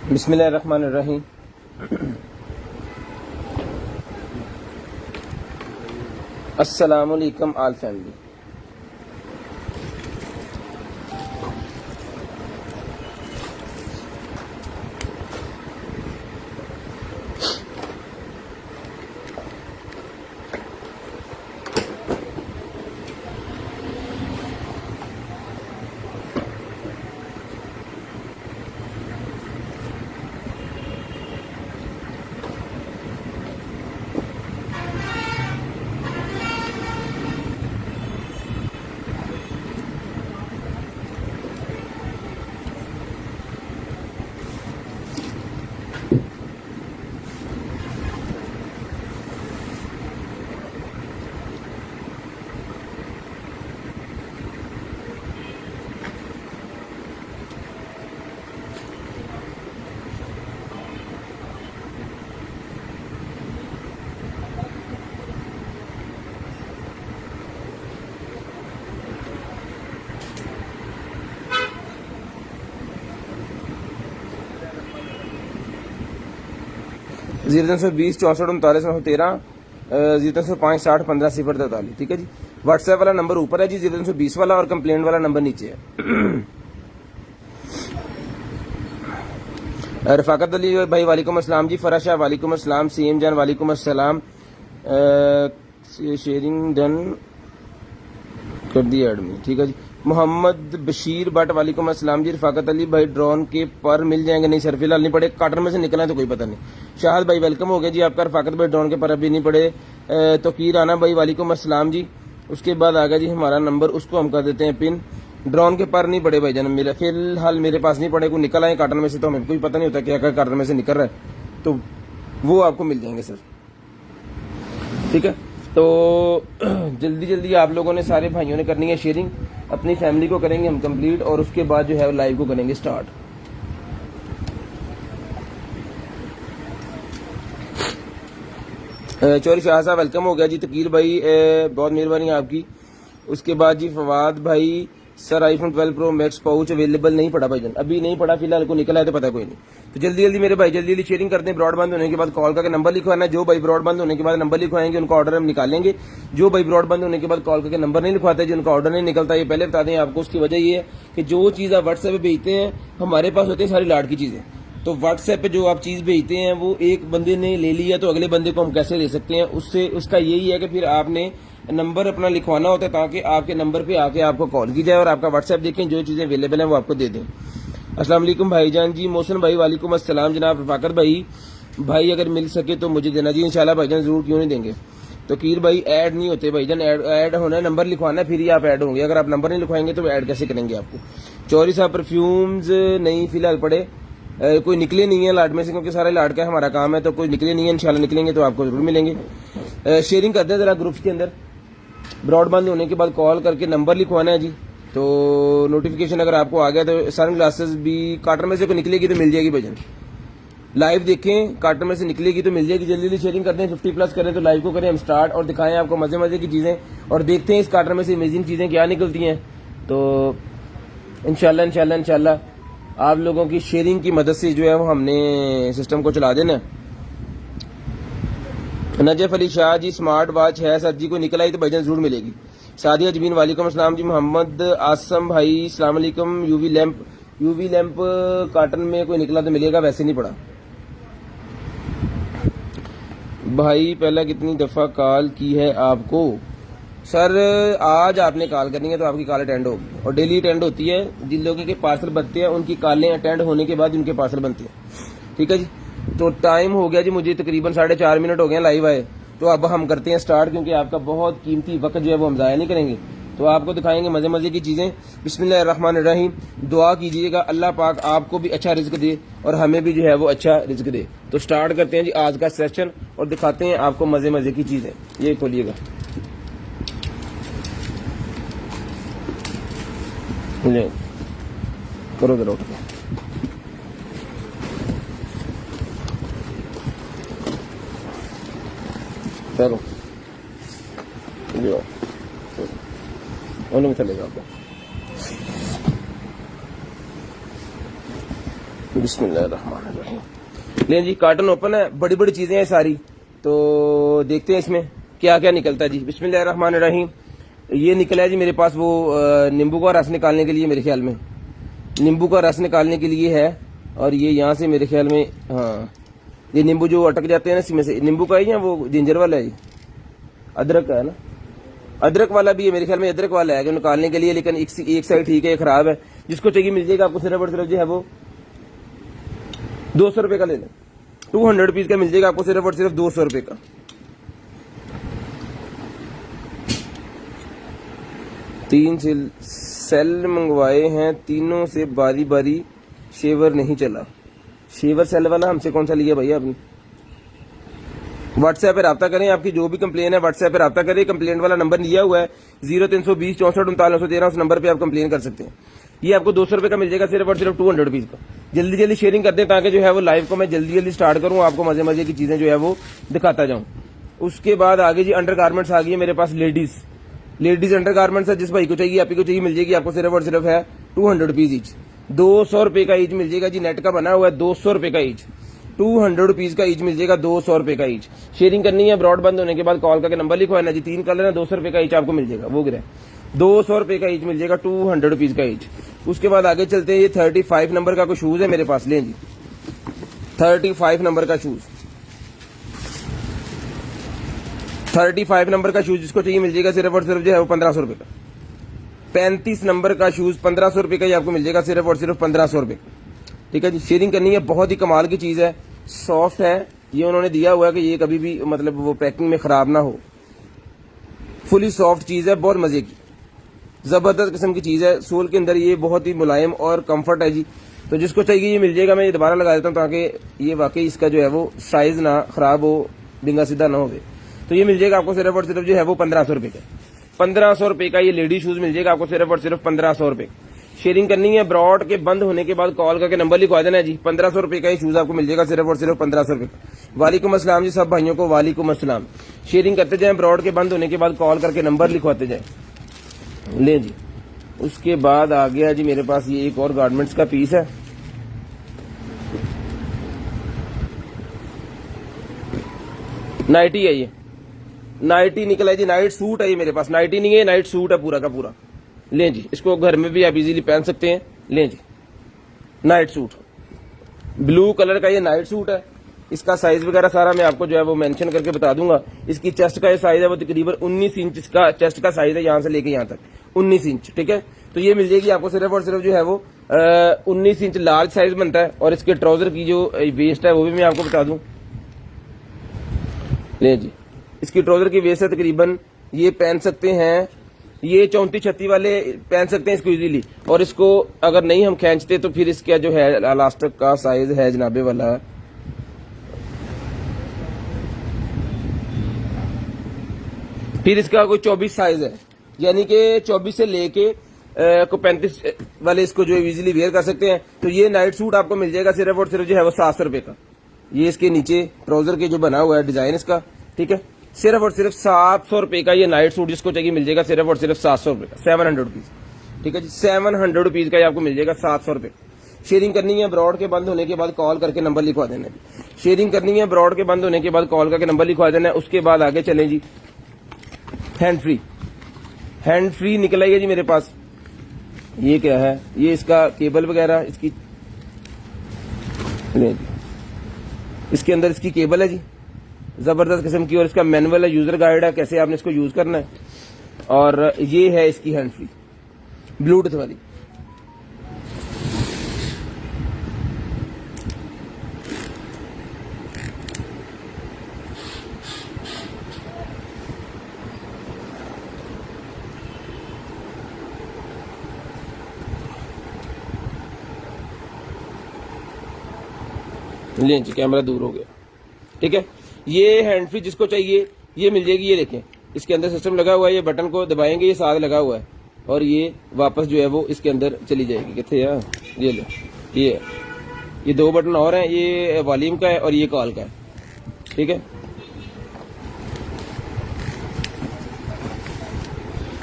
बिस्मिल्लाहिर्रहमानिर्रहीम। अस्सलामुअलैकुम आल family. Zero 320 64 39 913 0305 60 15 043। ठीक है जी। व्हाट्सएप वाला नंबर ऊपर है जी, 0320 वाला, और कंप्लेंट वाला नंबर नीचे है। रफाकत अली भाई वालेकुम अस्सलाम जी। फरा शाह वालेकुम अस्सलाम। सीएम जान वालेकुम अस्सलाम। शेयरिंग डन कर दी ऐड में। ठीक है जी। मोहम्मद बशीर भट्ट वालेकुम अस्सलाम जी। रफाकत अली भाई ड्रोन के पर मिल जाएंगे? नहीं सर, फिलहाल नहीं पड़े, कार्टन में से निकला है तो कोई पता नहीं। शाहद भाई वेलकम हो गया जी आपका। रफाकत भाई ड्रोन के पर अभी नहीं पड़े। तोकीर आना भाई वालेकुम अस्सलाम जी। उसके बाद आ गया जी हमारा नंबर, उसको हम कर देते हैं पिन। ड्रोन के पर नहीं पड़े भाई जन, मेरे फिलहाल मेरे पास नहीं पड़े। को निकल आए कार्टन में से तो हमें कोई पता नहीं होता क्या क्या कार्टन में से निकल रहा है, तो वो आपको मिल जाएंगे सर। ठीक है, तो जल्दी जल्दी आप लोगों ने, सारे भाइयों ने करनी है शेयरिंग। अपनी फैमिली को करेंगे हम कंप्लीट, और उसके बाद जो है लाइव को करेंगे स्टार्ट। चौरी शाह साहब वेलकम हो गया जी। तकीर भाई बहुत मेहरबानी आपकी। उसके बाद जी फवाद भाई, sir iPhone 12 pro max pouch available नहीं पड़ा भाईजान, अभी नहीं पड़ा, फिलहाल को निकला है तो पता कोई नहीं। तो जल्दी जल्दी मेरे भाई जल्दी जल्दी शेयरिंग करते हैं। ब्रॉडबैंड होने के बाद कॉल करके नंबर लिखवाना है। जो भाई ब्रॉडबैंड होने के बाद नंबर लिखवाएंगे उनका ऑर्डर हम निकालेंगे। जो भाई ब्रॉडबैंड होने के बाद कॉल करके नंबर नहीं लिखवाते, जिनका ऑर्डर नहीं निकलता, ये पहले बता दें आपको। उसकी वजह ये है कि जो चीज़ आप व्हाट्सएप पे भेजते हैं, हमारे पास होती है सारी लाड की चीज़ें। तो व्हाट्सएप पे जो आप चीज़ भेजते हैं वो एक बंदे ने ले लिया तो अगले बंदे को हम कैसे ले सकते हैं? उससे उसका यही है कि फिर आपने नंबर अपना लिखवाना होता है ताकि आपके नंबर पे आके आपको कॉल की जाए और आपका व्हाट्सएप देखें, जो चीज़ें अवेलेबल हैं वो आपको दे दें। अस्सलाम वालेकुम भाईजान जी। मोहसिन भाई वालेकुम अस्सलाम जनाब। रफाकत भाई अगर मिल सके तो मुझे देना जी। इंशाल्लाह भाईजान जरूर, क्यों नहीं देंगे। तो कीर भाई ऐड नहीं होते भाईजान, ऐड होना है, नंबर लिखवाना है, फिर ही आप ऐड होंगे। अगर आप नंबर नहीं लिखवाएंगे तो ऐड कैसे करेंगे आपको। चौरी साहब परफ्यूम्स नहीं फिलहाल पड़े, कोई निकले नहीं है लाड में से, क्योंकि सारे लाड का हमारा काम है, तो कोई निकले नहीं है। इंशाल्लाह निकलेंगे तो आपको जरूर मिलेंगे। शेयरिंग करते हैं जरा ग्रुप्स के अंदर। ब्रॉडबैंड होने के बाद कॉल करके नंबर लिखवाना है जी। तो नोटिफिकेशन अगर आपको आ गया तो सन ग्लासेस भी कार्टन में से कोई निकलेगी तो मिल जाएगी भजन। लाइव देखें, कार्टन में से निकलेगी तो मिल जाएगी। जल्दी जल्दी शेयरिंग करते हैं, 50+ करें तो लाइव को करें हम स्टार्ट, और दिखाएं आपको मजे मजे की चीजें, और देखते हैं इस कार्टन में से अमेजिंग चीजें क्या निकलती हैं। तो इंशाल्लाह इंशाल्लाह इंशाल्लाह आप लोगों की शेयरिंग की मदद से जो है वो हमने सिस्टम को चला देना। Najaf Ali Shah ji, smart watch है सर जी, को निकल आई तो भाईजान जरूर मिलेगी। सादिया जबीन वालेकुम अस्सलाम जी। मोहम्मद आसम भाई अस्सलाम वालेकुम। यूवी लैंप कार्टन में कोई निकला तो मिलेगा, वैसे नहीं पड़ा भाई। पहला कितनी दफा कॉल की है आपको? सर आज आपने कॉल करनी है तो आपकी कॉल अटेंड होगी, और डेली अटेंड होती है। जिन लोगों के पार्सल बनते हैं उनकी कॉलें अटेंड होने के बाद उनके पार्सल बनते हैं। ठीक है जी। तो टाइम हो गया जी, मुझे तकरीबन 4.5 मिनट हो गए लाइव आए, तो अब हम करते हैं स्टार्ट, क्योंकि आपका बहुत कीमती वक्त जो है वो हम ज़ाया नहीं करेंगे। तो आपको दिखाएंगे मजे मजे की चीज़ें। बिस्मिल्लाहिर्रहमानिर्रहीम। दुआ कीजिएगा अल्लाह पाक आपको भी अच्छा रिज्क दे और हमें भी जो है वो अच्छा रिज्क दे। तो स्टार्ट करते हैं जी आज का सेशन, और दिखाते हैं आपको मजे मजे की चीज़ें। ये खोलिएगा, करो जरा उठ के। चलो उन्होंने चलेगा आपको। बिस्मिल्लाहिर्रहमानिर्रहीम। लें जी, कार्टन ओपन है, बड़ी बड़ी चीजें हैं सारी, तो देखते हैं इसमें क्या क्या निकलता है जी। बिस्मिल्लाहिर्रहमानिर्रहीम। ये निकला है जी मेरे पास वो नींबू का रस निकालने के लिए, मेरे ख्याल में नींबू का रस निकालने के लिए है। और ये यहाँ से मेरे ख्याल में, हाँ, ये नींबू जो अटक जाते हैं ना इसमें से, नींबू का ही या वो जिंजर वाला है, अदरक का है ना, अदरक वाला भी है मेरे ख्याल में, अदरक वाला है जो निकालने के लिए, लेकिन एक साइड ठीक है, ये खराब है। जिसको चाहिए मिल जाएगा आपको, सिर्फ और सिर्फ जो है वो 200 रुपए का ले लें, 200 पीस का मिल जाएगा आपको, सिर्फ और सिर्फ 200 रुपए का। तीन सेल मंगवाए हैं, तीनों से बारी बारी शेवर नहीं चला। शेवर सेल वाला हमसे कौन सा लिया भैया आपने? व्हाट्सएप पे रब्ता करें, आपकी जो भी कंप्लेन है व्हाट्सएप पे रब्ता करें। कंप्लेन वाला नंबर लिया हुआ है 0320 64 3913, उस नंबर पे आप कंप्लेन कर सकते हैं। ये आपको 200 रुपए का मिल जाएगा, सिर्फ और सिर्फ 200 पीस का। जल्दी जल्दी शेयरिंग कर दें ताकि जो है वो लाइव को मैं जल्दी जल्दी स्टार्ट करूं, आपको मजे मजे की चीजें जो है वो दिखाता जाऊं। उसके बाद आगे जी अंडर गारमेंट्स आ गई है मेरे पास, लेडीज अंडर गारमेंट्स है। जिस भाई को चाहिए, आप ही को चाहिए, मिल जाएगी आपको, सिर्फ और सिर्फ है 200 रुपीज ईच, 200 रुपए का ईच मिल जाएगा जी। नेट का बना हुआ है, 200 रुपए का ईच, 200 रुपीज का ईच मिल जाएगा, 200 रुपए का ईच। शेयरिंग करनी है, ब्रॉड बंद होने के बाद कॉल करके नंबर लिखवाना जी, 3 कलर है, 200 रुपए का ईच आपको मिल जाएगा। वो गिरा 200 रुपए का ईच मिल जाएगा, 200 रुपीज का ईच। उसके बाद आगे चलते हैं, ये 35 नंबर का कोई शूज है मेरे पास, लें जी 35 नंबर का शूज, 35 नंबर का शूज जिसको चाहिए मिल जाएगा, सिर्फ और सिर्फ जो है वो 1500 रुपए का। 35 नंबर का शूज 1500 रुपए का ही आपको मिल जाएगा, सिर्फ और सिर्फ 1500 रुपए का। ठीक है जी, शेयरिंग करनी है, बहुत ही कमाल की चीज है, सॉफ्ट है। ये उन्होंने दिया हुआ है कि ये कभी भी मतलब वो पैकिंग में खराब ना हो, फुली सॉफ्ट चीज है, बहुत मजे की, जबरदस्त किस्म की चीज है। सोल के अंदर ये बहुत ही मुलायम और कंफर्ट है जी, तो जिसको चाहिए ये मिल जाएगा। मैं ये दोबारा लगा देता हूँ ताकि ये वाकई इसका जो है वो साइज ना खराब हो, डिंगा सीधा ना हो। तो ये मिल जाएगा आपको सिर्फ और सिर्फ जो है वो 1500 रुपए का, 1500 रुपए का ये लेडी शूज मिल जाएगा आपको, सिर्फ और सिर्फ 1500 रुपए। शेयरिंग करनी है, ब्रॉड के बंद होने के बाद कॉल करके नंबर लिखवा देना है जी। 1500 रुपए का ये शूज आपको मिल जाएगा, सिर्फ और सिर्फ 1500 रुपए का। वालेकुम अस्सलाम जी, सब भाइयों को वालेकुम अस्सलाम। शेयरिंग करते जाएं, ब्रॉड के बंद होने के बाद कॉल करके नंबर लिखवाते जाएं, ले जी। उसके बाद आ गया जी मेरे पास ये एक और गारमेंट्स का पीस है, नाइटी है, ये नाइटी निकला है जी, नाइट सूट है ये मेरे पास, नाइटी नहीं है, नाइट सूट है पूरा का पूरा। लें जी, इसको घर में भी आप इजीली पहन सकते हैं। लें जी, नाइट सूट, ब्लू कलर का ये नाइट सूट है। इसका साइज वगैरह सारा मैं आपको जो है वो मेंशन करके बता दूंगा। इसकी चेस्ट का ये साइज है वो तकरीबन 19 इंच इसका चेस्ट का साइज है, यहां से लेके यहां तक 19 इंच। ठीक है, तो ये मिल जाएगी आपको सिर्फ और सिर्फ जो है वो 19 इंच लार्ज साइज बनता है। और इसके ट्राउजर की जो वेस्ट है वो भी मैं आपको बता दूं। ले जी, इसकी ट्राउजर की वेस्ट है तकरीबन, ये पहन सकते हैं, ये 34-36 वाले पहन सकते हैं इसको इजीली। और इसको अगर नहीं हम खींचते तो फिर इसका जो है इलास्टिक का साइज है जनाबे वाला, फिर इसका कोई 24 साइज है, यानी कि 24 से लेके को 35 वाले इसको जो इजीली वेयर कर सकते हैं। तो ये नाइट सूट आपको मिल जाएगा सिर्फ और सिर्फ जो है वो 700 रुपए का। ये इसके नीचे ट्राउजर के जो बना हुआ है डिजाइन इसका, ठीक है, सिर्फ और सिर्फ 700 रुपए का ये नाइट सूट जिसको चाहिए मिल जाएगा, सिर्फ और सिर्फ 700 रुपए का, 700 रुपीज। ठीक है जी, 700 रुपीज का ये आपको मिल जाएगा, 700 रुपए। शेयरिंग करनी है, ब्रॉड के बंद होने के बाद कॉल करके नंबर लिखवा देना है। शेयरिंग करनी है, ब्रॉड के बंद होने के बाद कॉल करके नंबर लिखवा देना है। उसके बाद आगे चलें जी, हैंड फ्री निकल आई है जी मेरे पास। ये क्या है, ये इसका केबल वगैरह इसकी, इसके अंदर इसकी केबल है जी, जबरदस्त किस्म की। और इसका मैनुअल है, यूजर गाइड है, कैसे आपने इसको यूज करना है। और ये है इसकी हैंड फ्री ब्लूटूथ वाली। लें जी, कैमरा दूर हो गया। ठीक है, ये हैंड फ्री जिसको चाहिए ये मिल जाएगी। ये देखें, इसके अंदर सिस्टम लगा हुआ है, ये बटन को दबाएंगे, ये साथ लगा हुआ है, और ये वापस जो है वो इसके अंदर चली जाएगी। कितने यार, ये लो, ये 2 बटन और हैं, ये वॉल्यूम का है और ये कॉल का है। ठीक है,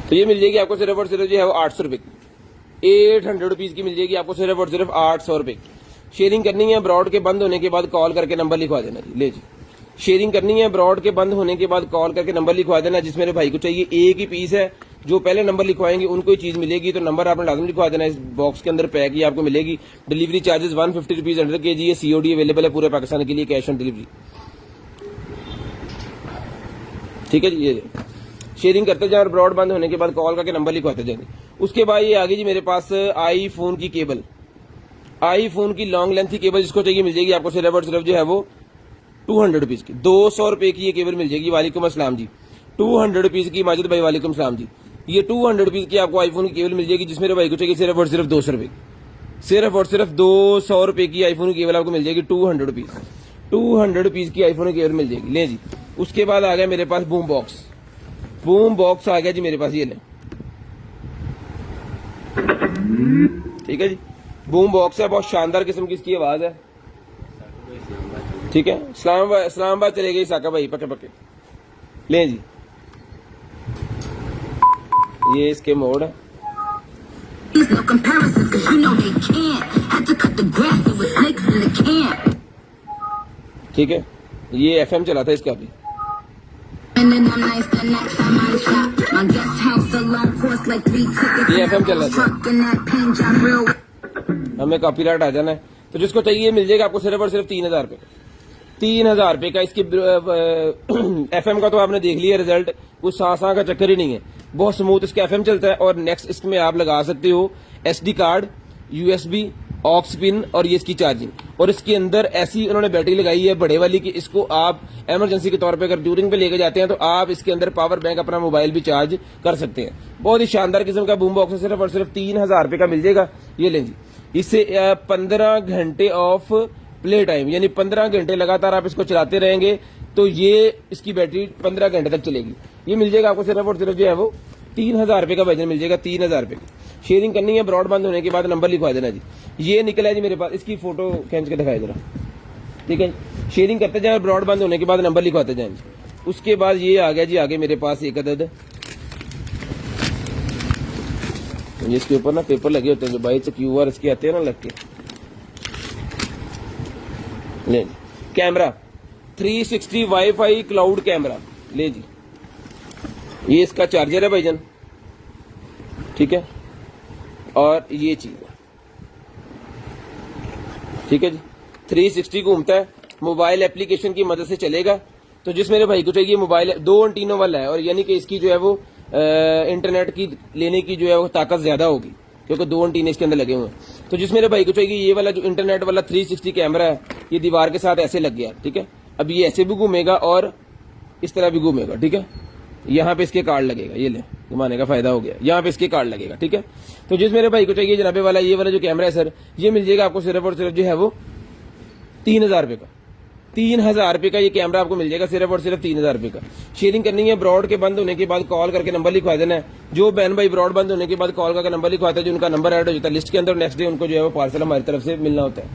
तो ये मिल जाएगी आपको सिर्फ और सिर्फ जो है वो 800 रुपए की, 800 रुपीज की मिल जाएगी आपको सिर्फ और सिर्फ 800 रुपए की। शेयरिंग करनी है, ब्रॉड के बंद होने के बाद कॉल करके नंबर लिखवा देना जी। ले जी, शेयरिंग करनी है, ब्रॉड के बंद होने के बाद कॉल करके नंबर लिखवा देना। जिस मेरे भाई को चाहिए एक ही पीस है, जो पहले नंबर लिखवाएंगे उनको ही चीज मिलेगी, तो नंबर आपने लाजम लिखवा देना। इस बॉक्स के अंदर पैक ही आपको मिलेगी। Delivery charges 150 rupees under KG है। सीओडी अवेलेबल है पूरे पाकिस्तान के लिए, कैश ऑन डिलीवरी। ठीक है जी, ये शेयरिंग करते जाए और ब्रॉड बंद होने के बाद कॉल करके नंबर लिखवाते जाएंगे। उसके बाद ये आगे जी मेरे पास आईफोन की केबल, आईफोन की लॉन्ग लेंथ की केबल जिसको चाहिए मिल जाएगी आपको सिर्फ और सिर्फ जो है वो 200 रुपीज की, 200 रुपए की ये केबल मिल जाएगी। वालेकुम अस्सलाम जी, 200 रुपीज की। माजिद भाई वालेकुम सलाम जी, ये 200 रुपीज की आपको आईफोन की केबल मिल जाएगी। जिसमें मेरे भाई को चाहिए सिर्फ और सिर्फ 200 रुपए, सिर्फ और सिर्फ 200 रुपए की आईफोन की केबल आपको मिल जाएगी। 200 रुपीज, 200 रुपीज की आईफोन की केबल मिल जाएगी। ले जी, उसके बाद आ गया मेरे पास बूम बॉक्स, बूम बॉक्स आ गया जी मेरे पास, ये ले। ठीक है जी, बूम बॉक्स है, बहुत शानदार किस्म की इसकी आवाज है। ठीक है, इस्लामाबाद चले गई साका भाई, पके पके। ले जी, ये इसके मोड है। ठीक है, ये एफएम चला था इसका भी। ये एफएम चल रहा था, हमें कॉपीराइट आ जाना है। तो जिसको चाहिए मिल जाएगा आपको सिर्फ और सिर्फ 3000 रुपए, 3000 रुपए का। इसकी एफएम का तो आपने देख लिया रिजल्ट, कुछ सांसा का चक्कर ही नहीं है, बहुत स्मूथ इसका एफएम चलता है। और नेक्स्ट इसमें आप लगा सकते हो SD card, USB, aux pin और ये इसकी चार्जिंग। और इसके अंदर ऐसी उन्होंने बैटरी लगाई है बड़े वाली कि इसको आप इमरजेंसी के तौर पे अगर टूरिंग पे लेके जाते हैं तो आप इसके अंदर पावर बैंक अपना मोबाइल भी चार्ज कर सकते हैं। बहुत ही शानदार किस्म का बूम बॉक्स है, सिर्फ और सिर्फ 3000 रुपए का मिल जाएगा। ये लें जी, इससे 15 घंटे ऑफ प्ले टाइम, यानी 15 घंटे लगातार आप इसको चलाते रहेंगे तो ये इसकी बैटरी 15 घंटे तक चलेगी। ये मिल जाएगा आपको सिर्फ और सिर्फ जो है वो 3000 रुपए का वजन मिल जाएगा, 3000 रुपए की। शेयरिंग करनी है, ब्रॉड बंद होने के बाद नंबर लिखवा देना जी। ये निकला है जी मेरे पास, इसकी फोटो खींच के दिखाए जरा। ठीक है, शेयरिंग करते जाए, ब्रॉड बंद होने के बाद नंबर लिखवाते जाए जी। उसके बाद ये आ गया जी आगे मेरे पास एक अदद, इसके ऊपर ना पेपर लगे होते हैं जो बाइक से क्यूआर इसके आते हैं ना लग के। ले जी, कैमरा 360 वाईफाई क्लाउड कैमरा। ले जी, ये इसका चार्जर है भाईजान। ठीक है, और ये चीज है। ठीक है जी, 360 घूमता है, मोबाइल एप्लीकेशन की मदद से चलेगा। तो जिस मेरे भाई को चाहिए मोबाइल 2 एंटीनो वाला है, और यानी कि इसकी जो है वो इंटरनेट की लेने की जो है वो ताकत ज्यादा होगी क्योंकि 2 एंटीने इसके अंदर लगे हुए हैं। तो जिस मेरे भाई को चाहिए ये वाला जो इंटरनेट वाला 360 कैमरा है, ये दीवार के साथ ऐसे लग गया। ठीक है, अब ये ऐसे भी घूमेगा और इस तरह भी घूमेगा। ठीक है, यहाँ पे इसके कार्ड लगेगा, ये ले घुमाने का फायदा हो गया, यहाँ पे इसके कार्ड लगेगा। ठीक है, तो जिस मेरे भाई को चाहिए जनाबे वाला ये वाला जो कैमरा है सर, ये मिल जाएगा आपको सिर्फ और सिर्फ जो है वो 3000 रुपए का। 3000 रुपए का ये कैमरा आपको मिल जाएगा, सिर्फ और सिर्फ 3000 रुपए का। शेयरिंग करनी है, ब्रॉड के बंद होने के बाद कॉल करके नंबर लिखवा देना है। जो बहन भाई ब्रॉड बंद होने के बाद कॉल करके नंबर लिखवाते हैं, जो उनका नंबर ऐड हो जाता है लिस्ट के अंदर, नेक्स्ट डे उनको जो है वो पार्सल हमारी तरफ से मिलना होता है।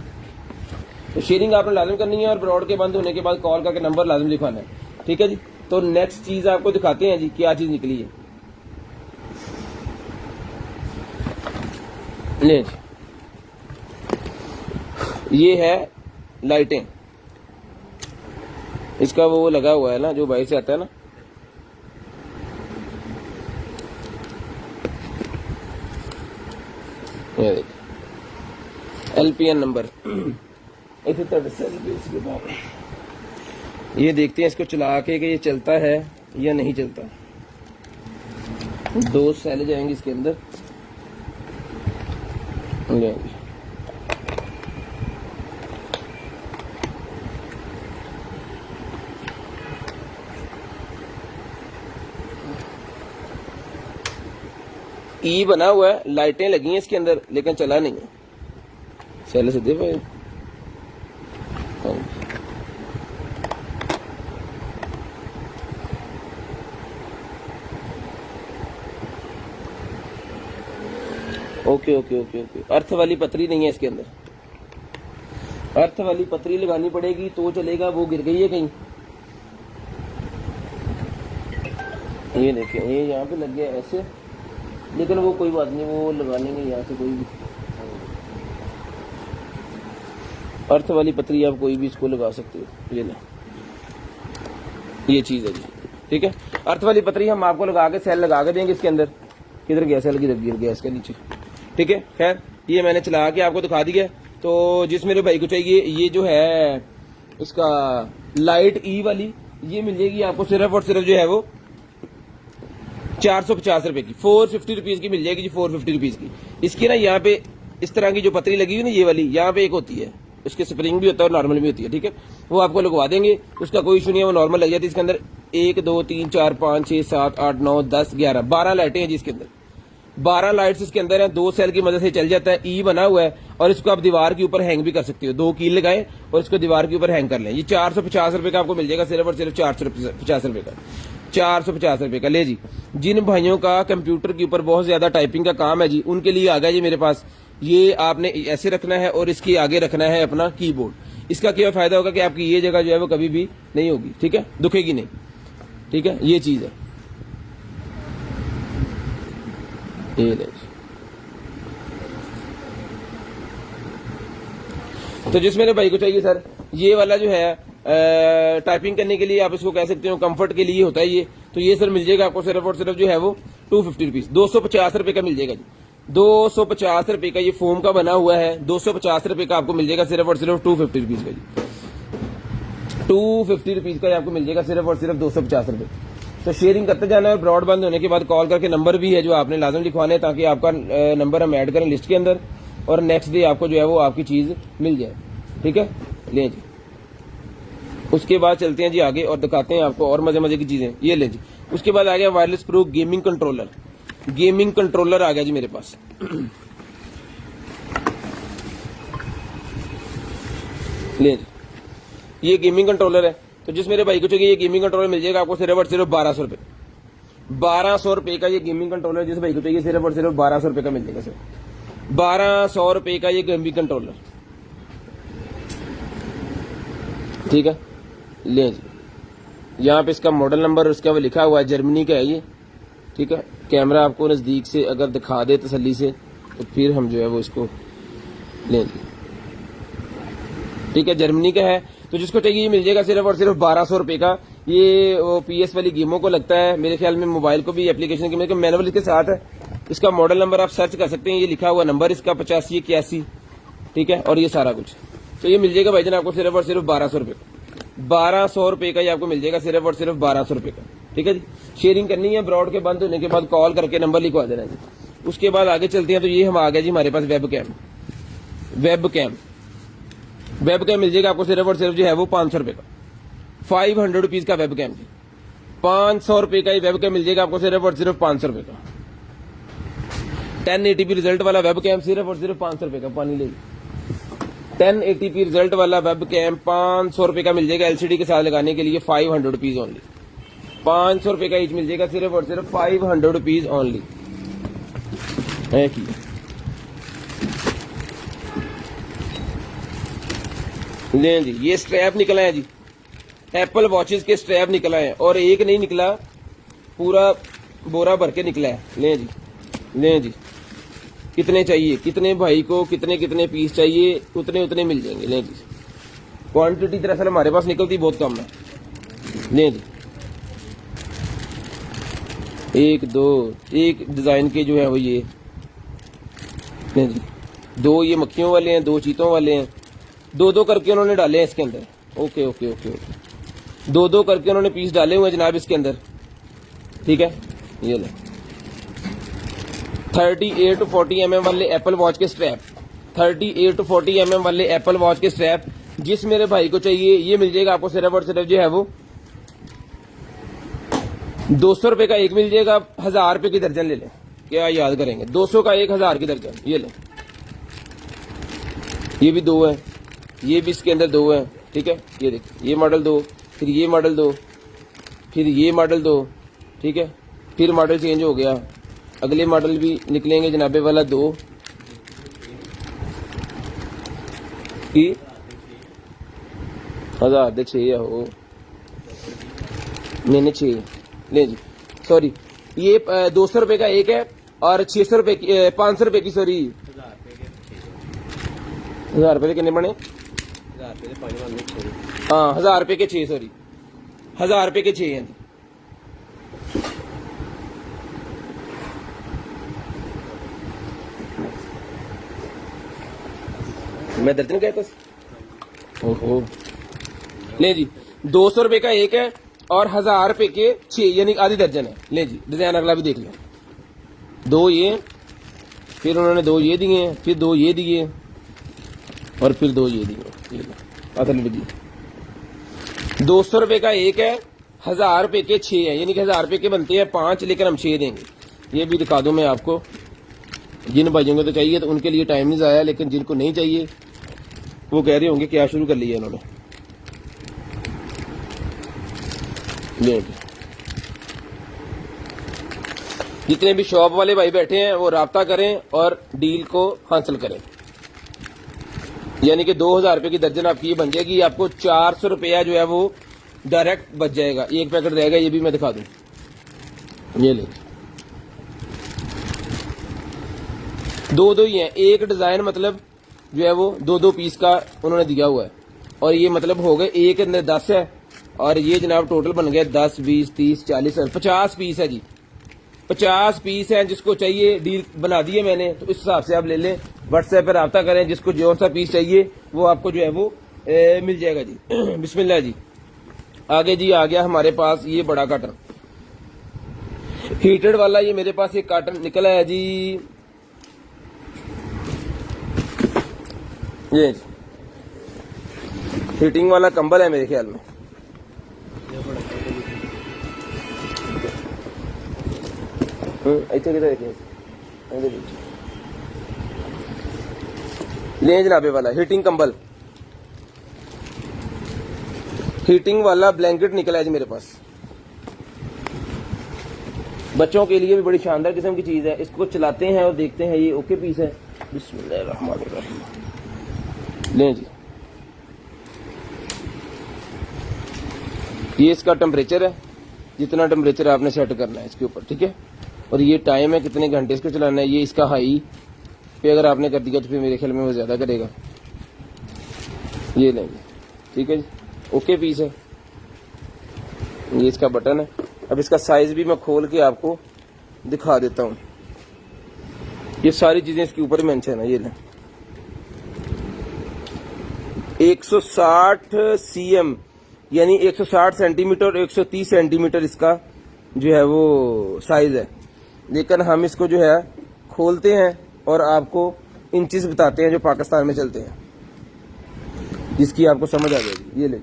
तो शेयरिंग आपने लाजम करनी है और ब्रॉड के बंद होने के बाद कॉल करके नंबर लाजम लिखवाना है। ठीक है जी, तो नेक्स्ट चीज आपको दिखाते हैं जी, क्या चीज निकली है। ले जी, ये है लाइटें, इसका वो लगा हुआ है ना जो बाहर से आता है ना, ये देखिए LPN नंबर। ये देखते हैं इसको चला के कि ये चलता है या नहीं चलता। 2 सेल जाएंगे इसके अंदर। ई बना हुआ है, लाइटें लगी हैं इसके अंदर लेकिन चला नहीं है। सेल से दे भाई, ओके ओके ओके ओके। अर्थ वाली पतरी नहीं है इसके अंदर, अर्थ वाली पतरी लगानी पड़ेगी तो चलेगा। वो गिर गई है कहीं, ये देखिए ये यहाँ पे लग गया ऐसे, लेकिन वो कोई बात नहीं, वो लगा लेंगे यहाँ से कोई भी। अर्थ वाली पतरी आप कोई भी इसको लगा सकते हो। ये ले, ये चीज है जी, ठीक है। अर्थ वाली पतरी हम आपको लगा के सेल लगा के देंगे इसके अंदर। किधर गया सेल, किधर गिर गया इसके नीचे, ठीक है। खैर ये मैंने चला के आपको दिखा दिया। तो जिस मेरे भाई को चाहिए ये जो है इसका लाइट ई वाली, ये मिल जाएगी आपको सिर्फ और सिर्फ जो है वो 450 रुपए की, 450 रुपीज की मिल जाएगी जी, 450 रुपीज की। इसकी ना यहाँ पे इस तरह की जो पतरी लगी हुई ना ये वाली, यहाँ पे एक होती है, उसके स्प्रिंग भी होता है और नॉर्मल भी होती है, ठीक है। वो आपको लगवा देंगे, उसका कोई इशू नहीं है, वो नॉर्मल लग जाती है। इसके अंदर 1 2 3 4 5 6 7 8 9 10 11 12 लाइटें हैं जी इसके अंदर, 12 लाइट्स इसके अंदर है। 2 सेल की मदद से चल जाता है, ई बना हुआ है। और इसको आप दीवार के ऊपर हैंग भी कर सकते हो, 2 कील लगाएं और इसको दीवार के ऊपर हैंग कर लें। ये 450 रुपए का आपको मिल जाएगा, सिर्फ और सिर्फ 450 रुपए का, 450 रुपए का। ले जी, जिन भाइयों का कंप्यूटर के ऊपर बहुत ज्यादा टाइपिंग का काम है जी, उनके लिए आ गया जी मेरे पास। ये आपने ऐसे रखना है और इसके आगे रखना है अपना कीबोर्ड। इसका क्या फायदा होगा कि आपकी ये जगह जो है वो कभी भी नहीं होगी, ठीक है, दुखेगी नहीं, ठीक है। ये चीज है, ये ले। तो जिस मेरे भाई को चाहिए सर ये वाला जो है टाइपिंग करने के लिए, आप इसको कह सकते हो कंफर्ट के लिए होता है ये, तो ये सर मिल जाएगा आपको सिर्फ और सिर्फ जो है वो 250 रुपीज, 250 रुपए का मिल जाएगा जी, 250 रुपए का। ये फोम का बना हुआ है, 250 रुपए का आपको मिल जाएगा सिर्फ और सिर्फ 250 रुपीज का जी, 250 रुपीज का आपको मिल जाएगा सिर्फ और सिर्फ 250 रुपए। तो शेयरिंग करते जाना है, ब्रॉड बंद होने के बाद कॉल करके, नंबर भी है जो आपने लाजम लिखवाने हैं ताकि आपका नंबर हम ऐड करें लिस्ट के अंदर और नेक्स्ट डे आपको जो है वो आपकी चीज मिल जाए, ठीक है। ले जी, उसके बाद चलते हैं जी आगे और दिखाते हैं आपको और मजे मजे की चीजें। ये ले जी, उसके बाद आ गया wireless pro gaming controller. Gaming controller आ गया जी मेरे पास। ले जी, ये गेमिंग कंट्रोलर है। तो जिस मेरे भाई को चाहिए ये गेमिंग कंट्रोलर मिल जाएगा आपको सिर्फ और सिर्फ 1200 रुपए, 1200 रुपए का ये गेमिंग कंट्रोलर जिस भाई को चाहिए सिर्फ और सिर्फ 1200 रुपए का मिल जाएगा सर, 1200 रुपए का ये गेमिंग कंट्रोलर, ठीक है। ले जी, यहाँ पे इसका मॉडल नंबर उसका वो लिखा हुआ है, जर्मनी का है ये, ठीक है। कैमरा आपको नजदीक से अगर दिखा दे तसल्ली से तो फिर हम जो है वो इसको ले जी, ठीक है, जर्मनी का है। तो जिसको चाहिए ये मिल जाएगा सिर्फ और सिर्फ 1200 रुपए का। ये वो पीएस वाली गेमों को लगता है, मेरे ख्याल में मोबाइल को भी एप्लीकेशन के मैनुअल इसके साथ है। इसका मॉडल नंबर आप सर्च कर सकते हैं, ये लिखा हुआ नंबर इसका 8581, ठीक है, और ये सारा कुछ। तो ये मिल जाएगा भाईजान आपको सिर्फ और सिर्फ 1200 रुपए, 1200 रुपए का ये आपको मिल जाएगा सिर्फ और सिर्फ 1200 रुपए का, ठीक है जी। शेयरिंग करनी है, ब्रॉड के बंद होने के बाद कॉल करके नंबर लिखवा देना है जी। उसके बाद आगे चलते हैं। तो ये हम आ गया जी हमारे पास webcam, webcam, webcam मिल जाएगा आपको सिर्फ और सिर्फ जो है वो 500 रुपए का, 500 रुपीज का वेब कैम, 500 रुपए का ये वेब कैम मिल जाएगा आपको सिर्फ और सिर्फ 500 रुपए का। 1080p रिजल्ट वाला वेब कैम सिर्फ और सिर्फ 500 रुपए का, पानी ले। 1080p रिजल्ट वाला वेब कैम 500 रुपए का मिल जाएगा एलसीडी के साथ लगाने के लिए, 500 रुपीज ओनली, 500 रुपए का ईच मिल जाएगा सिर्फ और सिर्फ 500 रुपीज ओनली है की। ले जी, ये स्ट्रैप निकला है जी, एप्पल वॉचेस के स्ट्रैप निकला है और एक नहीं निकला, पूरा बोरा भर के निकला है। ले जी, ले जी, कितने चाहिए, कितने भाई को कितने कितने पीस चाहिए उतने उतने मिल जाएंगे। ले जी, क्वांटिटी दरअसल हमारे पास निकलती बहुत कम है। ले जी, 1 2 एक डिजाइन के जो है वो ये, ले जी, 2 ये मक्खियों वाले हैं, 2 चीतों वाले हैं, 2 करके उन्होंने डाले हैं इसके अंदर। ओके ओके ओके ओके, 2 करके उन्होंने पीस डाले हुए हैं जनाब इसके अंदर, ठीक है। ये ले 38 to 40 mm वाले एप्पल वॉच के स्ट्रैप, 38 to 40 mm वाले एप्पल वॉच के स्ट्रैप जिस मेरे भाई को चाहिए ये मिल जाएगा आपको सिर्फ और सिर्फ जो है वो 200 रुपए का एक मिल जाएगा। 1000 रुपए की दर्जन ले लें, क्या याद करेंगे, 200 का 1000 की दर्जन। ये ले, ये भी 2 है, ये भी इसके अंदर 2 है, ठीक है। ये देख, ये मॉडल 2, फिर ये मॉडल 2, फिर ये मॉडल 2, ठीक है, फिर मॉडल चेंज हो गया, अगले मॉडल भी निकलेंगे जनाबे वाला 2 की 1000 देख 6 हो, मैंने 6 ले जी, सॉरी ये 200 रुपए का एक है और 600 रुपए की 500 रुपए की, सॉरी 1000 रुपए के कितने बने, हाँ 1000 रुपए के 6, सॉरी 1000 रुपए के 6 हैं जी। मैं दर्जन कहता ओहो ले जी 200 रुपए का एक है और 1000 रुपए के 6 यानी आधी दर्जन है। ले जी डिजाइन अगला भी देख लिया। 2 ये, फिर उन्होंने 2 ये दिए हैं, फिर 2 ये दिए और फिर 2 ये दिए। असल जी 200 रुपए का एक है, 1000 रुपए के 6 है, यानी कि 1000 रुपए के बनते हैं 5, लेकिन हम 6 देंगे। ये भी दिखा दूं मैं आपको। जिन भाइयों को तो चाहिए तो उनके लिए टाइम नहीं जाया, लेकिन जिनको नहीं चाहिए वो कह रहे होंगे क्या शुरू कर लिया इन्होंने। जितने भी शॉप वाले भाई बैठे हैं वो राब्ता करें और डील को हासिल करें। यानी कि 2000 रुपए की दर्जन आपकी ये बन जाएगी। आपको 400 रुपया जो है वो डायरेक्ट बच जाएगा। एक पैकेट रहेगा, ये भी मैं दिखा दूं। ये ले 2 ही है, एक डिजाइन मतलब जो है वो 2 पीस का उन्होंने दिया हुआ है। और ये मतलब हो गए एक अंदर 10 है और ये जनाब टोटल बन गया 10, 20, 30, 40, 50 पीस है जी। 50 पीस है। जिसको चाहिए डील बना दिए मैंने, तो इस हिसाब से आप ले लें। व्हाट्सएप पर रब्ता करें, जिसको जो सा पीस चाहिए वो आपको जो है वो मिल जाएगा जी। बिस्मिल्लाह जी। आगे जी आ गया हमारे पास ये बड़ा काटन हीटेड वाला। ये मेरे पास एक काटन निकला है जी। ये हीटिंग वाला कंबल है मेरे ख्याल में। ले जनाबे वाला हीटिंग कंबल, हीटिंग वाला ब्लैंकेट निकला है जी मेरे पास। बच्चों के लिए भी बड़ी शानदार किस्म की चीज है। इसको चलाते हैं और देखते हैं। ये ओके पीस है। बिस्मिल्लाहिर्रहमानिर्रहीम। लें जी, ये इसका टेम्परेचर है, जितना टेम्परेचर आपने सेट करना है इसके ऊपर, ठीक है। और ये टाइम है कितने घंटे इसको चलाना है। ये इसका हाई पे अगर आपने कर दिया तो फिर मेरे ख्याल में वो ज्यादा करेगा। ये लेंगे, ठीक है जी। ओके पीस है। ये इसका बटन है। अब इसका साइज भी मैं खोल के आपको दिखा देता हूँ। ये सारी चीजें इसके ऊपर मेंशन है। ये लें 160 cm यानी 160 सेंटीमीटर और 130 सेंटीमीटर इसका जो है वो साइज है। लेकिन हम इसको जो है खोलते हैं और आपको इंचेस बताते हैं जो पाकिस्तान में चलते हैं, जिसकी आपको समझ आ जाएगी। ये ले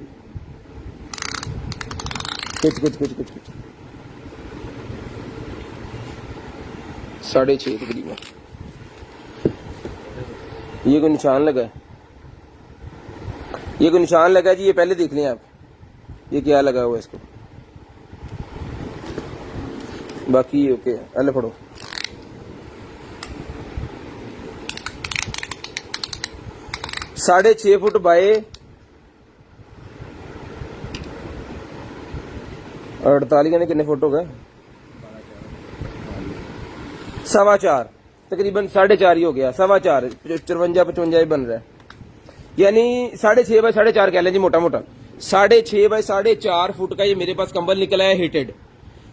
कुछ 6.5 तकरीबन। ये कोई निशान लगा है, ये कोई निशान लगा है जी। ये पहले देख लें आप, ये क्या लगा हुआ है इसको। बाकी ये ओके है। अल्लाह पढ़ो। साढ़े 6 फुट बाय 48 यानी कितने फुट हो गए? 4.25 तकरीबन 4.5 ही हो गया। 4.25 54-55 बन रहा है। यानी 6.5 बाय 4.5 कह लें जी, मोटा मोटा 6.5 बाय 4.5 फुट का ये मेरे पास कंबल निकला है हीटेड।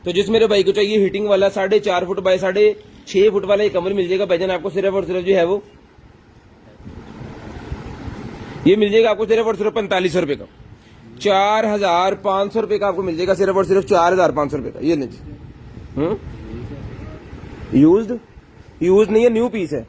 तो जिस मेरे भाई को चाहिए हीटिंग वाला 4.5 फुट बाय 6.5 फुट वाला ये कंबल मिल जाएगा भाईजान आपको सिर्फ और सिर्फ जो है वो ये मिल जाएगा आपको सिर्फ और सिर्फ 4500 रुपए का। 4500 रुपए का आपको मिल जाएगा सिर्फ और सिर्फ 4500 रुपए का। ये नहीं यूज नहीं है, न्यू पीस है।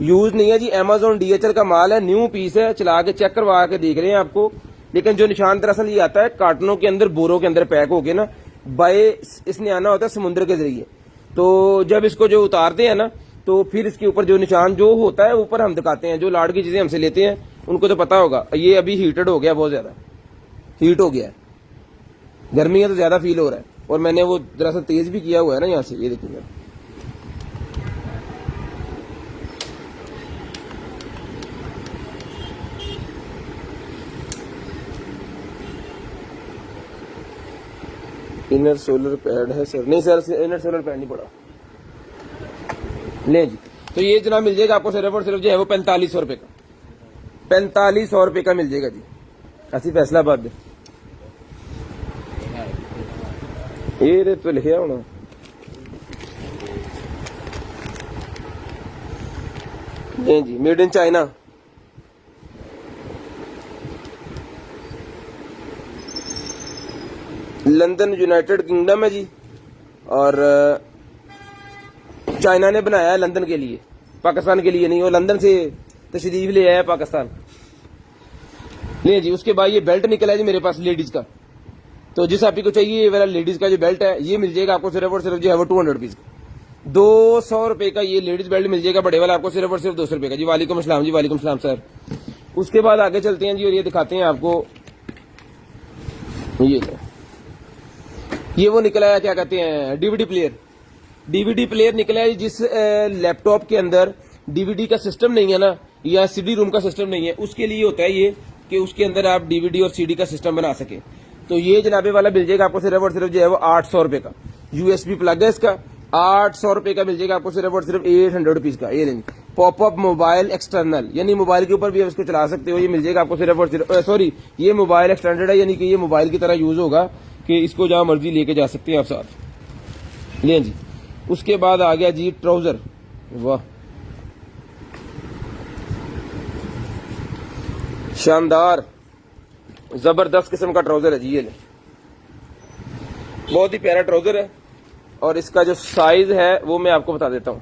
यूज नहीं है जी, Amazon DHL का माल है, न्यू पीस है। चला के चेक करवा के देख रहे हैं आपको। लेकिन जो निशान दरअसल ये आता है कार्टनों के अंदर, बोरों के अंदर पैक हो गए ना, बाय इसने आना होता है समुद्र के जरिए। तो जब इसको जो उतारते हैं ना, तो फिर इसके ऊपर जो निशान जो होता है ऊपर हम दिखाते हैं। जो लाड़ की चीजें हमसे लेते हैं उनको तो पता होगा। ये अभी हीटेड हो गया, बहुत ज्यादा हीट हो गया है, गर्मी है तो ज्यादा फील हो रहा है। और मैंने वो दरअसल तेज भी किया हुआ है ना यहाँ से। ये देखिए इनर सोलर पैड है सर। नहीं सर, इनर सोलर पैड नहीं पड़ा। ले जी, तो ये जनाब मिल जाएगा आपको सिर्फ और सिर्फ जो है वो 4500 रुपए का। 4500 रुपए का मिल जाएगा जी। असि फैसलाबाद ये तो लिखा होना। जी made in China. London United Kingdom है जी, और चाइना ने बनाया है लंदन के लिए, पाकिस्तान के लिए नहीं। वो लंदन से तशरीफ ले आया पाकिस्तान। ले जी, उसके बाद ये बेल्ट निकला है जी मेरे पास लेडीज का। तो जिस आप ही को चाहिए ये वाला लेडीज का जो बेल्ट है ये मिल जाएगा आपको सिर्फ और सिर्फ जो है वो 200 रुपीज का। 200 रुपए का ये लेडीज बेल्ट मिल जाएगा बड़े वाला आपको सिर्फ और सिर्फ 200 रुपए का जी। वालेकुम अस्सलाम जी। वालेकुम अस्सलाम सर। उसके बाद आगे चलते हैं जी और ये दिखाते हैं आपको। ये वो निकला है क्या कहते हैं डीवीडी प्लेयर। डीवीडी प्लेयर निकला है जिस लैपटॉप के अंदर डीवीडी का सिस्टम नहीं है ना, या सीडी रूम का सिस्टम नहीं है, उसके लिए होता है ये कि उसके अंदर आप डीवीडी और सीडी का सिस्टम बना सके। तो ये जनाबे वाला मिल जाएगा आपको सिर्फ और सिर्फ जो है वो 800 रुपए का। यूएसबी प्लग है इसका, 800 रुपए का मिल जाएगा आपको सिर्फ और सिर्फ 800 रुपीज का। ये पॉपअप मोबाइल एक्सटर्नल, यानी मोबाइल के ऊपर भी आप इसको चला सकते हो। ये मिल जाएगा आपको सिर्फ और सिर्फ सॉरी ये मोबाइल एक्सटेंडेड है, यानी कि ये मोबाइल की तरह यूज होगा कि इसको जहां मर्जी लेके जा सकते हैं आप साथ। लें जी, उसके बाद आ गया जी ट्राउजर। वाह शानदार जबरदस्त किस्म का ट्राउजर है जी। ये बहुत ही प्यारा ट्राउजर है, और इसका जो साइज है वो मैं आपको बता देता हूं।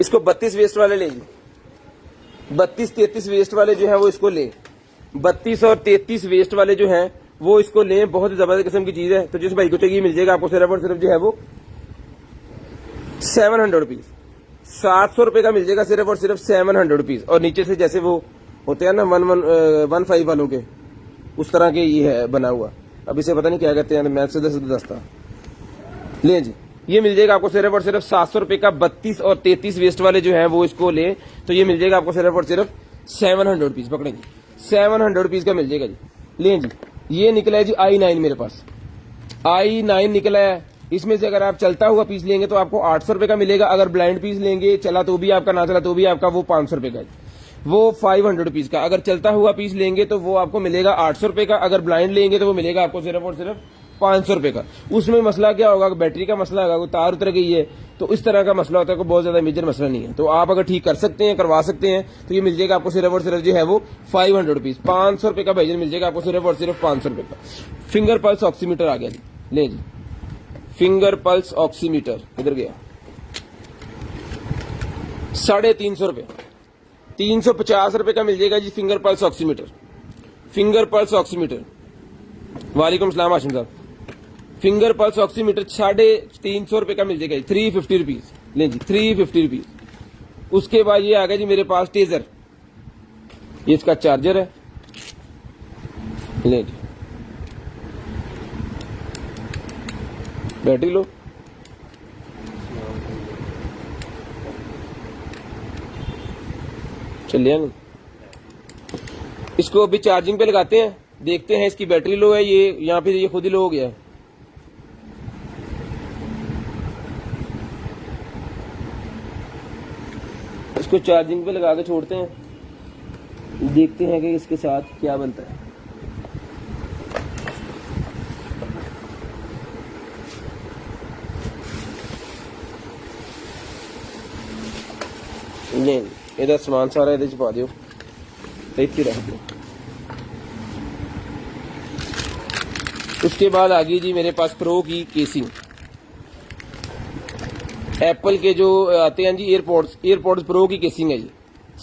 इसको 32 वेस्ट वाले लें जी, 32-33 वेस्ट वाले जो है वो इसको लें। 32 और 33 वेस्ट वाले जो हैं वो इसको लें, बहुत ही जबरदस्त किस्म की चीज है। तो जिस भाई को चाहिए मिल जाएगा आपको सिर्फ और सिर्फ जो है वो 700 रुपीज, 700 रुपए का मिल जाएगा सिर्फ और सिर्फ 700 रुपीज। और नीचे से जैसे वो होते हैं ना 15 वालों के, उस तरह के ये है बना हुआ। अब इसे पता नहीं क्या कहते हैं, मैथ से दस्ता। लें जी, ये मिल जाएगा आपको सिर्फ और सिर्फ 700 रुपए का। 32 और 33 वेस्ट वाले जो हैं वो इसको लें तो ये मिल जाएगा आपको सिर्फ और सिर्फ 700 रुपीज। पकड़ेंगे 700 रुपीज का मिल जाएगा जी। लें जी, ये निकला है जी i9 मेरे पास, i9 निकला है। इसमें से अगर आप चलता हुआ पीस लेंगे तो आपको 800 रुपए का मिलेगा। अगर ब्लाइंड पीस लेंगे, चला तो भी आपका, ना चला तो भी आपका, वो 500 रुपए का, वो 500 रुपीज का। अगर चलता हुआ पीस लेंगे तो वो आपको मिलेगा 800 रुपए का। अगर ब्लाइंड लेंगे तो वो मिलेगा आपको सिर्फ और सिर्फ 500 रुपए का। उसमें मसला क्या होगा, बैटरी का मसला होगा, कोई तार उतर गई है, तो इस तरह का मसला होता है, कोई बहुत ज्यादा मेजर मसला नहीं है। तो आप अगर ठीक कर सकते हैं, करवा सकते हैं, तो ये मिल जाएगा आपको सिर्फ और सिर्फ जो है वो 500 रुपीज। 500 रुपए का भाईजन मिल जाएगा आपको सिर्फ और सिर्फ 500 रुपए का। फिंगर पल्स ऑक्सीमीटर आ गया जी। ले जी, फिंगर पल्स ऑक्सीमीटर इधर गया, 350 रुपए, 350 रुपए का मिल जाएगा जी finger pulse oximeter. Finger pulse oximeter, वालेकुम सलाम हाशिम साहब। फिंगर पल्स ऑक्सीमीटर 350 रुपए का मिल जाएगा, 350 रुपीज। लें जी, 350 रुपीज। उसके बाद ये आ गया जी मेरे पास टेजर, ये इसका चार्जर है। लें जी, बैटरी लो, चलिए नहीं, इसको अभी चार्जिंग पे लगाते हैं, देखते हैं इसकी बैटरी लो है। ये यहाँ पे ये खुद ही लो हो गया है। इसको चार्जिंग पे लगा के छोड़ते हैं, देखते हैं कि इसके साथ क्या बनता है। नहीं, इधर सामान सारा इधर छुपा दियो, इतनी रख दो। उसके बाद आ गई जी मेरे पास प्रो की केसिंग। एप्पल के जो आते हैं जी एयरपोर्ट्स प्रो की केसिंग है जी,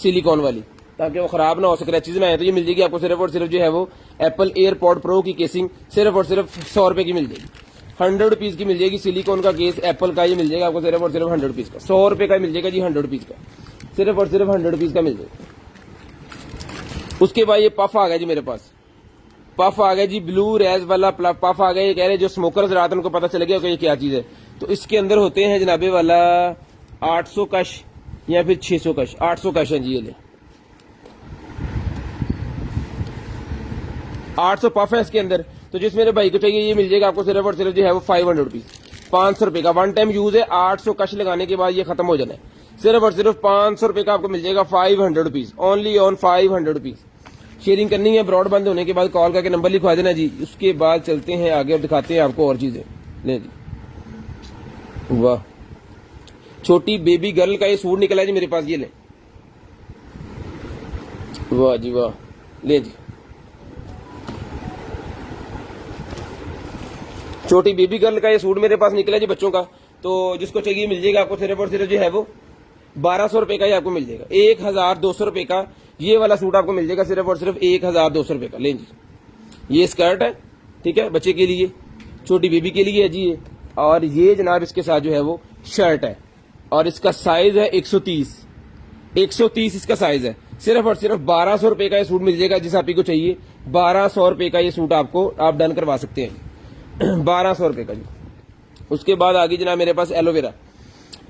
सिलिकॉन वाली, ताकि वो खराब ना हो, स्क्रैचेज ना आए। तो ये मिल जाएगी आपको सिर्फ और सिर्फ जो है वो एप्पल एयरपोर्ट प्रो की केसिंग सिर्फ और सिर्फ 100 रुपए की मिल जाएगी। 100 रुपीज की मिल जाएगी। सिलिकॉन का केस एप्पल का ये मिल जाएगा आपको सिर्फ और सिर्फ 100 रुपीज का। 100 रुपए का मिल जाएगा जी, 100 रुपीज का, सिर्फ और सिर्फ 100 रुपीज का मिल जाएगा। उसके बाद ये पफ आ गया जी मेरे पास, पफ आ गया जी, ब्लू रेज वाला पफ आ गया। ये कह रहे जो स्मोकर्स रात उनको पता चल गया कि ये क्या चीज है। तो इसके अंदर होते हैं जनाबे वाला 800 कश या फिर 600 कश, 800 कश है जी। ये ले 800 पफ है इसके अंदर। तो जिस मेरे भाई को चाहिए ये मिल जाएगा आपको सिर्फ और सिर्फ जो है वो 500 रुपीज। 500 रुपए का, वन टाइम यूज है, 800 कश लगाने के बाद ये खत्म हो जाना है। सिर्फ और सिर्फ 500 रुपए का आपको मिल जाएगा, 500 rupees, only on 500 rupees. Sharing करनी है, ब्रॉड बंद होने के बाद कॉल करके नंबर लिखवा देना जी। उसके बाद चलते हैं आगे और दिखाते हैं आपको और चीजें। ले जी, वाह, छोटी बेबी गर्ल का ये सूट निकला है जी मेरे पास, ये ले, वाह जी वाह, ले जी, छोटी बेबी गर्ल का ये सूट मेरे पास निकला है जी बच्चों का। तो जिसको चाहिए मिल जाएगा आपको, सिर्फ और सिर्फ जो है वो 1200 रुपए का ही आपको मिल जाएगा, 1200 रुपए का ये वाला सूट आपको मिल जाएगा, सिर्फ और सिर्फ 1200 रुपए का। लें जी, ये स्कर्ट है, ठीक है, बच्चे के लिए, छोटी बेबी के लिए है जी ये। और ये जनाब इसके साथ जो है वो शर्ट है, और इसका साइज है 130 इसका साइज है। सिर्फ और सिर्फ 1200 रुपए का ये सूट मिल जाएगा, जिस आप ही को चाहिए 1200 रुपए का ये सूट आपको आप डन करवा सकते हैं 1200 रुपए का जी। उसके बाद आ गई जनाब मेरे पास एलोवेरा,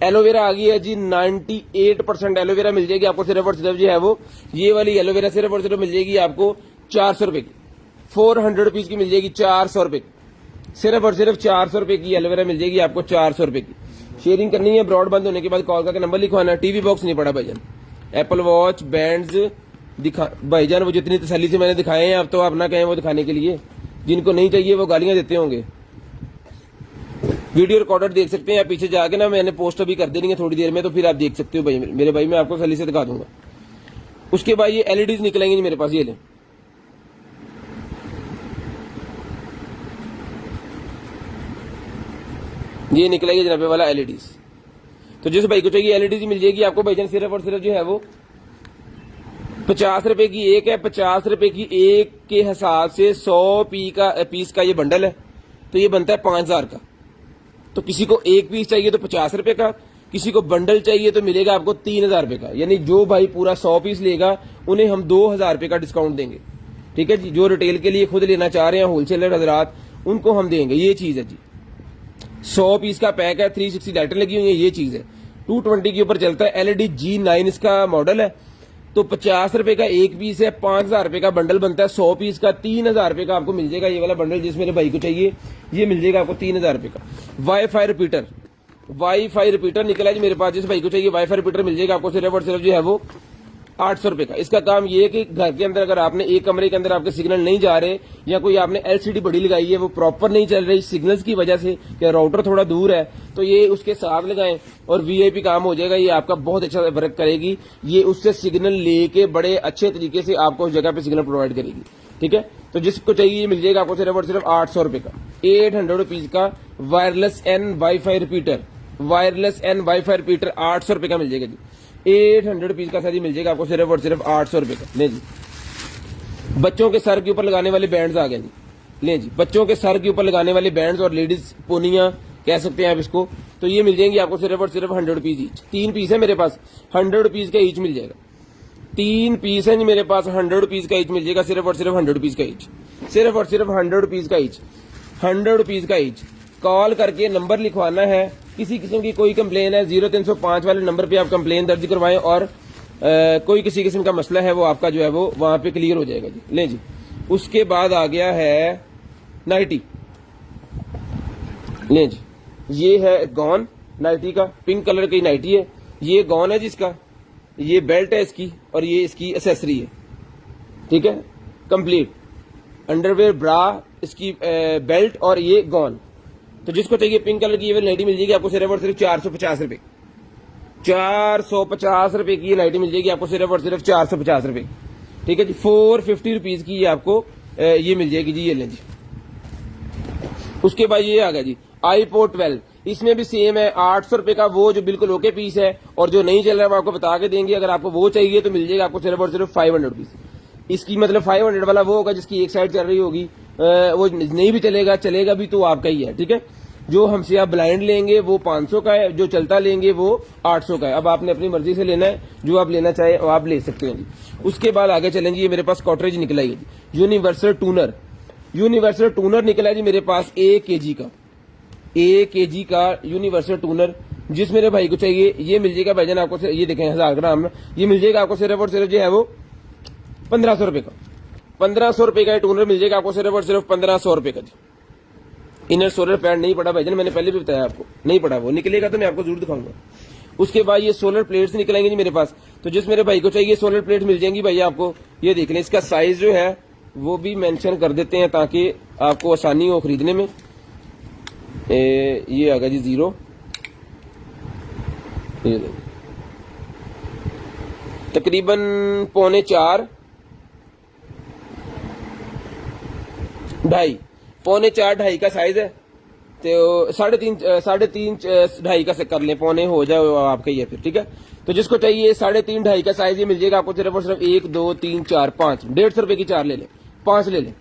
एलोवेरा आ गई है जी, 98% एलोवेरा मिल जाएगी आपको, सिर्फ और सिर्फ जो है वो ये वाली एलोवेरा सिर्फ और सिर्फ मिल जाएगी आपको 400 रुपए की, 400 रुपीज की मिल जाएगी, 400 रुपए की, सिर्फ और सिर्फ 400 रुपए की एलोवेरा मिल जाएगी आपको, 400 रुपए की। शेयरिंग करनी है, ब्रॉड बंद होने के बाद कॉल करके नंबर लिखवाना। टीवी बॉक्स नहीं पड़ा भाईजान, एप्पल वॉच, बैंड्स दिखा भाईजान, वो जितनी तसल्ली से मैंने दिखाए हैं, अब तो आप ना कहें वो दिखाने के लिए, जिनको नहीं चाहिए वो गालियां देते होंगे। वीडियो रिकॉर्डर देख सकते हैं आप, पीछे जाके ना मैंने पोस्ट अभी कर देनी है थोड़ी देर में, तो फिर आप देख सकते हो भाई मेरे भाई, मैं आपको तसल्ली से दिखा दूंगा। उसके बाद ये एलईडीज निकलेंगे मेरे पास, ये ले, ये निकलेगी जनाबे वाला एलईडीज। तो जिस भाई को चाहिए एलईडीज मिल जाएगी आपको भाईजान, सिर्फ और सिर्फ जो है वो 50 रुपए की एक है, 50 रुपए की एक के हिसाब से 100 पीस का ये बंडल है, तो ये बनता है 5000 का। तो किसी को एक पीस चाहिए तो 50 रुपए का, किसी को बंडल चाहिए तो मिलेगा आपको 3000 रुपए का। यानी जो भाई पूरा 100 पीस लेगा उन्हें हम 2000 रुपए का डिस्काउंट देंगे, ठीक है जी। जो रिटेल के लिए खुद लेना चाह रहे हैं होलसेलर हजरात, उनको हम देंगे, ये चीज है जी। 100 पीस का पैक है, 360 लाइटें लगी हुई है, ये चीज है। 220 के ऊपर चलता है, एलईडी G9 इसका मॉडल है। तो 50 रुपए का एक पीस है, 5000 रुपए का बंडल बनता है, 100 पीस का 3000 रुपए का आपको मिल जाएगा। ये वाला बंडल जिस मेरे भाई को चाहिए ये मिल जाएगा आपको 3000 रुपए का। वाईफाई रिपीटर निकला है जी मेरे पास, जिस भाई को चाहिए वाईफाई रिपीटर मिल जाएगा आपको, सिर्फ और सिर्फ जो है वो 800 रुपए का। इसका काम ये है कि घर के अंदर अगर आपने एक कमरे के अंदर आपके सिग्नल नहीं जा रहे, या कोई आपने एलसीडी बड़ी लगाई है वो प्रॉपर नहीं चल रही सिग्नल्स की वजह से, कि राउटर थोड़ा दूर है, तो ये उसके साथ लगाएं और वीआईपी काम हो जाएगा। ये आपका बहुत अच्छा वर्क करेगी, ये उससे सिग्नल लेके बड़े अच्छे तरीके से आपको उस जगह पे सिग्नल प्रोवाइड करेगी, ठीक है। तो जिसको चाहिए ये मिल जाएगा आपको सिर्फ और सिर्फ 800 रुपए का, 800 रुपीज का वायरलेस एन वाईफाई रिपीटर, 800 रुपए का मिल जाएगा जी। 800 रुपीज का साथ ही मिल जाएगा आपको, सिर्फ और सिर्फ 800 रुपए का। ले जी, बच्चों के सर के ऊपर लगाने वाले बैंड्स आ गए जी। ले जी, बच्चों के सर के ऊपर लगाने वाले बैंड्स और लेडीज पोनिया कह सकते हैं आप इसको, तो ये मिल जाएंगे आपको सिर्फ और सिर्फ 100 रुपीज ईच। 3 पीस है मेरे पास, 100 रुपीज का ईच मिल जाएगा। 3 पीस है जी मेरे पास, 100 रुपीज का ईच मिल जाएगा, सिर्फ और सिर्फ 100 रुपीज का ईच, सिर्फ और सिर्फ 100 रुपीज का ईच, 100 रुपीज का ईच। कॉल करके नंबर लिखवाना है, किसी किस्म की कोई कंप्लेन है 0305 वाले नंबर पे आप कंप्लेन दर्ज करवाएं, और कोई किसी किस्म का मसला है वो आपका जो है वो वहां पे क्लियर हो जाएगा जी। लें जी, उसके बाद आ गया है नाइटी। लें जी, ये है गॉन नाइटी का, पिंक कलर की नाइटी है, ये गॉन है जिसका, ये बेल्ट है इसकी, और ये इसकी एसेसरी है, ठीक है, कंप्लीट अंडरवेयर, ब्रा, इसकी बेल्ट और ये गॉन। तो जिसको चाहिए पिंक कलर की ये नाइटी मिल जाएगी आपको सिर्फ और सिर्फ 450 रुपए, 450 रुपए की ये नाइटी मिल जाएगी आपको सिर्फ और सिर्फ 450 रुपए, ठीक है जी। 450 रुपीज की ये आपको ये मिल जाएगी जी, ये लें जी। उसके बाद ये आ गया जी iPod 12, इसमें भी सेम है, 800 रुपए का वो जो बिल्कुल ओके पीस है, और जो नहीं चल रहा है वो आपको बता के देंगे। अगर आपको वो चाहिए तो मिल जाएगा आपको सिर्फ और सिर्फ 500 रुपीज। इसकी मतलब 500 वाला वो होगा जिसकी एक साइड चल रही होगी, वो नहीं भी चलेगा, चलेगा भी तो आपका ही है, ठीक है। जो हमसे आप ब्लाइंड लेंगे वो 500 का है, जो चलता लेंगे वो 800 का है। अब आपने अपनी मर्जी से लेना है, जो आप लेना चाहे वो आप ले सकते हैं जी। उसके बाद आगे चलेंगे, ये मेरे पास कॉटरेज निकला है जी, यूनिवर्सल टूनर निकला है जी मेरे पास 1 kg का, 1 kg का यूनिवर्सल टूनर। जिस मेरे भाई को चाहिए ये मिल जाएगा भाईजान आपको, ये देखें 1000 ग्राम, ये मिल जाएगा आपको सिर्फ और सिर्फ जो है वो 1500 रुपए का, 1500 रुपए का टूनर मिल जाएगा आपको सिर्फ और सिर्फ 1500 रुपए का जी। इनर सोलर पैड नहीं पड़ा भाईजान, मैंने पहले भी बताया आपको, नहीं पड़ा। वो निकलेगा तो मैं आपको जरूर दिखाऊंगा। उसके बाद ये सोलर प्लेट्स निकलेंगे जी मेरे पास। तो जिस मेरे भाई को चाहिए सोलर प्लेट मिल जाएंगी भैया आपको। ये देख लें, इसका साइज जो है वो भी मेंशन कर देते हैं ताकि आपको आसानी हो खरीदने में। ये आ गया जी 0, ये तकरीबन 3.25 2.5 का साइज है। तो 3.5 2.5 का से कर लें, 3.25 हो जाए आपका ये फिर, ठीक है। तो जिसको चाहिए 3.5 2.5 का साइज ये मिल जाएगा आपको सिर्फ और सिर्फ 1 2 3 4 5 150 रुपए की 4 ले लें, 5 ले लें।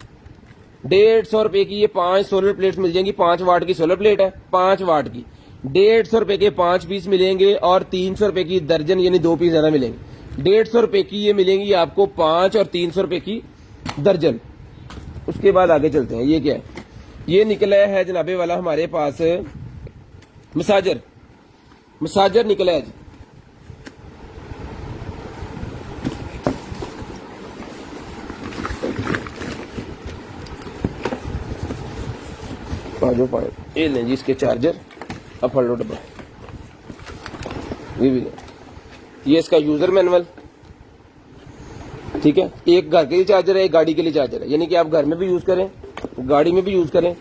150 रुपए की ये 5 सोलर प्लेट्स मिल जाएंगी। 5 वाट की सोलर प्लेट है, 5 वाट की 150 रुपए के 5 पीस मिलेंगे और 300 रुपए की दर्जन यानी 2 पीस ज्यादा मिलेंगे। 150 रुपए की ये मिलेंगी आपको 5 और 300 रुपए की दर्जन। उसके बाद आगे चलते हैं। ये क्या है? ये निकला है जनाबे वाला हमारे पास मसाजर निकला है जी। ये लें जी इसके चार्जर, अब फल लो डब्बा, ये भी लें। ये इसका यूजर मैनुअल, ठीक है। एक घर के लिए चार्जर है, एक गाड़ी के लिए चार्जर है, यानी कि आप घर में भी यूज करें, गाड़ी में भी यूज करें।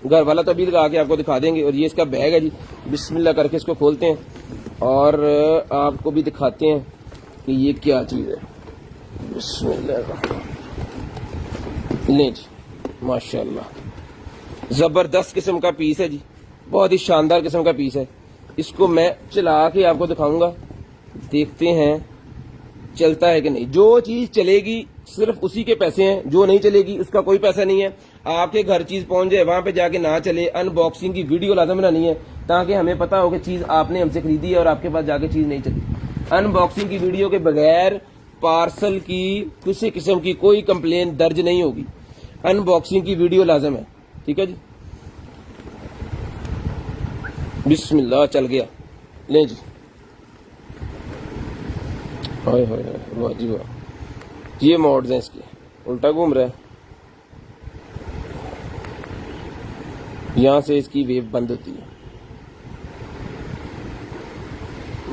घर वाला तो अभी लगा के आपको दिखा देंगे। और ये इसका बैग है जी, बिस्मिल्लाह करके इसको खोलते हैं और आपको भी दिखाते हैं कि ये क्या चीज है। बिस्मिल्लाह, लें जी, माशाल्लाह जबरदस्त किस्म का पीस है जी, बहुत ही शानदार किस्म का पीस है। इसको मैं चला के आपको दिखाऊंगा, देखते हैं चलता है कि नहीं। जो चीज चलेगी सिर्फ उसी के पैसे हैं, जो नहीं चलेगी उसका कोई पैसा नहीं है। आपके घर चीज पहुंच जाए, वहां पे जाके ना चले, अनबॉक्सिंग की वीडियो लाजम बनानी है ताकि हमें पता हो कि चीज आपने हमसे खरीदी है और आपके पास जाके चीज नहीं चली। अनबॉक्सिंग की वीडियो के बगैर पार्सल की किसी किस्म की कोई कंप्लेन दर्ज नहीं होगी। अनबॉक्सिंग की वीडियो लाजम है, ठीक है जी। बिस्मिल्लाह, चल गया, ले जी। हाय हाय हाय, वाह जी वाह। ये मोड्स हैं इसके, उल्टा घूम रहा है, यहां से इसकी वेव बंद होती है।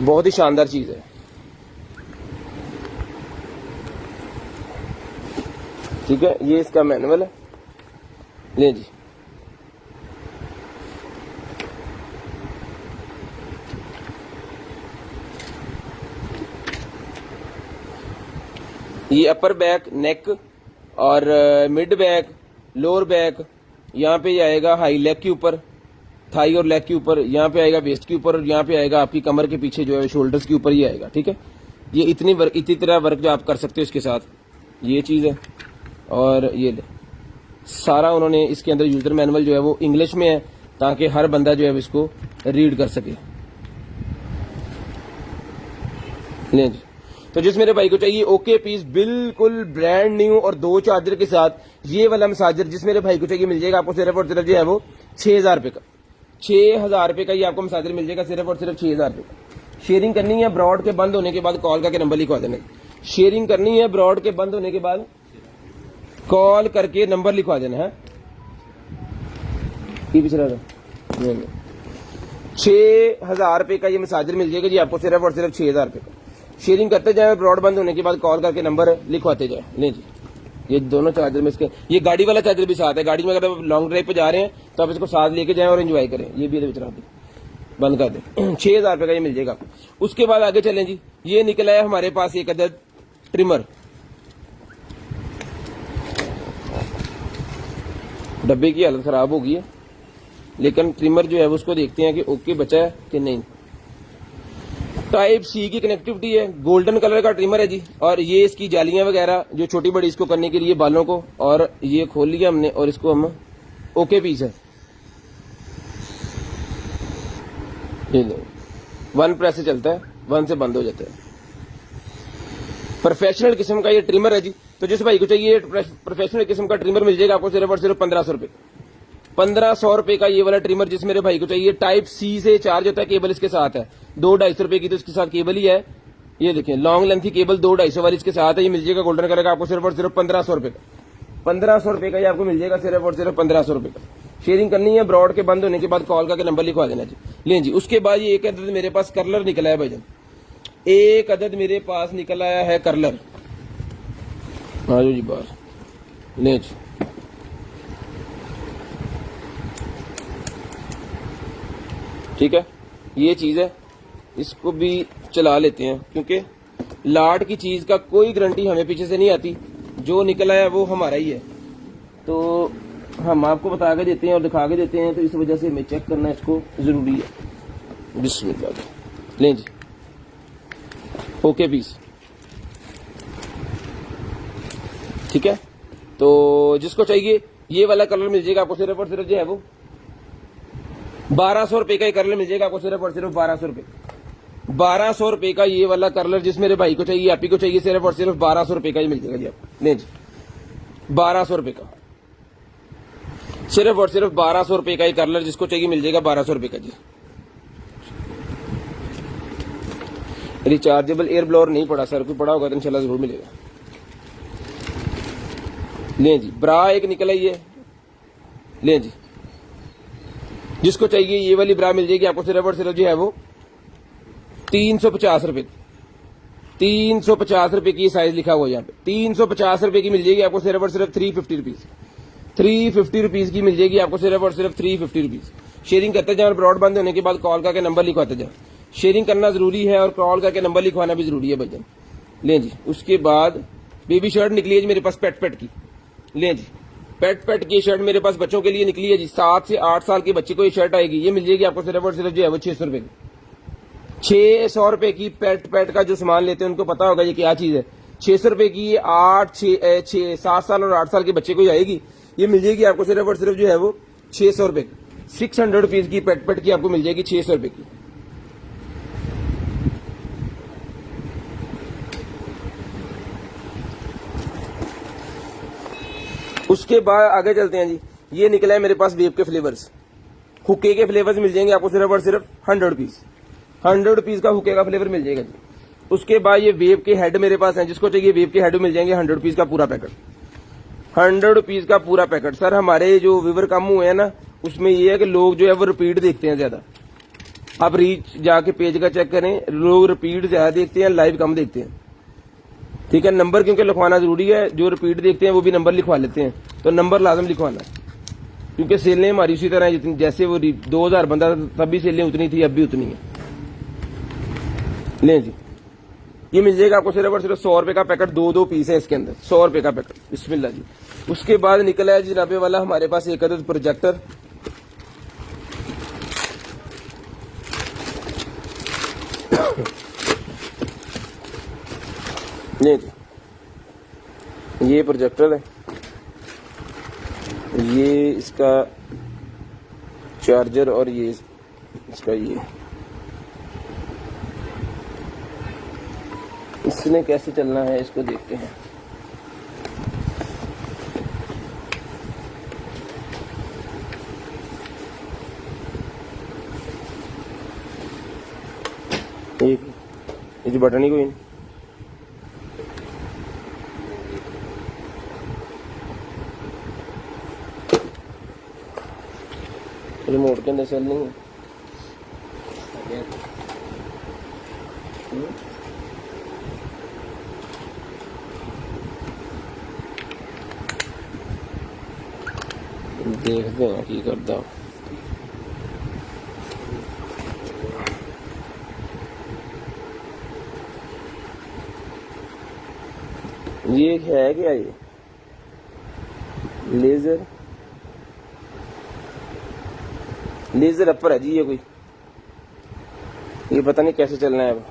बहुत ही शानदार चीज है, ठीक है। ये इसका मैनुअल है, ले जी। ये अपर बैक, नेक और मिड बैक, लोअर बैक, यहाँ पे आएगा हाई लेग के ऊपर, थाई और लेग के ऊपर, यहाँ पे आएगा वेस्ट के ऊपर और यहाँ पे आएगा आपकी कमर के पीछे जो है शोल्डर्स के ऊपर ही आएगा, ठीक है। ये इतनी तरह वर्क जो आप कर सकते हो इसके साथ, ये चीज है। और ये ले सारा उन्होंने इसके अंदर यूजर मैनुअल जो है वो इंग्लिश में है ताकि हर बंदा जो है इसको रीड कर सके। ले जी। तो जिस मेरे भाई को चाहिए ओके पीस बिल्कुल ब्रांड न्यू और 2 चार्जर के साथ, ये वाला मसाजर जिस मेरे भाई को चाहिए मिल जाएगा आपको सिर्फ और सिर्फ जो है वो 6000 रुपए का। 6000 रुपए का ये आपको मसाजर मिल जाएगा सिर्फ और सिर्फ 6000 रुपए का। शेयरिंग करनी है ब्रॉड के बंद होने के बाद कॉल करके नंबर लिखवा देना। शेयरिंग करनी है ब्रॉड के बंद होने के बाद कॉल करके नंबर लिखवा देना है। 6000 रुपए का ये मसाजर मिल जाएगा जी आपको सिर्फ और सिर्फ 6000 रुपए का। शेयरिंग करते जाए, ब्रॉड बंद होने के बाद कॉल करके नंबर लिखवाते जाए। नहीं जी, ये दोनों चार्जर में इसके, ये गाड़ी वाला चार्जर भी साथ है। गाड़ी में अगर आप लॉन्ग ड्राइव पे जा रहे हैं तो आप इसको साथ लेके जाएं और एंजॉय करें। ये भी विचरा बंद कर दें। 6000 रुपए का ये मिल जाएगा आपको। उसके बाद आगे चलें जी। ये निकला है हमारे पास एक अदद ट्रिमर, डब्बे की हालत खराब हो गई है लेकिन ट्रिमर जो है उसको देखते हैं कि ओके बचा है कि नहीं। टाइप सी की कनेक्टिविटी है, गोल्डन कलर का ट्रिमर है जी। और ये इसकी जालियां वगैरह जो छोटी बड़ी इसको करने के लिए बालों को, और ये खोल लिया हमने और इसको हम ओके पीस है। ये 1 प्रेस से चलता है, 1 से बंद हो जाता है। प्रोफेशनल किस्म का ये ट्रिमर है जी। तो जिस भाई को चाहिए प्रोफेशनल किस्म का ट्रिमर मिल जाएगा आपको सिर्फ और सिर्फ 1500 रुपए। 1500 रुपए का ये वाला ट्रिमर जिस मेरे भाई को चाहिए। टाइप सी से चार्ज होता है, केबल इसके साथ है। 2-250 रुपए की तो इसके साथ केबल ही है। ये देखें लॉन्ग लेंथ की केबल 2-250 वाली इसके साथ है। ये मिल जाएगा गोल्डन कलर का आपको सिर्फ और सिर्फ 1500 रुपए का। 1500 रुपए का ये आपको मिल जाएगा सिर्फ और सिर्फ 1500 रुपए का। शेयरिंग करनी है, ब्रॉड के बंद होने के बाद कॉल करके नंबर लिखवा देना जी। लें जी, उसके बाद ये एक अदद मेरे पास कर्लर निकला है भाईजान, एक अदद मेरे पास निकल आया है कर्लर। आ जाओ जी बाहर। लें जी, ठीक है, ये चीज है, इसको भी चला लेते हैं क्योंकि लाट की चीज का कोई गारंटी हमें पीछे से नहीं आती, जो निकला है वो हमारा ही है, तो हम आपको बता के देते हैं और दिखा के देते हैं, तो इस वजह से हमें चेक करना इसको जरूरी है। बिस्मिल्लाह। लें जी, ओके पीस, ठीक है। तो जिसको चाहिए ये वाला कलर मिल जाएगा आपको सिर्फ और सिर्फ जो है वो 1200 रुपए का ही कलर मिल जाएगा आपको, सिर्फ और सिर्फ 1200 रुपए, 1200 रुपए का ये वाला कलर जिस मेरे भाई को चाहिए, आप ही को चाहिए, सिर्फ और सिर्फ 1200 रुपए का ही मिल जाएगा जी आपको। नहीं जी, 1200 रुपए का, सिर्फ और सिर्फ 1200 रुपए का ही कलर जिसको चाहिए मिल जाएगा 1200 रुपए का जी। रिचार्जेबल एयर ब्लोअर नहीं पड़ा सर, कोई पड़ा होगा तो इंशाल्लाह जरूर मिलेगा। लें जी, ब्रा एक निकला ही है। लें जी, जिसको चाहिए ये वाली ब्रा मिल जाएगी आपको सिर्फ और सिर्फ जो है वो 350 रुपए, 350 रुपए की साइज लिखा हुआ है यहाँ पे, 350 रुपए की मिल जाएगी आपको सिर्फ और सिर्फ 350 रुपीज, 350 रुपीज की मिल जाएगी आपको सिर्फ और सिर्फ 350 रुपीज। शेयरिंग करते जाए और ब्रॉड बंद होने के बाद कॉल करके नंबर लिखवाते जाए, शेयरिंग करना जरूरी है और कॉल करके नंबर लिखवाना भी जरूरी है भैया। लें जी, उसके बाद बेबी शर्ट निकली है जी मेरे पास पेट की। लें जी, पेट की शर्ट मेरे पास बच्चों के लिए निकली है जी, 7 से 8 साल के बच्चे को ये शर्ट आएगी, ये मिल जाएगी आपको सिर्फ और सिर्फ जो है वो 600 रुपए की, 600 रुपए की। पेट का जो सामान लेते हैं उनको पता होगा ये क्या चीज है, 600 रुपए की ये 7 साल और 8 साल के बच्चे को ही आएगी, ये मिल जाएगी आपको सिर्फ और सिर्फ जो है वो 600 रुपए की, 600 रुपीज की पेट की आपको मिल जाएगी 600 रुपए की। उसके बाद आगे चलते हैं जी, ये निकला है मेरे पास वेब के फ्लेवर्स, हुक्के के फ्लेवर्स मिल जाएंगे आपको सिर्फ और सिर्फ 100 रुपीज, 100 रुपीज का हुक्के का फ्लेवर मिल जाएगा जी। उसके बाद ये वेब के हेड मेरे पास हैं, जिसको चाहिए वेब के हेड मिल जाएंगे 100 रुपीज का पूरा पैकेट, 100 रुपीज का पूरा पैकेट। सर हमारे जो व्यूवर कम हुए हैं ना, उसमें ये है कि लोग जो है वो रिपीट देखते हैं ज्यादा, आप रीच जाके पेज का चेक करें, लोग रिपीट ज्यादा देखते हैं, लाइव कम देखते हैं, ठीक है। नंबर क्योंकि लिखवाना जरूरी है, जो रिपीट देखते हैं वो भी नंबर लिखवा लेते हैं, तो नंबर लाजम लिखवाना है, क्योंकि सेलें हमारी उसी तरह जितनी, जैसे वो 2000 बंदा तब भी सेलें उतनी थी, अब भी उतनी है। लें जी, ये मिल जाएगा आपको सिर्फ और सिर्फ 100 रुपए का पैकेट, 2 पीस है इसके अंदर, 100 रुपए का पैकेट। बिस्मिल्लाह जी। उसके बाद निकला है जनाबे वाला हमारे पास एक अदद प्रोजेक्टर, नहीं जी, ये प्रोजेक्टर है, ये इसका चार्जर और ये इसका ये, इसने कैसे चलना है इसको देखते हैं। ये जो बटन ही कोई नहीं, रिमोट के अंदर सेल नहीं है, देखते हैं की करता हूँ। ये है क्या, ये लेजर अपर है जी, ये कोई, ये पता नहीं कैसे चलना है अब।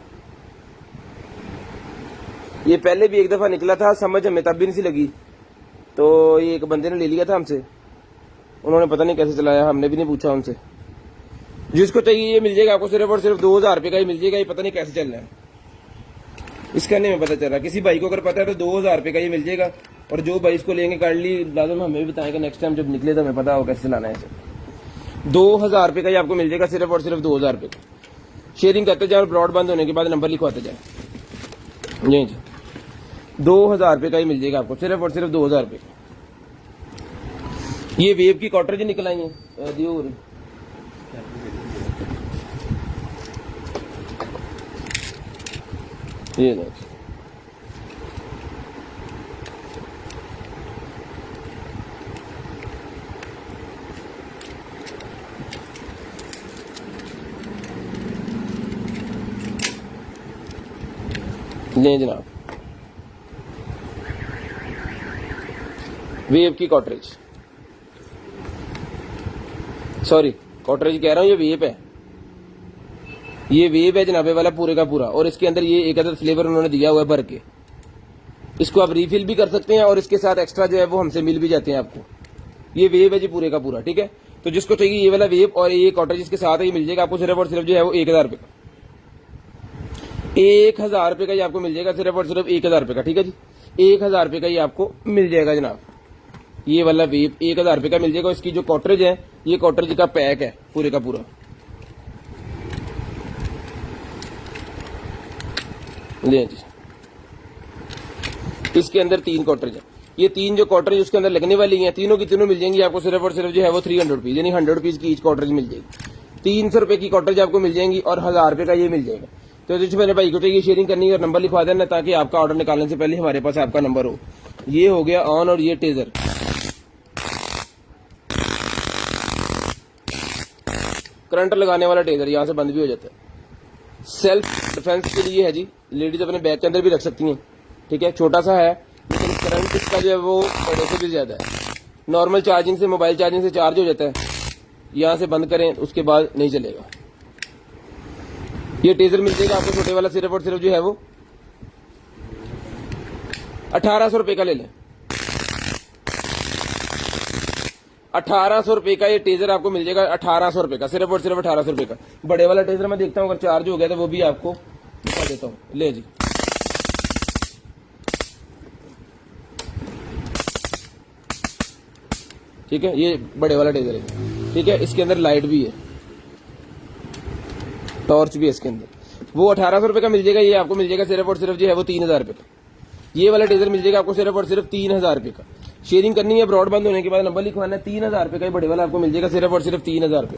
ये पहले भी एक दफा निकला था, समझ हमें तब भी नहीं सी लगी, तो ये एक बंदे ने ले लिया था हमसे, उन्होंने पता नहीं कैसे चलाया, हमने भी नहीं पूछा उनसे। जिसको चाहिए ये मिल जाएगा आपको सिर्फ और सिर्फ 2000 रुपए का ही मिल जाएगा, ये पता नहीं कैसे चल रहा है, इसका नहीं हमें पता चल रहा। किसी भाई को अगर पता है तो 2000 रुपए का ये मिल जाएगा, और जो भाई इसको लेंगे काइंडली लाजम हमें भी बताएंगे, नेक्स्ट टाइम जब निकले तो हमें पता हो कैसे चलाना है इसे। 2000 रुपए का ही आपको मिल जाएगा, सिर्फ और सिर्फ 2000 रुपए का। शेयरिंग करते जाए और ब्रॉड बंद होने के बाद नंबर लिखवाते जाए। जी जी, 2000 रुपए का ही मिल जाएगा आपको, सिर्फ और सिर्फ 2000 रुपए का। ये वेव की कॉटरेज निकल आई है दियो। ये ना ले जनाब, वेव की कॉटरेज, सॉरी कॉटरेज कह रहा हूं, ये वेव है, ये वेव है जनाबे वाला पूरे का पूरा। और इसके अंदर ये एक अदर फ्लेवर उन्होंने दिया हुआ है भर के। इसको आप रिफिल भी कर सकते हैं और इसके साथ एक्स्ट्रा जो है वो हमसे मिल भी जाते हैं आपको। ये वेव है जी पूरे का पूरा, ठीक है। तो जिसको चाहिए ये वाला वेव और ये कॉटरेज इसके साथ ही मिल जाएगा आपको, सिर्फ और सिर्फ जो है वो 1000 रुपए का, 1000 रुपए का ये आपको मिल जाएगा, सिर्फ और सिर्फ 1000 रुपए का, ठीक है जी। 1000 रुपए का ये आपको मिल जाएगा जनाब, ये वाला वेव 1000 रुपए का मिल जाएगा। इसकी जो कॉटरेज है, ये कॉटरेज का पैक है पूरे का पूरा, ले जी। इसके अंदर 3 कॉटरेज है, ये 3 जो कॉटरेज उसके अंदर लगने वाली हैं, तीनों की तीनों मिल जाएंगी आपको सिर्फ और सिर्फ जो है वो 300 रुपीज, यानी 100 रुपीज की ईच कॉटरेज मिल जाएगी। 300 रुपए की कॉटरेज आपको मिल जाएंगी और 1000 रुपए का ये मिल जाएगा। तो जिस मेरे भाई को चाहिए शेयरिंग करनी है और नंबर लिखवा देना, ताकि आपका ऑर्डर निकालने से पहले हमारे पास आपका नंबर हो। ये हो गया ऑन, और ये टेजर करंट लगाने वाला टेजर, यहां से बंद भी हो जाता है। सेल्फ डिफेंस के लिए है जी, लेडीज अपने बैग के अंदर भी रख सकती हैं, ठीक है। छोटा सा है लेकिन करंट इसका जो है वो बड़े से भी ज्यादा है। नॉर्मल चार्जिंग से, मोबाइल चार्जिंग से चार्ज हो जाता है। यहां से बंद करें उसके बाद नहीं चलेगा। ये टेजर मिल जाएगा आपको छोटे वाला, सिर्फ और सिर्फ जो है वो 1800 रुपए का ले लें। 1800 रुपए का ये टेजर आपको मिल जाएगा, 1800 रुपए का, सिर्फ और सिर्फ 1800 रुपए का। बड़े वाला टेजर मैं देखता हूँ अगर चार्ज हो गया तो वो भी आपको दिखा देता हूँ, ले जी। ठीक है, ये बड़े वाला टेजर है, ठीक है। इसके अंदर लाइट भी है, टॉर्च भी है इसके अंदर। वो 1800 रुपए का मिल जाएगा, ये आपको मिल जाएगा सिर्फ और सिर्फ जो है वो 3000 रुपए का। ये वाला टेजर मिल जाएगा आपको सिर्फ और सिर्फ 3000 रुपए का। शेयरिंग करनी है, ब्रॉड बंद होने के बाद नंबर लिखवाना है, 3000 रुपए का बड़े वाला आपको मिल जाएगा सिर्फ और सिर्फ 3000 रुपए।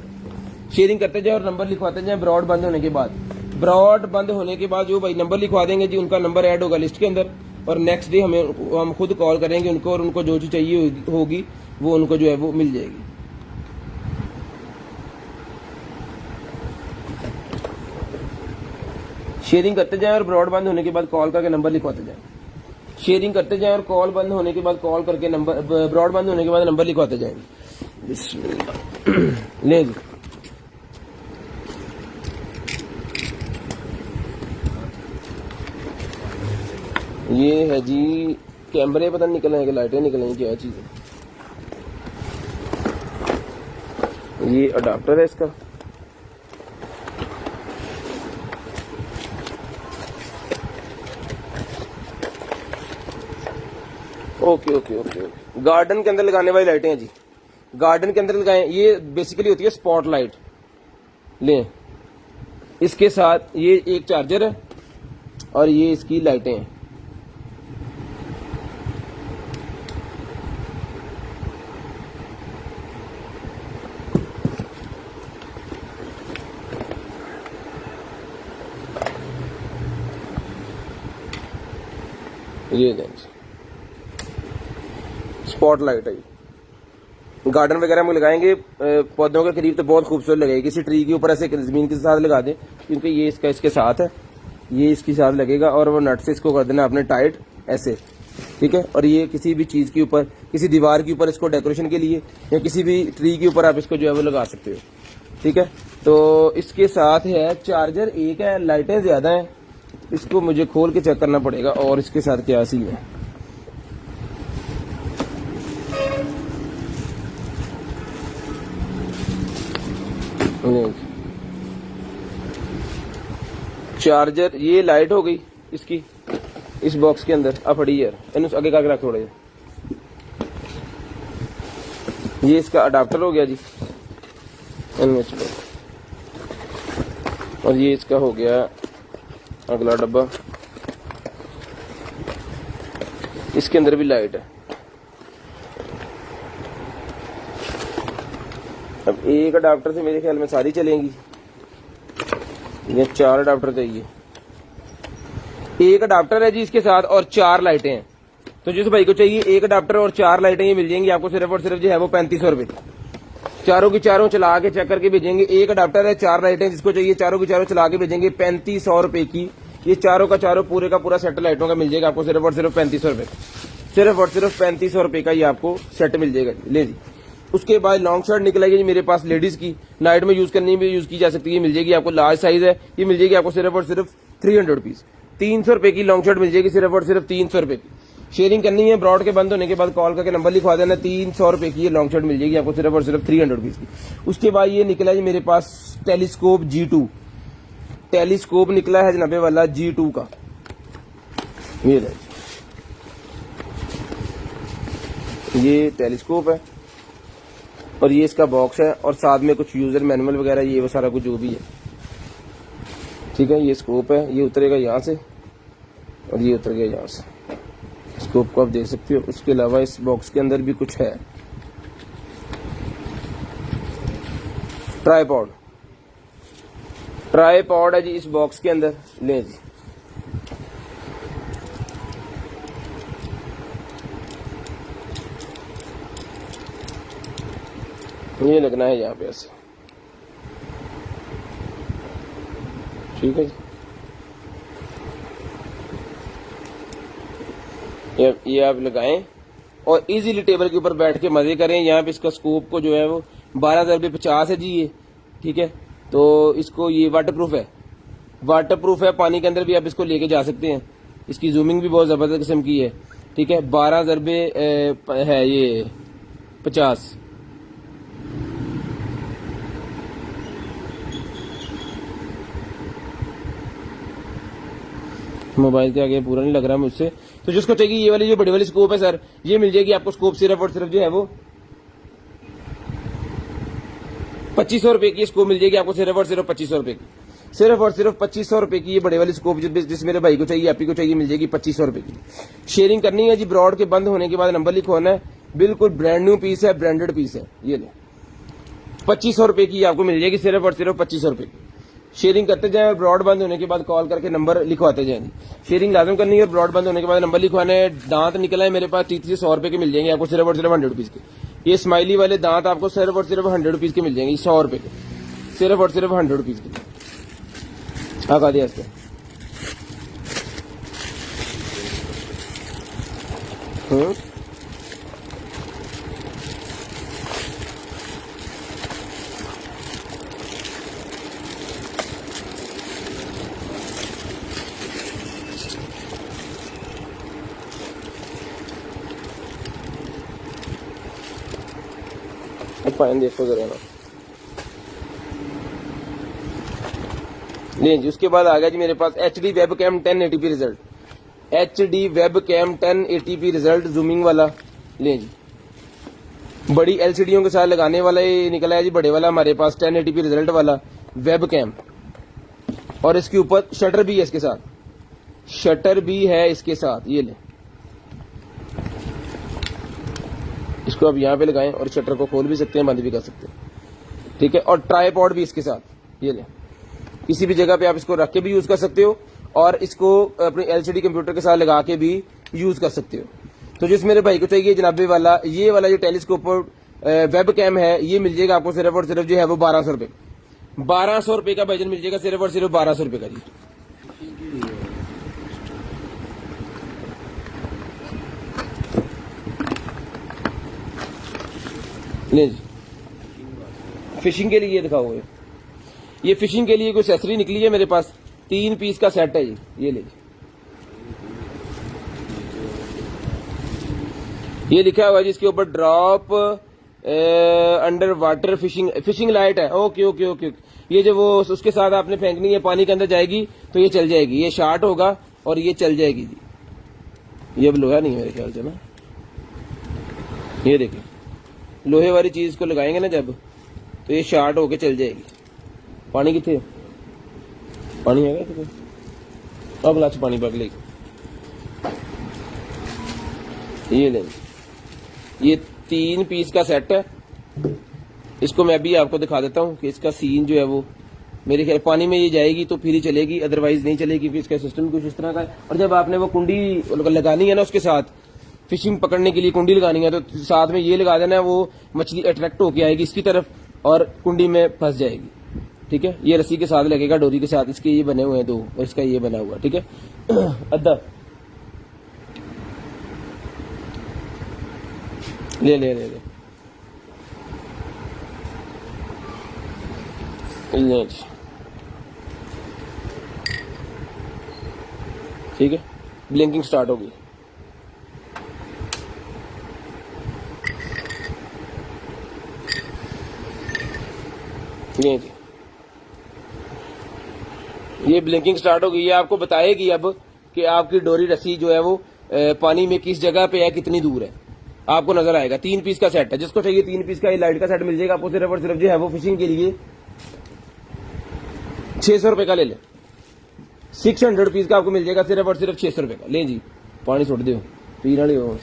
शेयरिंग करते जाए और नंबर लिखवाते जाए ब्रॉड बंद होने के बाद। ब्रॉड बंद होने के बाद जो भाई नंबर लिखवा देंगे जी, उनका नंबर ऐड होगा लिस्ट के अंदर, और नेक्स्ट डे हम खुद कॉल करेंगे उनको, और उनको जो चीज चाहिए होगी वो उनको जो है वो मिल जाएगी। शेयरिंग करते जाएं और ब्रॉड बंद होने के बाद कॉल करके नंबर लिखवाते जाएं। शेयरिंग करते जाएं और कॉल बंद होने के बाद कॉल करके नंबर, ब्रॉड बंद होने के बाद नंबर लिखवाते जाएंगे। ले जी, ये है जी कैमरे, पता नहीं निकल आएंगे, लाइटें निकल आएंगी, क्या चीज है। ये अडाप्टर है इसका, ओके ओके ओके। गार्डन के अंदर लगाने वाली लाइटें हैं जी, गार्डन के अंदर लगाएं। ये बेसिकली होती है स्पॉट लाइट। लें, इसके साथ ये एक चार्जर है और ये इसकी लाइटें हैं। ये स्पॉट लाइट है, गार्डन वगैरह में लगाएंगे पौधों के करीब तो बहुत खूबसूरत लगेगी। किसी ट्री के ऊपर ऐसे जमीन के साथ लगा दें, क्योंकि ये इसका इसके साथ है, ये इसके साथ लगेगा, और वो नट से इसको कर देना आपने टाइट ऐसे, ठीक है। और ये किसी भी चीज के ऊपर, किसी दीवार के ऊपर इसको डेकोरेशन के लिए, या किसी भी ट्री के ऊपर आप इसको जो है वो लगा सकते हो, ठीक है। तो इसके साथ है चार्जर एक है, लाइटें ज्यादा हैं, इसको मुझे खोल के चेक करना पड़ेगा और इसके साथ क्या सीन है। चार्जर, ये लाइट हो गई इसकी इस बॉक्स के अंदर। अब फड़ी यार, इन आगे करके रख थोड़ा। ये इसका अडाप्टर हो गया जी, और ये इसका हो गया अगला डब्बा। इसके अंदर भी लाइट है, एक अडाप्टर से मेरे ख्याल में सारी चलेंगी, ये 4 अडाप्टर चाहिए। एक अडाप्टर है जी इसके साथ और 4 लाइटें हैं। तो जिस भाई को चाहिए एक अडाप्टर और 4 लाइटें, ये मिल जाएंगी आपको सिर्फ और सिर्फ जो है वो 3500 रुपए। चारों की चारों चला के चेक करके भेजेंगे। एक अडाप्टर है, 4 लाइटें, जिसको चाहिए चारों की चारों चला के भेजेंगे 3500 रुपए की। ये चारों का चारों पूरे का पूरा सेट लाइटों का मिल जाएगा आपको सिर्फ और सिर्फ 3500 रुपए। सिर्फ और सिर्फ 3500 रुपए का ये आपको सेट मिल जाएगा। ले जी। उसके बाद लॉन्ग शर्ट निकल आएगी जी मेरे पास लेडीज की, नाइट में यूज करनी भी यूज की जा सकती है। मिल जाएगी आपको, लार्ज साइज है, ये मिल जाएगी आपको सिर्फ और सिर्फ 300 रुपीज। 300 रुपए की लॉन्ग शर्ट मिल जाएगी सिर्फ और सिर्फ 300 रुपए की। शेयरिंग करनी है, ब्रॉड के बंद होने के बाद कॉल करके नंबर लिखवा देना। 300 रुपए की ये लॉन्ग शर्ट मिल जाएगी आपको सिर्फ और सिर्फ 300 रुपीज की। उसके बाद ये निकला जी मेरे पास टेलीस्कोप G2, टेलीस्कोप निकला है जनाबे वाला G2 का। ये टेलीस्कोप है और ये इसका बॉक्स है और साथ में कुछ यूजर मैनुअल वगैरह, ये वो सारा कुछ जो भी है, ठीक है। ये स्कोप है, ये उतरेगा यहाँ से और ये उतर गया यहाँ से। स्कोप को आप देख सकते हो। उसके अलावा इस बॉक्स के अंदर भी कुछ है, ट्राइपॉड, ट्राइपॉड है जी इस बॉक्स के अंदर। ले जी, ये लगना है यहाँ पे ऐसे, ठीक है जी। ये आप लगाएं और इजीली टेबल के ऊपर बैठ के मजे करें। यहाँ पे इसका स्कोप को जो है वो 12,050 है जी ये, ठीक है। तो इसको ये वाटरप्रूफ है, वाटरप्रूफ है, पानी के अंदर भी आप इसको लेके जा सकते हैं। इसकी जूमिंग भी बहुत जबरदस्त किस्म की है, ठीक है। 12,000 है ये 50। मोबाइल के आगे पूरा नहीं लग रहा मुझसे। तो जिसको चाहिए ये वाली जो बड़ी वाली स्कोप है सर, ये मिल जाएगी आपको स्कोप सिर्फ और सिर्फ जो है वो 2500 रुपए की स्कोप मिल जाएगी आपको सिर्फ और सिर्फ 2500 रुपए की। सिर्फ और सिर्फ 2500 रुपए की ये बड़े वाली स्कोप जिस मेरे भाई को चाहिए, आपी को चाहिए, मिल जाएगी 2500 रुपए की। शेयरिंग करनी है जी, ब्रॉड के बंद होने के बाद नंबर लिखवाना है। बिल्कुल ब्रांड न्यू पीस है, ब्रांडेड पीस है। ये ले 2500 रुपए की आपको मिल जाएगी सिर्फ और सिर्फ 2500 रुपए की। शेयरिंग करते जाएं और ब्रॉड बंद होने के बाद कॉल करके नंबर लिखवाते जाएं। शेयरिंग लाजम करनी है और ब्रॉड बंद होने के बाद नंबर लिखवाना है। दांत निकला है मेरे पास 30 से 100 रुपए के मिल जाएंगे आपको सिर्फ और सिर्फ 100 रुपीज के। ये स्माइली वाले दांत आपको सिर्फ और सिर्फ 100 रुपीज के मिल जाएंगे, 100 रुपए के, सिर्फ और सिर्फ 100 रुपीज के। आगा दिया इसके फाइन देखो जरा ना। ले जी, उसके बाद आ गया जी मेरे पास HD webcam 1080p result, HD webcam 1080p result zooming वाला। ले जी, बड़ी LCDों के साथ लगाने वाला ये निकला है जी बड़े वाला हमारे पास 1080p रिजल्ट वाला वेबकैम। और इसके ऊपर शटर भी है, इसके साथ शटर भी है इसके साथ। ये ले, इसको आप यहाँ पे लगाएं और शटर को खोल भी सकते हैं, बंद भी कर सकते हैं, ठीक है। और ट्राइपॉड भी इसके साथ। ये ले, किसी भी जगह पे आप इसको रख के भी यूज कर सकते हो और इसको अपने LCD कंप्यूटर के साथ लगा के भी यूज कर सकते हो। तो जिस मेरे भाई को चाहिए जनाबे वाला ये वाला जो टेलीस्कोप वेब कैम है, ये मिल जाएगा आपको सिर्फ और सिर्फ जो है वो 1200 रुपए, 1200 रुपए का वजन मिल जाएगा सिर्फ और सिर्फ 1200 रुपए का जी। ले जी, फिशिंग के लिए दिखाओ। ये फिशिंग के लिए कोई एक्सेसरी निकली है मेरे पास, 3 पीस का सेट है जी। ये ले जी, ये लिखा हुआ है जिसके ऊपर drop under water fishing light है। Okay okay okay okay. ये जो वो उसके साथ आपने फेंकनी है, पानी के अंदर जाएगी तो ये चल जाएगी, ये शार्ट होगा और ये चल जाएगी जी। ये अब लोहा नहीं है मेरे ख्याल से ना, ये देखिए लोहे वाली चीज को लगाएंगे ना जब, तो ये शार्ट होके चल जाएगी। पानी कितने, पानी है क्या? अब गिलास पानी पक लेगी। ये ले, ये 3 पीस का सेट है इसको मैं भी आपको दिखा देता हूँ कि इसका सीन जो है वो मेरे ख्याल पानी में ये जाएगी तो फिर ही चलेगी, अदरवाइज नहीं चलेगी, क्योंकि इसका सिस्टम कुछ इस तरह का है। और जब आपने वो कुंडी लगानी है ना, उसके साथ फिशिंग पकड़ने के लिए कुंडी लगानी है, तो साथ में ये लगा देना है, वो मछली अट्रैक्ट होके आएगी इसकी तरफ और कुंडी में फंस जाएगी। ठीक है, ये रस्सी के साथ लगेगा, डोरी के साथ। इसके ये बने हुए हैं 2 और इसका ये बना हुआ। ठीक है, अद्धा ले ले ले ले ले। ठीक है, ब्लिंकिंग स्टार्ट होगी। ये जी, ये ब्लिंकिंग स्टार्ट होगी। ये आपको बताएगी अब कि आपकी डोरी रस्सी जो है वो पानी में किस जगह पे है, कितनी दूर है, आपको नजर आएगा। 3 पीस का सेट है, जिसको चाहिए 3 पीस का ये लाइट का सेट मिल जाएगा आपको। सिर्फ और सिर्फ जो है वो फिशिंग के लिए 600 रुपए का ले ले। 600 पीस का आपको मिल जाएगा सिर्फ और सिर्फ 600 रुपए का। ले जी, पानी छोड़ दो, पी ना लियो।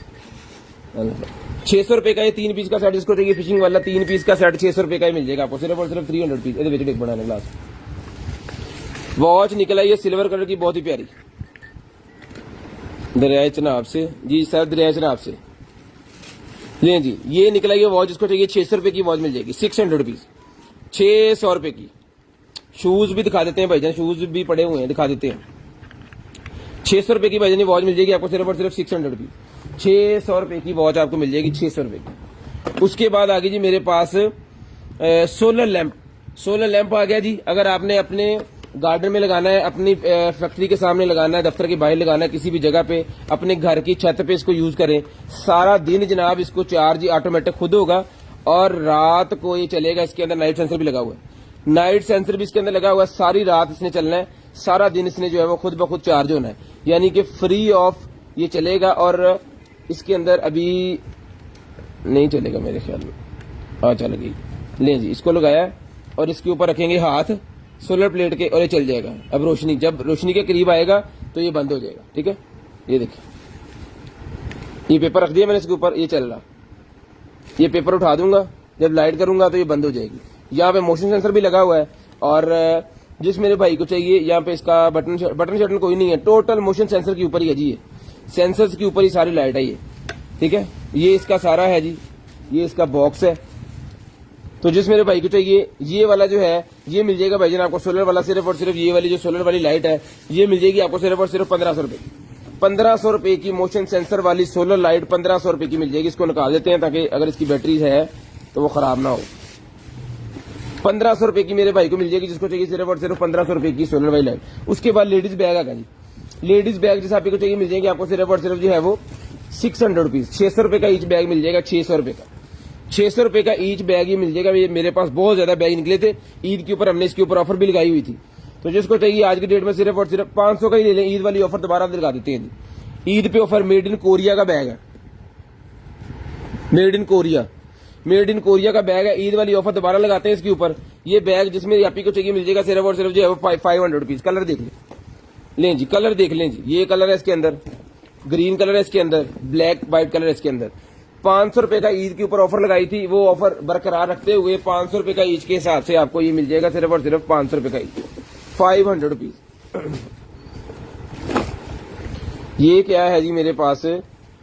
600 रुपए का ये 3 पीस का सेट, जिसको चाहिए फिशिंग वाला 3 पीस का सेट 600 रुपए का ही मिल जाएगा आपको। सिर्फ और सिर्फ 300 पीस। ये देखिए बनाने ग्लास वॉच निकला, ये सिल्वर कलर की, बहुत ही प्यारी, दरियाए चनाब से जी सर, दरियाए चनाब से। ले जी, ये निकला ये वॉच, जिसको चाहिए 600 रुपए की वॉच मिल जाएगी। 600 पीस, 600 रुपए की। शूज भी दिखा देते हैं भाईजान, शूज भी पड़े हुए हैं, दिखा देते हैं। 600 रुपए की भाईजान वॉच मिल जाएगी आपको सिर्फ और सिर्फ 600 पीस। 600 रुपए की वॉच आपको मिल जाएगी, 600 रुपए की। उसके बाद आ गई जी मेरे पास सोलर लैंप। सोलर लैंप आ गया जी। अगर आपने अपने गार्डन में लगाना है, अपनी फैक्ट्री के सामने लगाना है, दफ्तर के बाहर लगाना है, किसी भी जगह पे, अपने घर की छत पे इसको यूज करें। सारा दिन जनाब इसको चार्ज ऑटोमेटिक खुद होगा और रात को ये चलेगा। इसके अंदर नाइट सेंसर भी लगा हुआ है, नाइट सेंसर भी इसके अंदर लगा हुआ है। सारी रात इसने चलना है, सारा दिन इसने जो है वो खुद ब खुद चार्ज होना है, यानी कि फ्री ऑफ ये चलेगा। और इसके अंदर अभी नहीं चलेगा मेरे ख्याल में, चल गई। ले जी, इसको लगाया और इसके ऊपर रखेंगे हाथ सोलर प्लेट के और ये चल जाएगा। अब रोशनी, जब रोशनी के करीब आएगा तो ये बंद हो जाएगा। ठीक है, ये देखिए, ये पेपर रख दिया मैंने इसके ऊपर, ये चल रहा। ये पेपर उठा दूंगा, जब लाइट करूंगा तो ये बंद हो जाएगी। यहाँ पे मोशन सेंसर भी लगा हुआ है। और जिस मेरे भाई को चाहिए, यहाँ पे इसका बटन शटन कोई नहीं है, टोटल मोशन सेंसर के ऊपर ही है जी। ये सेंसर्स के ऊपर ही सारी लाइट है ये। ठीक है, ये इसका सारा है जी, ये इसका बॉक्स है। तो जिस मेरे भाई को चाहिए ये वाला जो है ये मिल जाएगा भाईजान आपको सोलर वाला। सिर्फ और सिर्फ ये वाली जो सोलर वाली लाइट है ये मिल जाएगी आपको सिर्फ और सिर्फ 1500 रुपए की। 1500 रुपए की मोशन सेंसर वाली सोलर लाइट 1500 रुपए की मिल जाएगी। इसको निकाल देते हैं ताकि अगर इसकी बैटरी है तो वो खराब ना हो। 1500 रुपए की मेरे भाई को मिल जाएगी, जिसको चाहिए सिर्फ और सिर्फ 1500 रुपए की सोलर वाली लाइट। उसके बाद लेडीज बैग आएगा जी। लेडीज बैग जिस आपको चाहिए मिल जाएंगे आपको सिर्फ और सिर्फ जो है वो 600 रुपीज। 600 रुपए का ईच बैग मिल जाएगा, 600 रुपए का। 600 रुपए का ईच बैग ये मिल जाएगा। ये मेरे पास बहुत ज्यादा बैग निकले थे ईद के ऊपर, हमने इसके ऊपर ऑफर भी लगाई हुई थी। तो जिसको चाहिए आज की डेट में सिर्फ और सिर्फ 500 का ही ले लें। ईद वाली ऑफर दोबारा लगा देते हैं। ईद पे ऑफर मेड इन कोरिया का बैग है, made in Korea, made in Korea का बैग है। ईद वाली ऑफर दोबारा लगाते हैं इसके ऊपर। ये बैग जिसमें आप ही को चाहिए मिल जाएगा सिर्फ और सिर्फ जो है वो 500 रुपीज। कलर देख लें जी, कलर देख लें जी। ये कलर है इसके अंदर, ग्रीन कलर है इसके अंदर, ब्लैक व्हाइट कलर है इसके अंदर। 500 रुपए का ईद के ऊपर ऑफर लगाई थी, वो ऑफर बरकरार रखते हुए 500 रुपए का ईच के हिसाब से आपको ये मिल जाएगा सिर्फ और सिर्फ 500 रुपए का ईच, 500 रुपीज। ये क्या है जी मेरे पास,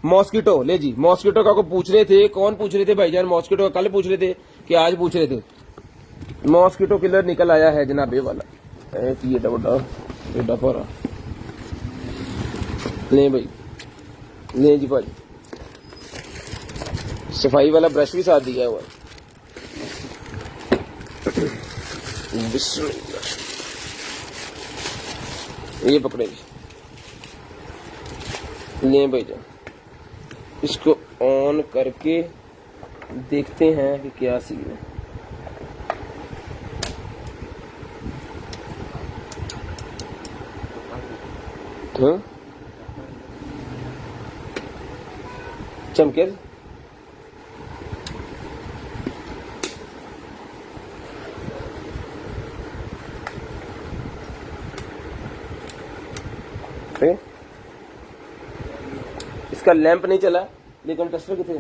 मॉस्किटो। ले जी, मॉस्किटो का को पूछ रहे थे, कौन पूछ रहे थे भाईजान मॉस्किटो का? कल पूछ रहे थे कि आज पूछ रहे थे। मॉस्किटो किलर निकल आया है जनाब, ये वाला ले भाई, ले जी भाई। सफाई वाला ब्रश भी साथ दिया हुआ है। बिस्मिल्लाह, ये पकड़े जी, ले भाई जान। इसको ऑन करके देखते हैं कि क्या सीन है। हाँ? चमके इसका लैंप नहीं चला, लेकिन टेस्टर कितने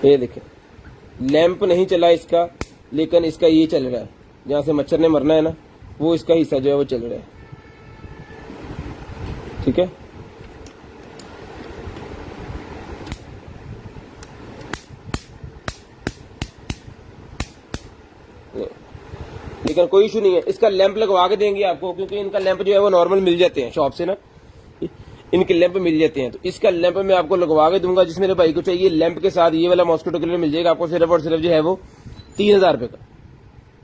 ये देखें, लैंप नहीं चला इसका, लेकिन इसका ये चल रहा है, जहां से मच्छर ने मरना है ना, वो इसका हिस्सा जो है वो चल रहा है। ठीक है, लेकिन कोई इशू नहीं है। इसका लैंप लगवा के देंगे आपको, क्योंकि इनका लैंप जो है वो नॉर्मल मिल जाते हैं शॉप से ना, इनके लैंप मिल जाते हैं। तो इसका लैंप मैं आपको लगवा के दूंगा। जिस मेरे भाई को चाहिए लैंप के साथ ये वाला मॉस्किटो किलर मिल जाएगा आपको सिर्फ और सिर्फ जो है वो 3000 रुपए का।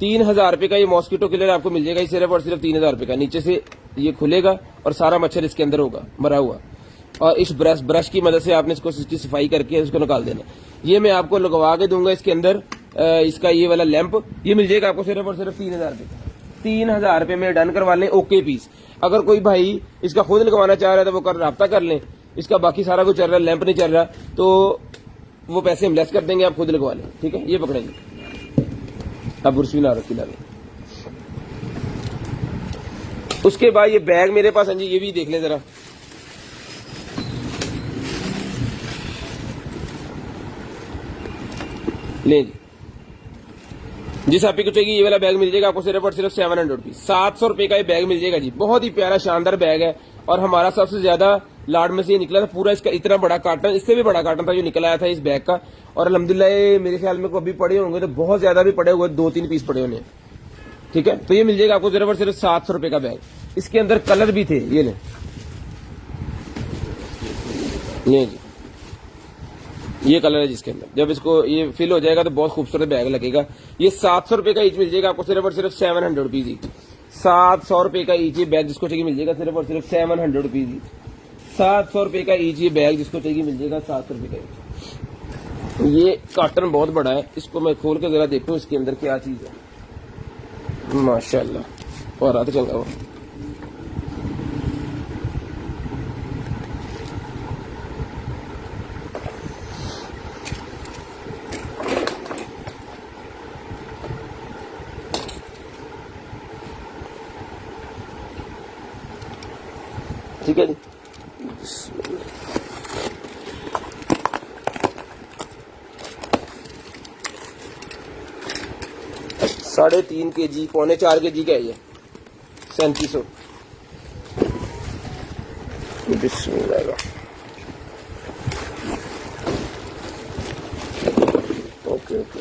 3000 रुपए का ये मॉस्किटो किलर आपको मिल जाएगा, सिर्फ और सिर्फ 3000 रुपए का। नीचे से ये खुलेगा और सारा मच्छर इसके अंदर होगा मरा हुआ, और इस ब्रश की मदद से आपने इसको इसकी सफाई करके इसको निकाल देना। ये मैं आपको लगवा के दूंगा इसके अंदर। इसका ये वाला लैंप ये मिल जाएगा आपको सिर्फ और सिर्फ 3000 रुपए का। 3000 रुपए में डन करवा लें, ओके पीस। अगर कोई भाई इसका खुद लगवाना चाह रहा है तो वो राब्ता कर लें। इसका बाकी सारा कुछ चल रहा है, लैंप नहीं चल रहा, तो वो पैसे हम लेस कर देंगे, आप खुद लगवा लें। ठीक है, ये पकड़ेंगे अब बुरशी ना रखी डालें। उसके बाद ये बैग मेरे पास, हाँ जी, ये भी देख लें जरा। ले जी, जिस आप को चाहिए ये वाला बैग मिल जाएगा आपको सिर्फ और सिर्फ 700 रुपीज, 700 रुपए का ये बैग मिल जाएगा जी। बहुत ही प्यारा शानदार बैग है, और हमारा सबसे ज्यादा लाड में से ये निकला था पूरा। इसका इतना बड़ा कार्टन, इससे भी बड़ा कार्टन था जो निकल आया था इस बैग का। और अल्हम्दुलिल्लाह ये मेरे ख्याल में कभी पड़े होंगे तो बहुत ज्यादा भी पड़े हुए, 2-3 पीस पड़े होंगे। ठीक है, तो ये मिल जाएगा आपको सिर्फ और सिर्फ 700 रुपए का बैग। इसके अंदर कलर भी थे, ये ले जी, ये कलर है जिसके अंदर। जब इसको ये फिल हो जाएगा तो बहुत खूबसूरत बैग लगेगा। ये 700 रुपए का ईच मिल जाएगा आपको सिर्फ और सिर्फ 700 रुपीज ईच। 700 रुपए का ईच ये बैग जिसको चाहिए मिल जाएगा सिर्फ और सिर्फ 700 रुपीज ईच। 700 रुपए का ईच ये बैग जिसको चाहिए मिल जाएगा 700 रुपए का ईच। ये कार्टन बहुत बड़ा है, इसको मैं खोल के जरा देखूं इसके अंदर क्या चीज है। माशाल्लाह, और आते चंगा वो। ठीक है जी, 3.5 kg, 3.25 kg का है ये, 3700। बिस्मिल्लाह, ओके ओके।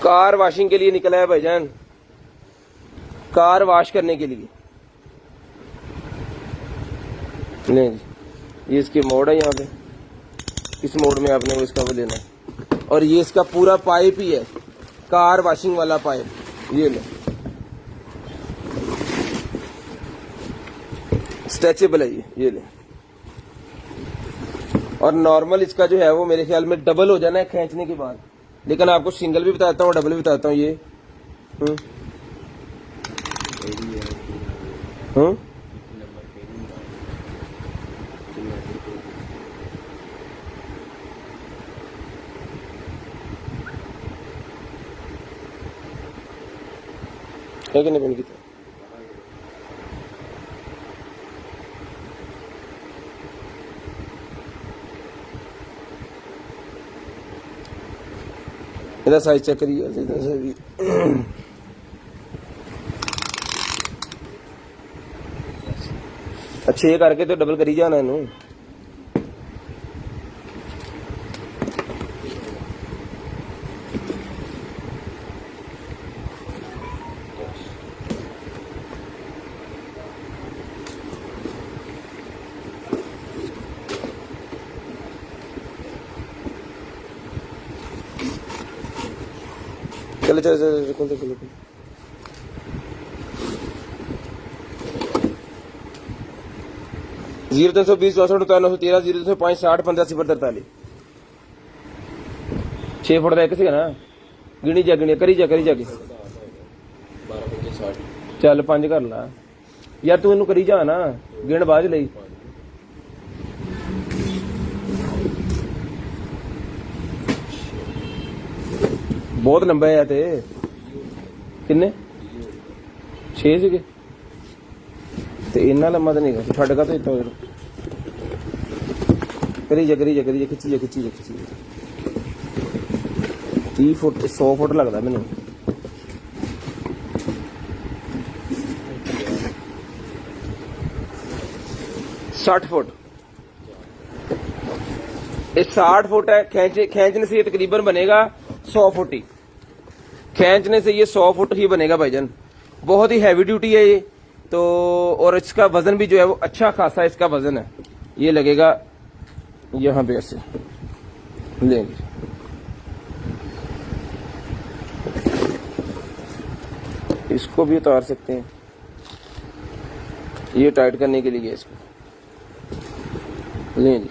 कार वॉशिंग के लिए निकला है भाईजान, कार वॉश करने के लिए। नहीं जी, ये इसके मोड है यहाँ पे, इस मोड में आपने वो इसका वो लेना है। और ये इसका पूरा पाइप ही है, कार वॉशिंग वाला पाइप। ये लो, स्ट्रेचेबल है ये ले। और नॉर्मल इसका जो है वो मेरे ख्याल में डबल हो जाना है खींचने के बाद, लेकिन आपको सिंगल भी बताता हूँ, डबल भी बताता हूँ। ये है कि नहीं बन की इधर साइज चेक करिए, इधर से भी। अच्छे करके तो डबल करी जाना इनू। चलो चलो चलो कौन सा 0320 64 913 0305 60 15 043 6 फुट का एक सीगा ना। गिनी जा करी जाके 12 चल 5 कर ला यार, तू इनू करी जा ना, गिण बाद च लई। बहुत लंबा है ते किन्ने 6 ਸੀਗੇ ਤੇ ਇੰਨਾ ਲੰਮਾ ਤਾਂ ਨਹੀਂ ਗਾ। ਛੱਡ ਗਾ ਤੇ ਇੱਥੋਂ करी खिच्ची 30 फुट 100 फुट लगता मैनू। साठ फुट ये 60 फुट है। खींचने से ये तकरीबन बनेगा 100 फुट ही। खींचने से ये 100 फुट ही बनेगा भाईजान। बहुत ही हैवी ड्यूटी है ये तो, और इसका वजन भी जो है वो अच्छा खासा इसका वजन है। ये लगेगा यहां पे ऐसे लेंगे, इसको भी उतार सकते हैं, ये टाइट करने के लिए इसको लें जी।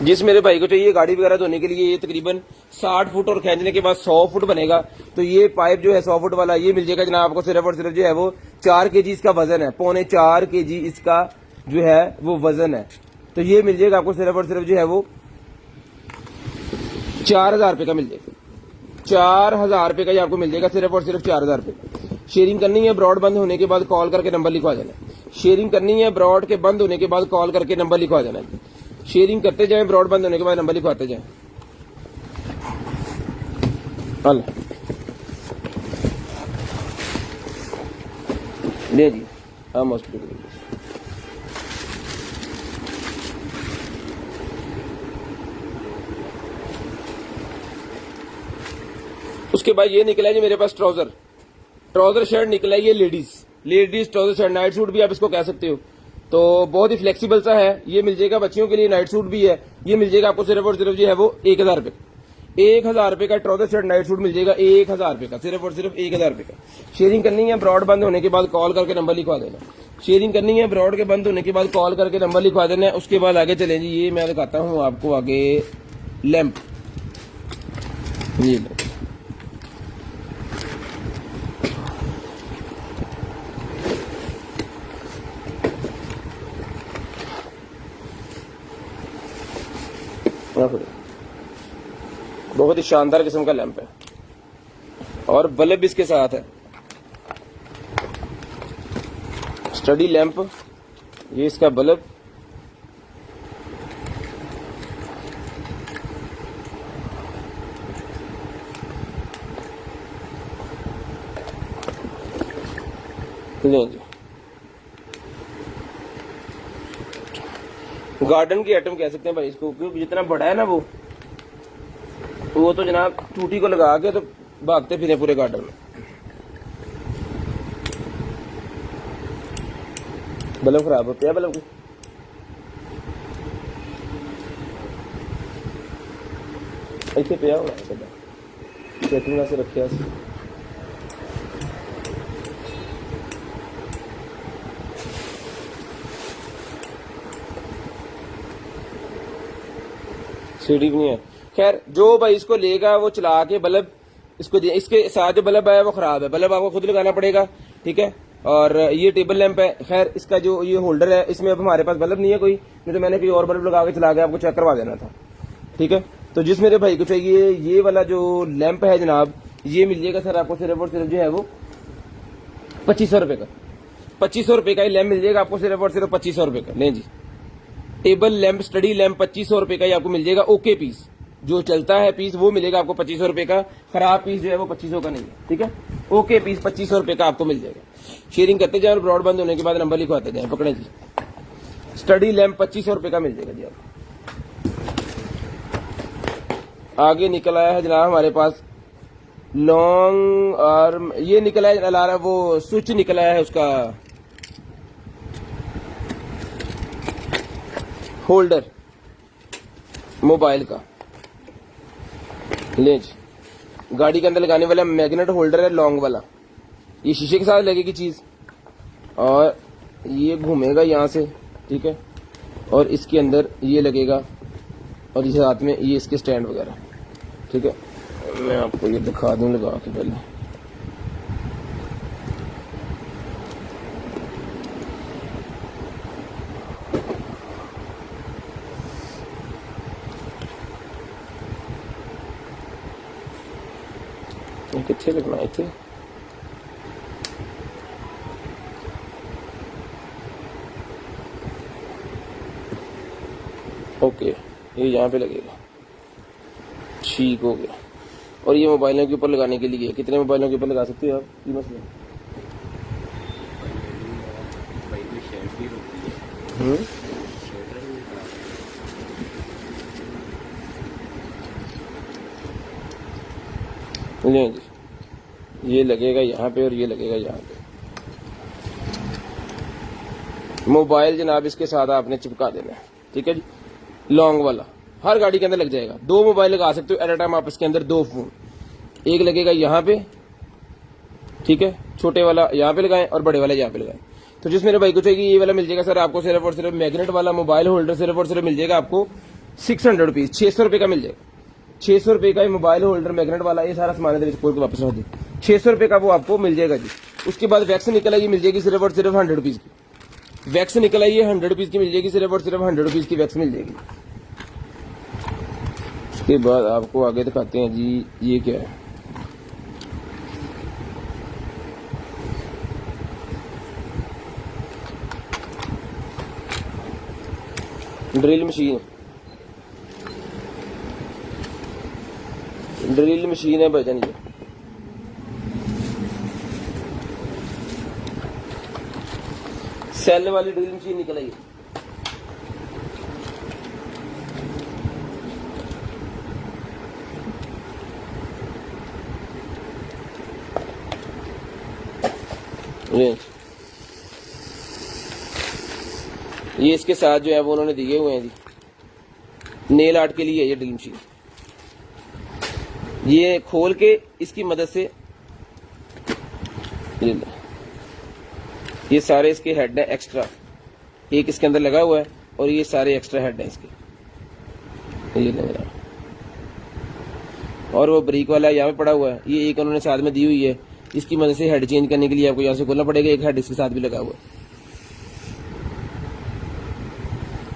जिस मेरे भाई को चाहिए गाड़ी वगैरह धोने के लिए, ये तकरीबन 60 फुट और खींचने के बाद 100 फुट बनेगा। तो ये पाइप जो है 100 फुट वाला ये मिल जाएगा जनाब आपको सिर्फ और सिर्फ जो है वो 4 kg इसका वजन है, 4.25 kg इसका जो है वो वजन है। तो ये मिल जाएगा आपको सिर्फ और सिर्फ जो है वो 4000 रुपए का मिल जाएगा। 4000 रुपए का ये आपको मिल जाएगा सिर्फ और सिर्फ 4000 रुपए। शेयरिंग करनी है ब्रॉड बंद होने के बाद कॉल करके नंबर लिखवा देना। शेयरिंग करनी है ब्रॉड के बंद होने के बाद कॉल करके नंबर लिखवा देना। शेयरिंग करते जाएं, ब्रॉड बंद होने के बाद नंबर लिखवाते जाएं। हल ले जी हम हॉस्पिटल। उसके बाद ये निकला है जी मेरे पास ट्राउजर शर्ट निकला है। ये ladies trouser shirt, night suit भी आप इसको कह सकते हो। तो बहुत ही फ्लेक्सिबल सा है। ये मिल जाएगा बच्चियों के लिए, नाइट सूट भी है। ये मिल जाएगा आपको सिर्फ और सिर्फ जो है वो 1000 रुपए। 1000 रुपए का ट्राउजर शर्ट नाइट सूट मिल जाएगा 1000 रुपए का, सिर्फ और सिर्फ 1000 रुपए का। शेयरिंग करनी है ब्रॉड बंद होने के बाद कॉल करके नंबर लिखवा देना। शेयरिंग करनी है ब्रॉड के बंद होने के बाद कॉल करके नंबर लिखवा देना है। उसके बाद आगे चलें जी। ये मैं दिखाता हूँ आपको आगे लैंप। ये बहुत ही शानदार किस्म का लैंप है और बल्ब इसके साथ है। स्टडी लैंप, ये इसका बल्ब। लें जी, गार्डन की आइटम कह सकते हैं भाई इसको, क्योंकि जितना बड़ा है ना वो तो जनाब टूटी को लगा के तो भागते फिरे पूरे गार्डन में। बल्ब खराब होते हैं, बल्ब इतने पे होना सेटिंग से रखे। सीढ़ी भी नहीं है। खैर जो भाई इसको लेगा वो चला के बल्ब इसको इसके साथ जो बल्ब है वो खराब है, बल्ब आपको खुद लगाना पड़ेगा, ठीक है। और ये टेबल लैंप है। खैर इसका जो ये होल्डर है इसमें अब हमारे पास बल्ब नहीं है कोई, नहीं तो मैंने कोई और बल्ब लगा के चला के आपको चेक करवा देना था, ठीक है। तो जिस मेरे भाई को चाहिए ये वाला जो लैंप है जनाब, ये मिल जाएगा सर आपको सिर्फ और सिर्फ जो है वो 2500 रुपए का। 2500 रुपए का ये लैंप मिल जाएगा आपको सिर्फ और सिर्फ 2500 रुपए का। लें जी, टेबल लैंप स्टडी लैंप 2500 रुपए का ये आपको मिल जाएगा। ओके पीस जो चलता है पीस वो मिलेगा आपको 2500 रुपए का। खराब पीस जो है वो 2500 का नहीं है, ठीक है। ओके पीस 2500 रुपए का आपको मिल जाएगा। शेयरिंग करते जाए और ब्रॉड बंद होने के बाद नंबर लिखवाते जाए। पकड़े जी, स्टडी लैंप 2500 रुपए का मिल जाएगा जी आपको। आगे निकल आया है जनाब हमारे पास लॉन्ग आर्म, ये निकला है अलार्म, वो स्विच निकला है उसका होल्डर मोबाइल का। ले जी, गाड़ी के अंदर लगाने वाला मैग्नेट होल्डर है लॉन्ग वाला। ये शीशे के साथ लगेगी चीज और ये घूमेगा यहाँ से, ठीक है। और इसके अंदर ये लगेगा और इस साथ में ये इसके स्टैंड वगैरह, ठीक है। मैं आपको ये दिखा दूं लगा के पहले। कितने लगना है इतने? ओके, ये यहाँ पे लगेगा, ठीक हो गया। और ये मोबाइलों के ऊपर लगाने के लिए कितने मोबाइलों के ऊपर लगा सकते हो आप, ये मसला? ले जी, ये लगेगा यहाँ पे और ये लगेगा यहाँ पे। मोबाइल जनाब इसके साथ आपने चिपका देना है, ठीक है जी। लॉन्ग वाला हर गाड़ी के अंदर लग जाएगा। 2 मोबाइल लगा सकते हो एट अ टाइम आप इसके अंदर, 2 फोन। एक लगेगा यहाँ पे, ठीक है, छोटे वाला यहाँ पे लगाएं और बड़े वाला यहाँ पे लगाएं। तो जिस मेरे भाई को चाहिए ये वाला मिल जाएगा सर आपको सिर्फ और सिर्फ मैग्नेट वाला मोबाइल होल्डर सिर्फ और सिर्फ मिल जाएगा आपको 600 रुपीज, 600 रुपए का मिल जाएगा। 600 रुपए का मोबाइल होल्डर मैग्नेट वाला, ये सारा सामान खोल के वापस रख दी, 600 रुपए का वो आपको मिल जाएगा जी। उसके बाद वैक्स निकल आई मिल जाएगी सिर्फ और सिर्फ 100 रुपीज की। वैक्स निकल आई 100 रुपीज की मिल जाएगी, सिर्फ और सिर्फ 100 रुपीज की वैक्स मिल जाएगी। उसके बाद आपको आगे दिखाते हैं जी, ये क्या है, ड्रिल मशीन। ड्रिल मशीन है भाईजान, ये सेल वाली ड्रिल मशीन निकल आई। ये इसके साथ जो है वो उन्होंने दिए हुए हैं जी, नेल आर्ट के लिए ये ड्रिल मशीन। ये खोल के इसकी मदद से ये सारे इसके हेड है एक्स्ट्रा, एक इसके अंदर लगा हुआ है और ये सारे एक्स्ट्रा हेड है इसके, ये लग रहा है। और वो ब्रेक वाला यहाँ पे पड़ा हुआ है, ये एक उन्होंने साथ में दी हुई है। इसकी मदद से हेड चेंज करने के लिए आपको यहाँ से खोलना पड़ेगा, एक हेड इसके साथ भी लगा हुआ है,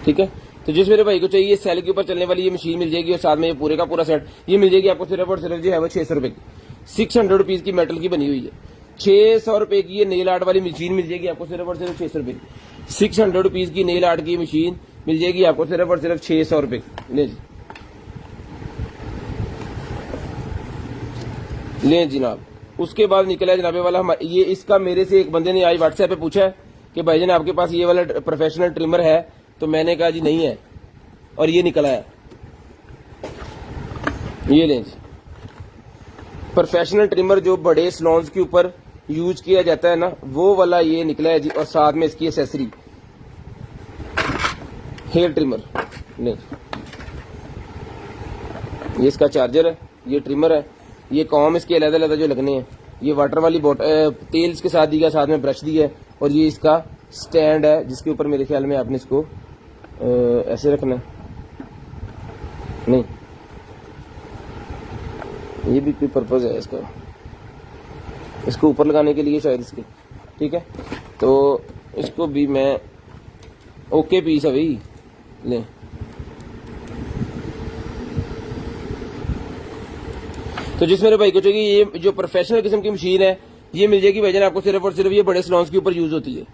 ठीक है। तो जिस मेरे भाई को चाहिए सेल के ऊपर चलने वाली ये मशीन मिल जाएगी और साथ में ये पूरे का पूरा सेट ये मिल जाएगी आपको सिर्फ और सिर्फ जो है वो 600 रुपए की, 600 रुपीज की मेटल की बनी हुई है। 600 रुपए की ये नेल आर्ट वाली मशीन मिल जाएगी आपको सिर्फ और सिर्फ 600 रुपए की। 600 रुपीज की नेल आर्ट की मशीन मिल जाएगी आपको सिर्फ और सिर्फ 600 रुपए की। ले जनाब। उसके बाद निकला है जनाबे वाला ये, इसका मेरे से एक बंदे ने आज व्हाट्सएप पे पूछा है कि भाईजान आपके पास ये वाला प्रोफेशनल ट्रिमर है, तो मैंने कहा जी नहीं है, और ये निकला है, ये लें प्रोफेशनल ट्रिमर जो बड़े सलोन्स के ऊपर यूज किया जाता है ना, वो वाला ये निकला है जी। और साथ में इसकी एसेसरी हेयर ट्रिमर, नहीं ये इसका चार्जर है, ये ट्रिमर है, ये कॉम इसके अलग अलग जो लगने हैं, ये वाटर वाली तेल इसके साथ दी गया, साथ में ब्रश दी है, और ये इसका स्टैंड है जिसके ऊपर मेरे ख्याल में आपने इसको ऐसे रखना है, नहीं ये भी कोई पर्पज है इसका, इसको ऊपर लगाने के लिए शायद इसके, ठीक है। तो इसको भी मैं ओके पीस है भाई, ले तो जिस मेरे भाई को चाहिए ये जो प्रोफेशनल किस्म की मशीन है ये मिल जाएगी भाईजान आपको सिर्फ और सिर्फ, ये बड़े सलोन्स के ऊपर यूज होती है,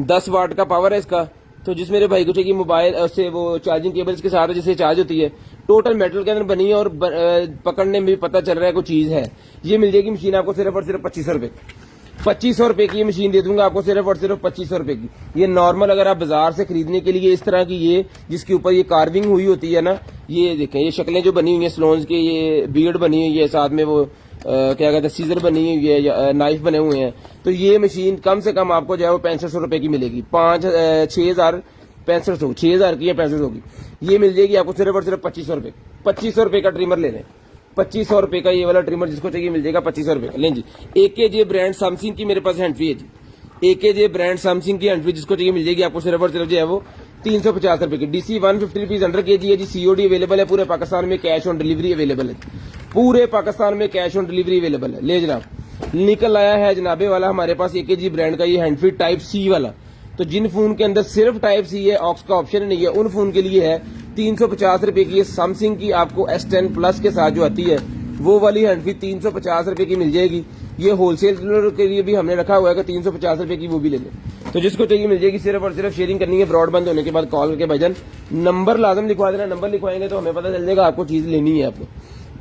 10 वाट का पावर है इसका। तो जिस मेरे भाई को चाहिए मोबाइल से वो चार्जिंग केबल्स के साथ जिससे चार्ज होती है, टोटल मेटल के अंदर बनी है और पकड़ने में भी पता चल रहा है कोई चीज है। ये मिल जाएगी मशीन आपको सिर्फ और सिर्फ 2500 रुपए, 2500 रुपए की ये मशीन दे दूंगा आपको सिर्फ और सिर्फ 2500 रुपए की। ये नॉर्मल अगर आप बाजार से खरीदने के लिए इस तरह की ये जिसके ऊपर ये कार्विंग हुई होती है ना, ये देखें ये शक्लें जो बनी हुई है स्लोन्स के, ये बियर्ड बनी हुई है, साथ में वो क्या कहते हैं सीजर बनी हुई है या नाइफ बने हुए हैं। तो ये मशीन कम से कम आपको जो है वो 6500 रुपए की मिलेगी, 6,000 की या 6500 की ये मिल जाएगी आपको सिर्फ और सिर्फ 2500 रुपए। 2500 रुपए का ट्रिमर ले लें, 2500 रुपए का ये वाला ट्रिमर जिसको चाहिए मिल जाएगा 2500 रुपए का। लें जी, AKJ ब्रांड सैमसंग की मेरे पास हैंडफ्री है जी, AKJ ब्रांड सैमसंग की हैंडफ्री जिसको चाहिए मिल जाएगी आपको सिर्फ और सिर्फ जो है वो 350 रुपए की। DC 150 रुपीज अंडर KG है जी, COD अवेलेबल है पूरे पाकिस्तान में, कैश ऑन डिलीवरी अवेलेबल है, पूरे पाकिस्तान में कैश ऑन डिलीवरी अवेलेबल है। ले जनाब, निकल आया है जनाबे वाला हमारे पास AKG ब्रांड का ये हैंडफ्री टाइप C वाला। तो जिन फोन के अंदर सिर्फ टाइप C है, ऑक्स का ऑप्शन नहीं है, उन फोन के लिए है 350 रुपए की। सैमसंग की आपको S10 प्लस के साथ जो आती है वो वाली हैंडफ्री 350 रुपए की मिल जाएगी। ये होलसेल के लिए भी हमने रखा हुआ है कि 350 रुपए की वो भी ले लें। तो जिसको चाहिए मिल जाएगी। सिर्फ और सिर्फ शेयरिंग करनी है, ब्रॉडबैंड होने के बाद कॉल करके भाईजान नंबर लाजम लिखवा देना। नंबर लिखवाएंगे तो हमें पता चल जाएगा आपको चीज लेनी है आपको।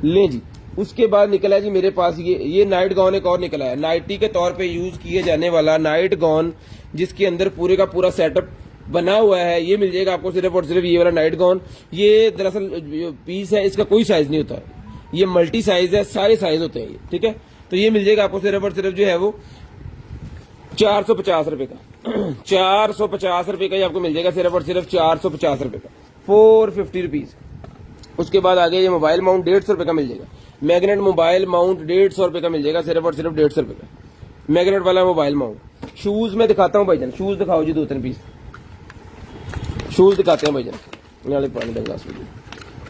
लें जी, उसके बाद निकला है जी मेरे पास ये नाइट गाउन एक और निकला है, नाइटी के तौर पे यूज किए जाने वाला नाइट गाउन, जिसके अंदर पूरे का पूरा सेटअप बना हुआ है। ये मिल जाएगा आपको सिर्फ और सिर्फ ये वाला नाइट गाउन। ये दरअसल पीस है, इसका कोई साइज नहीं होता है, ये मल्टी साइज है, सारे साइज होते हैं ये, ठीक है। तो ये मिल जाएगा आपको सिर्फ और सिर्फ जो है वो 450 रुपए का 450 रुपए का ये आपको मिल जाएगा सिर्फ और सिर्फ 450 रुपए का, 450 रुपीज। उसके बाद आगे ये मोबाइल माउंट 150 रुपए का मिल जाएगा। मैग्नेट मोबाइल माउंट 150 रुपए का मिल जाएगा सिर्फ और सिर्फ 150 रुपए का, मैग्नेट वाला मोबाइल माउंट। शूज में दिखाता हूँ भाईजान, शूज दिखाओ जी 2-3 पीस शूज दिखाते हैं भाईजान। यहाँ पानी का ग्लास।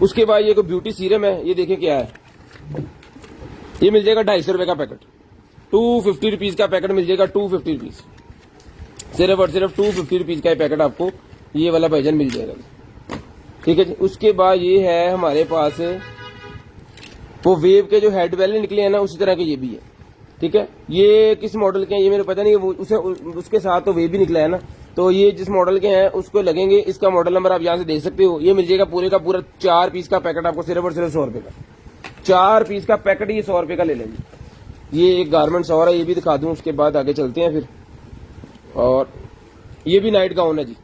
उसके बाद ये कोई ब्यूटी सीरम है, ये देखें क्या है, ये मिल जाएगा 250 रुपए का पैकेट, 250 रुपीज का पैकेट मिल जाएगा, 250 रुपीज, सिर्फ और सिर्फ 250 रुपीज का पैकेट आपको ये वाला भाईजान मिल जाएगा, ठीक है जी। उसके बाद ये है हमारे पास वो वेव के जो हेड वेल निकले हैं ना, उसी तरह के ये भी है, ठीक है। ये किस मॉडल के हैं ये मेरे पता नहीं, वो उसके साथ तो वेव भी निकला है ना, तो ये जिस मॉडल के हैं उसको लगेंगे। इसका मॉडल नंबर आप यहाँ से देख सकते हो। ये मिल जाएगा पूरे का पूरा 4 पीस का पैकेट आपको सिर्फ और सिर्फ 100 रुपए का, 4 पीस का पैकेट ये 100 रुपए का ले लेंगे। ये एक गारमेंट्स और है, ये भी दिखा दूं, उसके बाद आगे चलते हैं फिर। और ये भी नाइट गाउन है जी,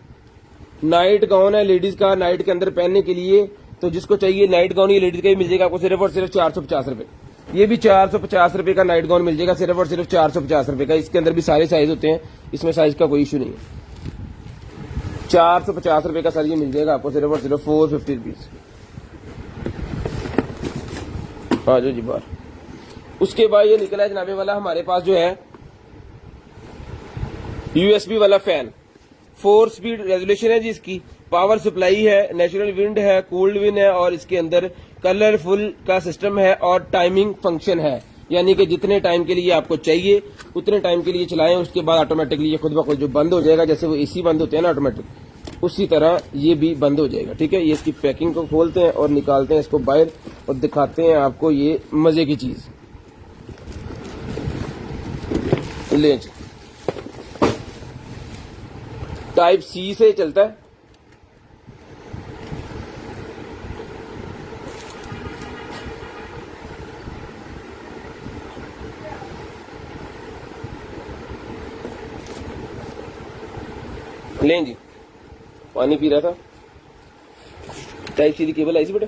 नाइट गाउन है लेडीज का, नाइट के अंदर पहनने के लिए। तो जिसको चाहिए नाइट गाउन ये लेडीज का ही मिल जाएगा आपको सिर्फ और सिर्फ 450 रुपए। ये भी 450 रुपए का नाइट गाउन मिल जाएगा सिर्फ और सिर्फ 450 रुपए का। इसके अंदर भी सारे साइज होते हैं, इसमें साइज का कोई इशू नहीं है। 450 रुपए का सर ये मिल जाएगा आपको सिर्फ और सिर्फ 450 रुपीज। हाँ जो जी बार। उसके बाद ये निकला है जनाबे वाला हमारे पास जो है यूएसबी वाला फैन, 4 स्पीड रेजोल्यूशन है जी इसकी, पावर सप्लाई है, नेचुरल विंड है, कूल्ड विंड है, और इसके अंदर कलरफुल का सिस्टम है और टाइमिंग फंक्शन है, यानी कि जितने टाइम के लिए आपको चाहिए उतने टाइम के लिए चलाएं, उसके बाद ऑटोमेटिकली ये खुद ब खुद जो बंद हो जाएगा, जैसे वो एसी बंद होते हैं ना ऑटोमेटिक, उसी तरह ये भी बंद हो जाएगा, ठीक है। ये इसकी पैकिंग को खोलते हैं और निकालते हैं इसको बाहर और दिखाते हैं आपको ये मजे की चीज। ले टाइप सी से चलता है, लें जी। पानी पी रहा था, टाइप सी की केबल आई सी बेटा,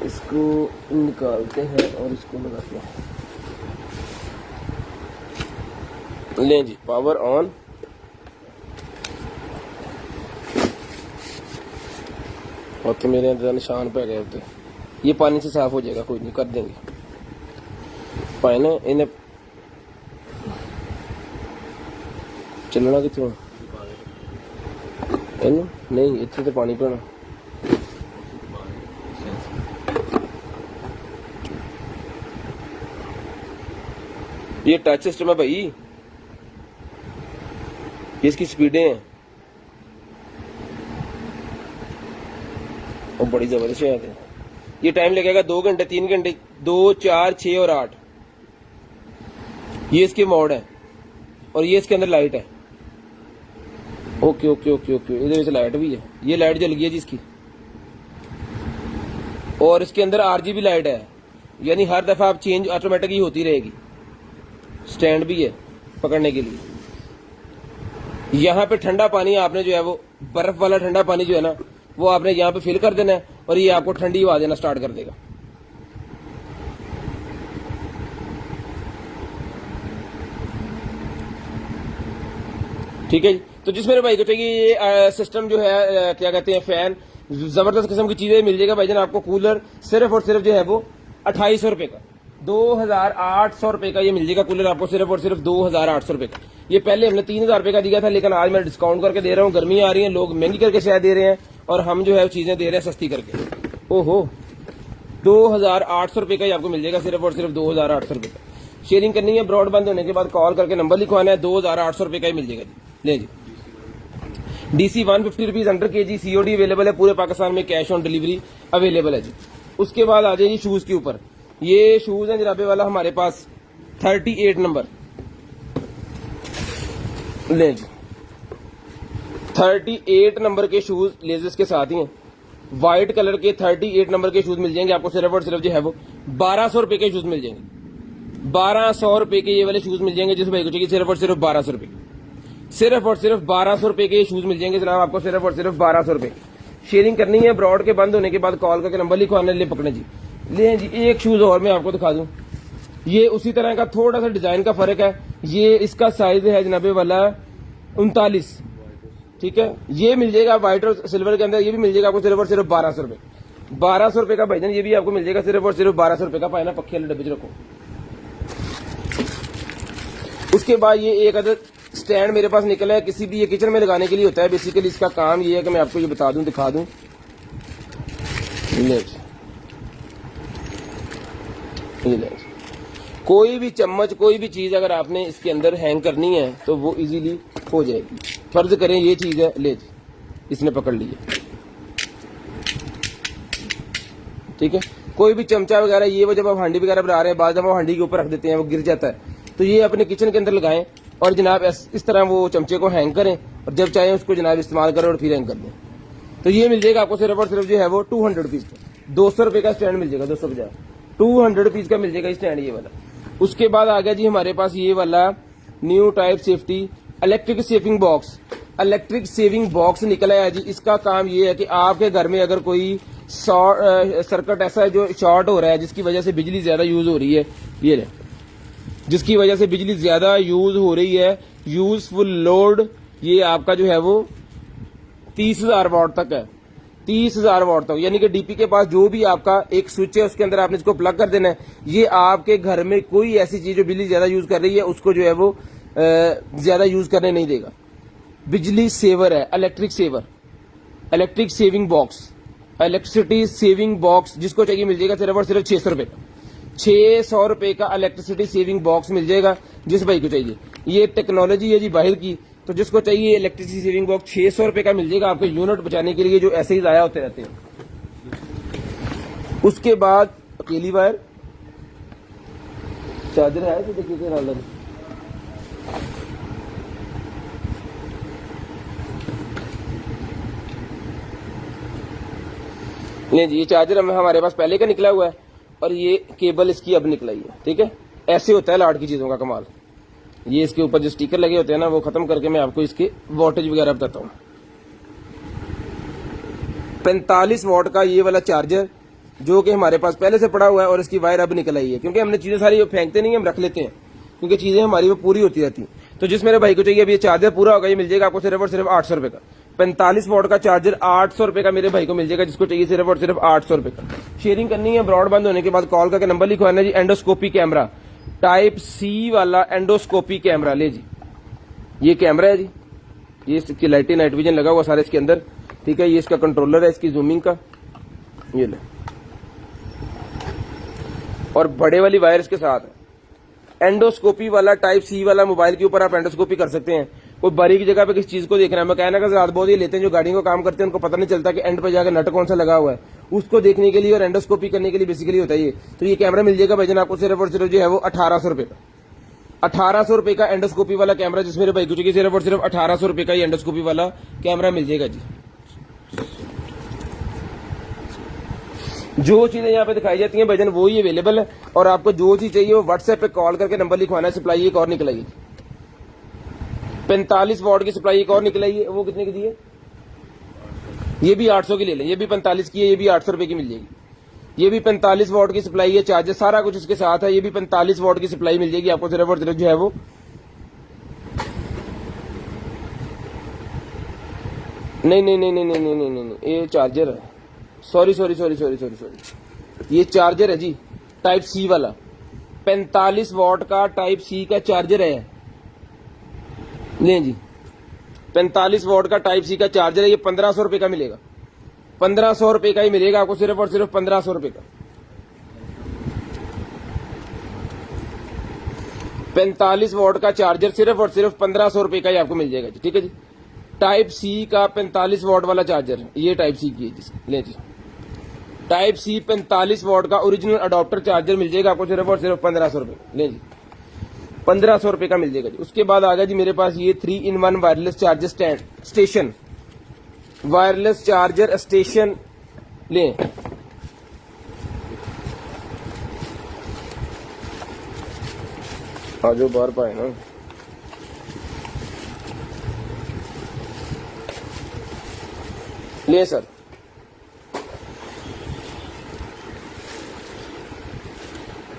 इसको निकालते हैं और इसको लगाते हैं। लें जी, पावर ऑन। ओके, मेरे अंदर निशान पे गए थे, ये पानी से साफ हो जाएगा, कोई नहीं, कर देंगे पानी। इन्हें चलना कितों नहीं, इतने तो पानी पीना। ये टच सिस्टम है भाई, ये इसकी स्पीडें हैं और बड़ी जबरदस्त है। ये टाइम लगेगा 2 घंटे, 3 घंटे, 2, 4, 6 और 8। ये इसके मोड है और ये इसके अंदर लाइट है। ओके ओके ओके ओके, इधर लाइट भी है, ये लाइट जल गई है जी इसकी, और इसके अंदर आरजीबी लाइट है, यानी हर दफा आप चेंज ऑटोमेटिक ही होती रहेगी। स्टैंड भी है पकड़ने के लिए। यहाँ पे ठंडा पानी आपने जो है वो बर्फ वाला ठंडा पानी जो है ना, वो आपने यहाँ पे फिल कर देना है और ये आपको ठंडी हवा देना स्टार्ट कर देगा। ठीक है जी। तो जिस मेरे भाई को चाहिए ये सिस्टम जो है क्या कहते हैं फैन, जबरदस्त किस्म की चीजें मिल जाएगा भाईजान आपको। कूलर सिर्फ और सिर्फ जो है वो 2800 रुपए का, 2800 रुपए का ये मिल जाएगा कूलर आपको सिर्फ और सिर्फ 2800 रुपए का। ये पहले हमने 3000 रुपए का दिया था, लेकिन आज मैं डिस्काउंट करके दे रहा हूँ। गर्मियां आ रही हैं, लोग महंगी करके शायद दे रहे हैं और हम जो है चीजें दे रहे हैं सस्ती करके। ओहो, 2800 रुपए का ही आपको मिल जाएगा सिर्फ और सिर्फ 2800 रुपए का। शेयरिंग करनी है, ब्रॉडबैंड होने के बाद कॉल करके नंबर लिखवाना है, 2800 रुपए का ही मिल जाएगा जी। ले जी, DC 150 rupees under KG, COD available है पूरे पाकिस्तान में, कैश ऑन डिलीवरी अवेलेबल है जी। उसके बाद आ जाए जी शूज के ऊपर। ये शूज है जनाबे वाला हमारे पास 38 नंबर ले जी, 38 नंबर के शूज लेजेस के साथ ही हैं। व्हाइट कलर के 38 नंबर के शूज मिल जाएंगे आपको सिर्फ और सिर्फ जो है वो 1200 रुपए के शूज मिल जाएंगे। 1200 रुपए के ये वाले शूज मिल जाएंगे जिस भाई को चाहिए, सिर्फ और सिर्फ 1200 रुपए, सिर्फ और सिर्फ 1200 रुपए के शूज मिल जाएंगे जनाब आपको, सिर्फ और सिर्फ 1200 रुपए। शेयरिंग करनी है, ब्रॉड के बंद होने के बाद कॉल करके नंबर लिखो, आने ले पकड़े जी। ले जी, एक शूज और मैं आपको दिखा दूं, ये उसी तरह का थोड़ा सा डिजाइन का फर्क है। ये इसका साइज है जनाबे वाला 39, ठीक है। ये मिल जाएगा व्हाइट और सिल्वर के अंदर, ये भी मिल जाएगा आपको सिर्फ और सिर्फ 1200 रुपए। 1200 रुपए का भाईजान ये भी आपको मिल जाएगा सिर्फ और सिर्फ 1200 रुपए का। पाए ना पक्के वाले डब्बे रखो। उसके बाद ये एक अदर स्टैंड मेरे पास निकला है, किसी भी ये किचन में लगाने के लिए होता है। बेसिकली इसका काम ये है कि मैं आपको ये बता दूं, दिखा दूं। कोई भी चम्मच, कोई भी चीज अगर आपने इसके अंदर हैंग करनी है तो वो इजीली हो जाएगी। फर्ज करें ये चीज है, ले जी, इसने पकड़ ली है, ठीक है। कोई भी चमचा वगैरह, ये वो जब आप हांडी वगैरह बना रहे हैं, बाद जब आप हांडी के ऊपर रख देते हैं वो गिर जाता है, तो ये अपने किचन के अंदर लगाएं और जनाब इस तरह वो चमचे को हैंग करें और जब चाहे उसको जनाब इस्तेमाल करें और फिर हैंग कर दें। तो ये मिल जाएगा आपको सिर्फ और सिर्फ जो है वो 200 रुपीज का, 200 रुपए का स्टैंड मिल जाएगा, 250 200 रुपीज का मिल जाएगा स्टैंड ये वाला। उसके बाद आ गया जी हमारे पास ये वाला new type safety electric saving box. Electric saving box निकला है जी। इसका काम ये है कि आपके घर में अगर कोई सर्किट ऐसा है जो शॉर्ट हो रहा है, जिसकी वजह से बिजली ज्यादा यूज हो रही है, ये रहे, जिसकी वजह से बिजली ज्यादा यूज हो रही है, यूजफुल लोड ये आपका जो है वो 30,000 वाट तक है, 30,000 वाट तक। यानी कि डीपी के पास जो भी आपका एक स्विच है उसके अंदर आपने इसको प्लग कर देना है। ये आपके घर में कोई ऐसी चीज जो बिजली ज्यादा यूज कर रही है उसको जो है वो ज्यादा यूज करने नहीं देगा। बिजली सेवर है, electric saver, electric saving box, electricity saving box. जिसको चाहिए मिल जाएगा सिर्फ और सिर्फ 600 रुपए का, 600 रुपए का इलेक्ट्रिसिटी सेविंग बॉक्स मिल जाएगा जिस भाई को चाहिए। ये टेक्नोलॉजी है जी बाहर की, तो जिसको चाहिए इलेक्ट्रिसिटी सेविंग बॉक्स 600 रुपए का मिल जाएगा आपको, यूनिट बचाने के लिए जो ऐसे ही जाया होते रहते हैं। उसके बाद अकेली वायर चार्जर है तो देखिए हालत, नहीं जी, ये चार्जर हमारे पास पहले का निकला हुआ है और ये केबल इसकी अब निकलाई है, ठीक है। ऐसे होता है लाट की चीजों का कमाल। ये इसके ऊपर जो स्टिकर लगे होते हैं ना, वो खत्म करके मैं आपको इसके वोल्टेज वगैरह बताता हूँ। 45 वॉट का ये वाला चार्जर जो कि हमारे पास पहले से पड़ा हुआ है और इसकी वायर अब निकल आई है, क्योंकि हमने चीजें सारी फेंकते नहीं, हम रख लेते हैं क्योंकि चीजें हमारी वो पूरी होती रहती हैं। तो जिस मेरे भाई को चाहिए अभी ये चार्जर पूरा होगा, ये मिल जाएगा आपको सिर्फ और सिर्फ 800 रुपए का। 45 वॉट का चार्जर 800 रुपए का मेरे भाई को मिल जाएगा, जिसको चाहिए सिर्फ और सिर्फ 800 रुपए का। शेयरिंग करनी है, ब्रॉड बंद होने के बाद कॉल करके नंबर लिखवाना जी। एंडोस्कोपी कैमरा टाइप सी वाला एंडोस्कोपी कैमरा, ले जी, ये कैमरा है जी, ये इसकी लाइटें नाइट विजन लगा हुआ सारे इसके अंदर, ठीक है। ये इसका कंट्रोलर है इसकी जूमिंग का, ये ले, और बड़े वाली वायर इसके साथ है। एंडोस्कोपी वाला टाइप सी वाला मोबाइल के ऊपर आप एंडोस्कोपी कर सकते हैं। कोई बारीक जगह पे किसी चीज को देखना है, मैकेनिक का रात बहुत ही लेते हैं जो गाड़ियों का काम करते हैं, उनको पता नहीं चलता कि एंड पे जाकर नट कौन सा लगा हुआ है, उसको देखने के लिए और एंडोस्कोपी करने के लिए बेसिकली होता है ये। तो ये कैमरा मिल जाएगा भाईजान आपको सिर्फ और सिर्फ जो है वो 1800 रुपए का। 1800 रुपए का एंडोस्कोपी वाला कैमरा, जिस मेरे भाई को चाहिए सिर्फ और सिर्फ 1800 रुपए का ये एंडोस्कोपी वाला कैमरा मिल जाएगा जी। जो चीजें यहाँ पे दिखाई जाती हैं भाईजान वो ही अवेलेबल है, और आपको जो चीज चाहिए वो व्हाट्सएप पे कॉल करके नंबर लिखवाना है। सप्लाई एक और निकल आई, 45 वॉट की सप्लाई एक और निकल आई है। वो कितने की दी है? ये भी 800 की ले लें, ये भी 45 की है, ये भी 800 रुपए की मिल जाएगी। ये भी 45 वॉट की सप्लाई है, चार्जर सारा कुछ इसके साथ है। ये भी 45 वॉट की सप्लाई मिल जाएगी आपको सिर्फ और सिर्फ जो है वो नहीं नहीं नहीं नहीं नहीं नहीं नहीं नहीं ये चार्जर है, सॉरी, ये चार्जर है जी, टाइप सी वाला 45 वॉट का टाइप सी का चार्जर है। नहीं जी, 45 वॉट का टाइप सी का चार्जर है। ये 1500 रुपए का मिलेगा, 1500 रुपए का ही मिलेगा आपको सिर्फ और सिर्फ 1500 रुपए का। 45 वॉट का चार्जर सिर्फ और सिर्फ 1500 रुपए का ही आपको मिल जाएगा जी, ठीक है जी। टाइप सी का 45 वॉट वाला चार्जर, ये टाइप सी की है जी, ले जी, टाइप सी 45 वॉट का ओरिजिनल अडॉप्टर चार्जर मिल जाएगा आपको सिर्फ और सिर्फ 1500 रुपए। ले जी, 1500 रुपए का मिल जाएगा जी। उसके बाद आ गया जी मेरे पास ये 3-in-1 wireless charger station, wireless charger station लें। जो बार पाए ना, ले सर।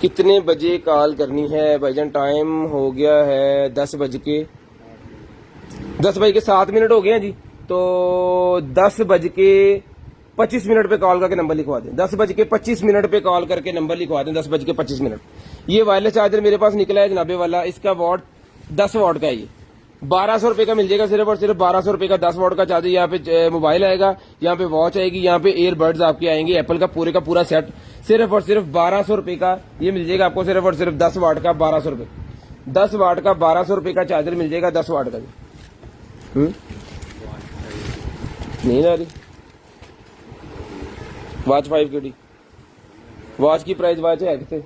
कितने बजे कॉल करनी है भाईजान? टाइम हो गया है 10:07 हो गए हैं जी। तो 10:25 पे कॉल करके नंबर लिखवा दें। 10:25 पे कॉल करके नंबर लिखवा दें। 10:25। ये वायरलेस चार्जर मेरे पास निकला है जनाबे वाला, इसका वॉट 10 वॉट का है। ये 1200 रुपए का मिल जाएगा सिर्फ और सिर्फ 1200 रुपए का 10 वॉट का चार्जर। यहाँ पे मोबाइल आएगा, यहाँ पे वॉच आएगी, यहाँ पे ईयरबड्स आपके आएंगे, एप्पल का पूरा सेट सिर्फ और सिर्फ 1200 रुपए का ये मिल जाएगा आपको। सिर्फ और सिर्फ 10 वाट का 1200 रुपए, 10 वाट का 1200 रुपए का चार्जर मिल जाएगा। 10 वाट का नहीं आ रही वॉच 5KD वॉच की प्राइस वॉच है कितने?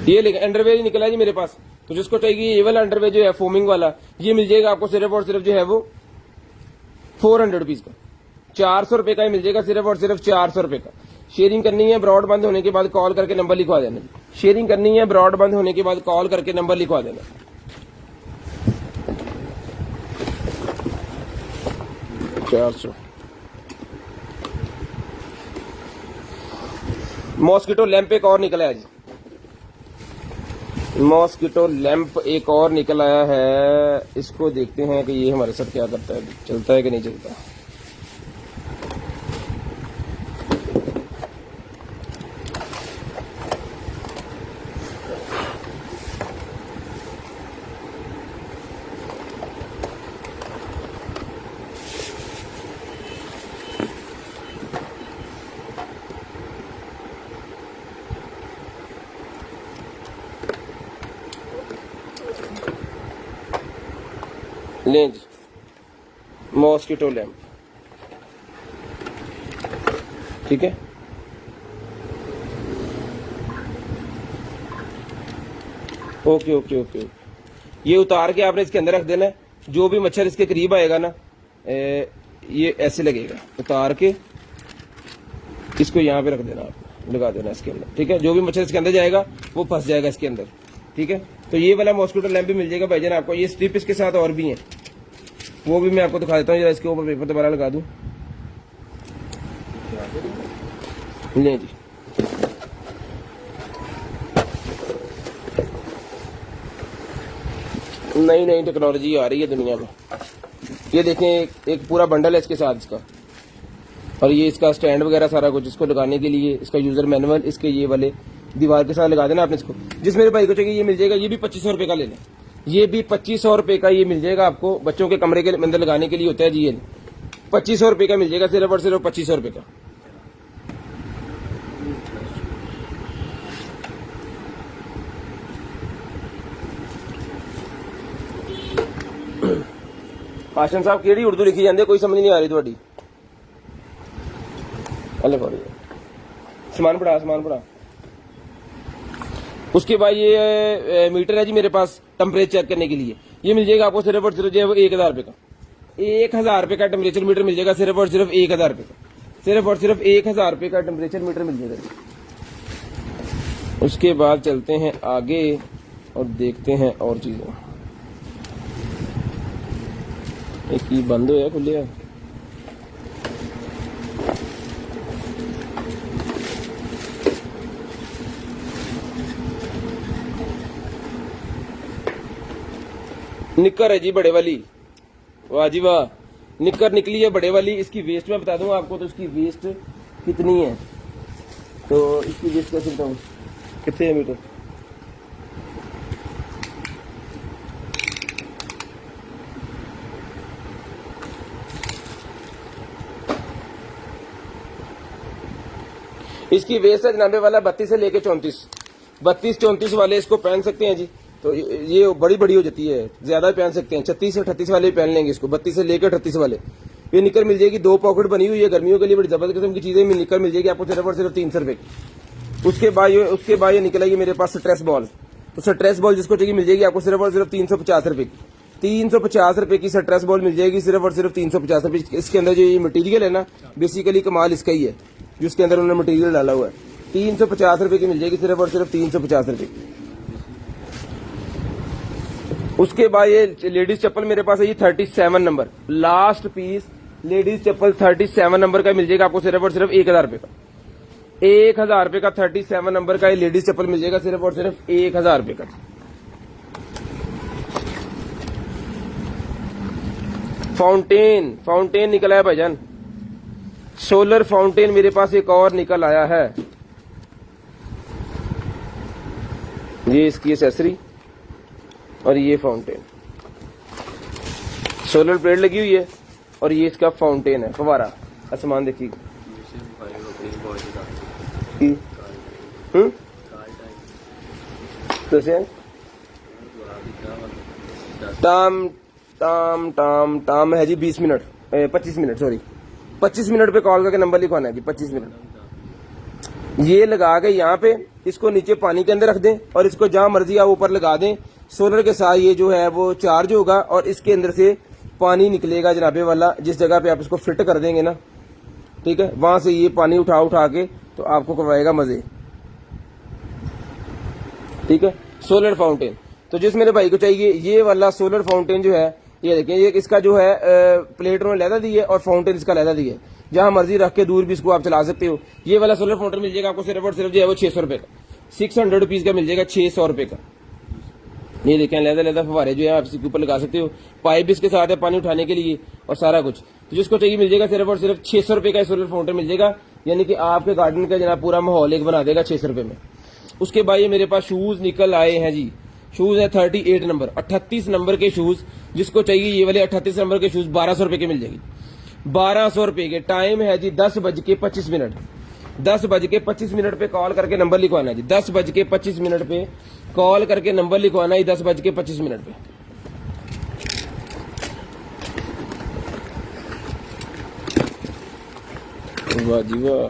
ये लेकिन अंडरवेयर ही निकला है जी मेरे पास। तो जिसको चाहिए ये वाला अंडरवेयर जो है फोमिंग वाला, ये मिल जाएगा आपको सिर्फ और सिर्फ जो है वो 400 रुपीज का, 400 रुपए का ही मिल जाएगा सिर्फ और सिर्फ 400 रुपए का। शेयरिंग करनी है ब्रॉड बंद होने के बाद कॉल करके नंबर लिखवा देना। शेयरिंग करनी है ब्रॉड बंद होने के बाद कॉल करके नंबर लिखवा देना। मॉस्किटो लैंप एक और निकला है जी। मॉस्किटो लैंप एक और निकल आया है। इसको देखते हैं कि ये हमारे साथ क्या करता है, चलता है कि नहीं चलता। लेंज मॉस्किटो लैंप, ठीक है। Okay okay okay. ये उतार के आपने इसके अंदर रख देना है। जो भी मच्छर इसके करीब आएगा ना, ये ऐसे लगेगा। उतार के इसको यहाँ पे रख देना, आप लगा देना इसके अंदर, ठीक है। जो भी मच्छर इसके अंदर जाएगा वो फंस जाएगा इसके अंदर, ठीक है। तो ये वाला मॉस्किटो लैंप भी मिल जाएगा भाईजान आपको। ये स्ट्रिप इसके साथ और भी है, वो भी मैं आपको दिखा देता हूँ। जरा इसके ऊपर पेपर दोबारा लगा दूं। ले जी, नई नई टेक्नोलॉजी आ रही है दुनिया में। ये देखें, एक पूरा बंडल है इसके साथ इसका, और ये इसका स्टैंड वगैरह सारा कुछ इसको लगाने के लिए, इसका यूजर मैनुअल इसके ये वाले दीवार के साथ लगा देना आपने इसको। जिस मेरे भाई को चाहिए ये मिल जाएगा। ये भी 2500 रुपए का ले लें। ये भी 2500 रुपए का ये मिल जाएगा आपको। बच्चों के कमरे के अंदर लगाने के लिए होता है जी। ये 2500 रुपए का मिल जाएगा सिर्फ और सिर्फ 2500 रुपए का। आशन साहब केड़ी उर्दू लिखी जाती है, कोई समझ नहीं आ रही थोड़ी। समान पड़ा। उसके बाद ये मीटर है जी मेरे पास टेम्परेचर चेक करने के लिए। ये मिल जाएगा आपको सिर्फ और सिर्फ जो है वो 1000 रुपए का। 1000 रुपए का टेम्परेचर मीटर मिल जाएगा सिर्फ और सिर्फ 1000 रुपए का। सिर्फ और सिर्फ 1000 रुपए का टेम्परेचर मीटर मिल जाएगा। उसके बाद चलते हैं आगे और देखते हैं और चीजें। एक ही बंद हो या खुले है? निक्कर है जी बड़े वाली, वाह जी वाह। निक्कर निकली है बड़े वाली। इसकी वेस्ट मैं बता दूं आपको, तो इसकी वेस्ट कितनी है। तो इसकी वेस्ट कैसे बताऊं, कितने है मीटर। इसकी वेस्ट है जनाबे वाला 32 से लेके 34, 32-34 वाले इसको पहन सकते हैं जी। तो ये बड़ी बड़ी हो जाती है, ज्यादा पहन सकते हैं। 36 से 38 वाले पहन लेंगे इसको, 32 से लेकर 38 वाले। ये निकर मिल जाएगी, 2 पॉकेट बनी हुई है, गर्मियों के लिए बड़ी जबरदस्त किस्म की चीजें निकर मिल जाएगी आपको सिर्फ और सिर्फ 300 रुपए की। उसके बाद ये निकला ये मेरे पास स्ट्रेस बॉल। तो स्ट्रेस बॉल जिसको चाहिए मिल जाएगी आपको सिर्फ और सिर्फ 350 रुपए की। 350 रुपए की स्ट्रेस बॉल मिल जाएगी सिर्फ और सिर्फ 350 रुपए। इसके अंदर जो ये मटेरियल है ना, बेसिकली कमाल इसका ही है, जिसके अंदर उन्होंने मटेरियल डाला हुआ है। 350 रुपए की मिल जाएगी सिर्फ और सिर्फ 350 रुपए की। उसके बाद ये लेडीज चप्पल मेरे पास है, ये 37 नंबर लास्ट पीस लेडीज चप्पल 37 नंबर का मिल जाएगा आपको सिर्फ और सिर्फ 1000 रुपए का। 1000 रुपए का 37 नंबर का ये लेडीज चप्पल मिल जाएगा सिर्फ और सिर्फ 1000 रुपए का। फाउंटेन निकला है भाईजान, सोलर फाउंटेन मेरे पास एक और निकल आया है। ये इसकी एसेसरी और ये फाउंटेन, सोलर प्लेट लगी हुई है और ये इसका फाउंटेन है, फवारा। आसमान देखिए, टाम है जी 20 मिनट 25 मिनट, सॉरी 25 मिनट पे कॉल करके नंबर लिखवाना है जी, 25 मिनट। ये लगा के यहाँ पे इसको नीचे पानी के अंदर रख दें और इसको जहां मर्जी आप ऊपर लगा दें। सोलर के साथ ये जो है वो चार्ज होगा और इसके अंदर से पानी निकलेगा जनाबे वाला। जिस जगह पे आप इसको फिट कर देंगे ना, ठीक है, वहां से ये पानी उठा के तो आपको करवाएगा मजे, ठीक है। सोलर फाउंटेन तो जिस मेरे भाई को चाहिए ये वाला सोलर फाउंटेन जो है, ये देखें, ये इसका जो है प्लेट उन्होंने लहदा दी है और फाउंटेन इसका लहदा दी है। जहां मर्जी रख के दूर भी इसको आप चला सकते हो। ये वाला सोलर फाउंटेन मिल जाएगा आपको सिर्फ और सिर्फ जो है वो 600 रुपए का, 600 रुपीज का मिल जाएगा, 600 रुपए का। ये देखें, लहदा फवारे जो है आप इसके ऊपर लगा सकते हो, पाइप भी इसके साथ है पानी उठाने के लिए और सारा कुछ। तो जिसको चाहिए मिल जाएगा सिर्फ और सिर्फ 600 रुपए का सोलर फाउंटेन मिल जाएगा, यानी कि आपके गार्डन का जनाब पूरा माहौल एक बना देगा 600 रुपए में। उसके बाद ये मेरे पास शूज निकल आए हैं जी, शूज है 38 नंबर, 38 नंबर के शूज। जिसको चाहिए ये वाले 38 नंबर के शूज 1200 रुपए के मिल जाएगी, 1200 रुपए के। टाइम है जी 10:25, 10:25 पे कॉल करके नंबर लिखवाना है जी, 10:25 पे कॉल करके नंबर लिखवाना है 10:25 पे। वाह जी वाह,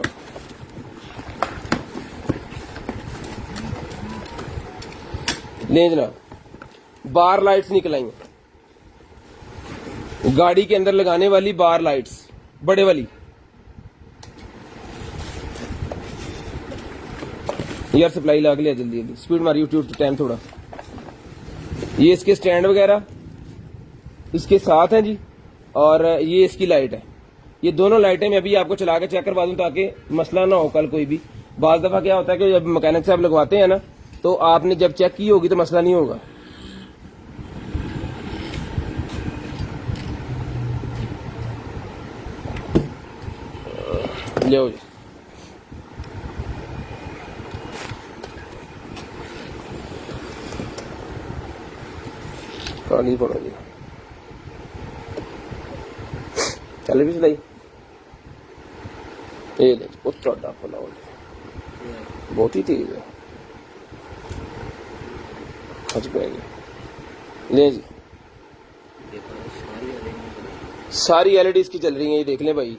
ले जनाब, बार लाइट्स निकल आई, गाड़ी के अंदर लगाने वाली बार लाइट्स, बड़े वाली। यार सप्लाई लगा लिया, जल्दी जल्दी स्पीड मारी, यूट्यूब टाइम थोड़ा। ये इसके स्टैंड वगैरह इसके साथ हैं जी, और ये इसकी लाइट है। ये दोनों लाइटें मैं अभी आपको चला के चेक करवा दूं ताकि मसला ना हो कल कोई भी। बाज दफा क्या होता है कि जब मैकेनिक साहब लगवाते हैं ना, तो आपने जब चेक की होगी तो मसला नहीं होगा। ले जी, कहानी पढ़ो जी, चल भी चलाई ये ले बहुत ही तेज है, खच पाएगी। ले जी, सारी एलईडी इसकी चल रही है, ये देख लें भाई,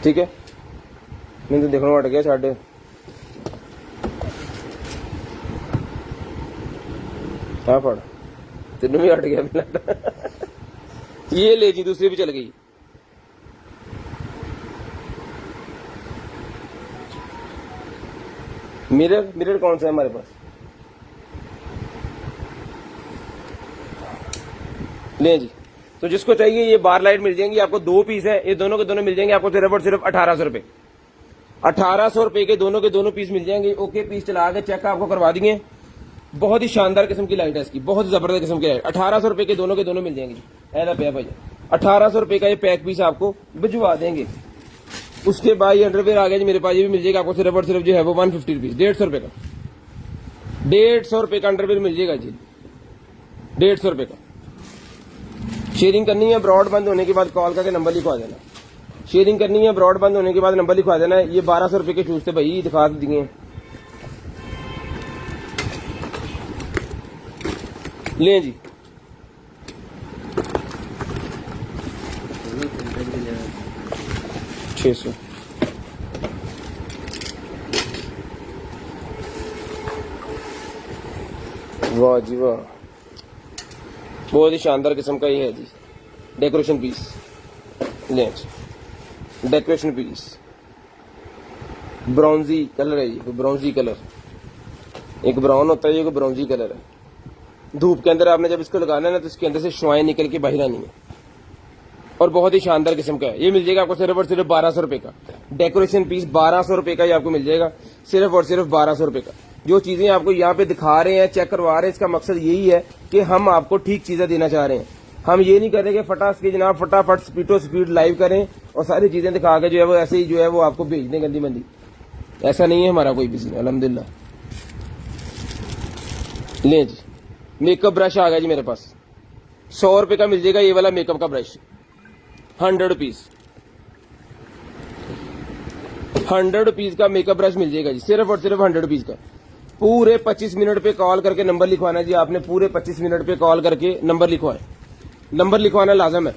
ठीक है। मैं तो देखना हट गया साढ़े, हाँ पढ़ तेन भी हट गया मिला। ये ले जी, दूसरी भी चल गई। मिरर कौन सा है हमारे पास, ले जी। तो जिसको चाहिए ये बार लाइट मिल जाएंगी आपको, 2 पीस है, ये दोनों के दोनों मिल जाएंगे आपको सिर्फ और सिर्फ 1800 रुपए, 1800 रुपए के दोनों के दोनों पीस मिल जाएंगे। ओके, पीस चला के चेक आपको करवा देंगे। बहुत ही शानदार किस्म की लाइट है इसकी, बहुत जबरदस्त किस्म की लाइट। 1800 रुपए के दोनों मिल जाएंगे। ऐसा पे भाई 1800 रुपए का ये पैक पीस आपको भिजवा देंगे। उसके बाद ये अंडरवेयर आ गया जी मेरे पास, ये भी मिल जाएगा आपको सिर्फ और सिर्फ जो है वो 150 रुपीज, 150 रुपए का, 150 रुपए का अंडरवेयर मिल जाएगा जी, 150 रुपए का। शेयरिंग करनी है, ब्रॉड बंद होने के बाद कॉल करके नंबर लिखवा देना। शेयरिंग करनी है, ब्रॉड बंद होने के बाद नंबर लिखवा देना। ये 1200 रुपए के शूज थे भाई, दिखा दिए, ले जी। वाह जी वाह, बहुत ही शानदार किस्म का ये है जी डेकोरेशन पीस। लें डेकोरेशन पीस, ब्राउन्जी कलर है ये, ब्राउन्जी कलर, एक ब्राउन होता है, ये ब्राउन्जी कलर है। धूप के अंदर आपने जब इसको लगाना है ना तो इसके अंदर से शुआएं निकल के बाहर आनी है, और बहुत ही शानदार किस्म का है। ये मिल जाएगा आपको सिर्फ और सिर्फ 1200 रुपए का डेकोरेशन पीस, 1200 रुपए का ये आपको मिल जाएगा, सिर्फ और सिर्फ 1200 रुपए का। जो चीजें आपको यहाँ पे दिखा रहे हैं, चेक करवा रहे हैं, इसका मकसद यही है कि हम आपको ठीक चीजें देना चाह रहे हैं। हम ये नहीं कर रहे कि फटास के जनाब फटाफट स्पीड लाइव करें और सारी चीजें दिखा के जो है वो ऐसे ही जो है वो आपको भेज दें गंदी मंदी। ऐसा नहीं है हमारा कोई बिजनेस, अल्हम्दुलिल्लाह। ले जी, मेकअप ब्रश आ गया जी मेरे पास, 100 रुपए का मिल जाएगा ये वाला मेकअप का ब्रश, 100 रुपीज, 100 रुपीज का मेकअप ब्रश मिल जाएगा जी, सिर्फ और सिर्फ 100 रुपीज का। पूरे 25 मिनट पे कॉल करके नंबर लिखवाना जी आपने, पूरे 25 मिनट पे कॉल करके नंबर लिखवाएं, नंबर लिखवाना लाजम है।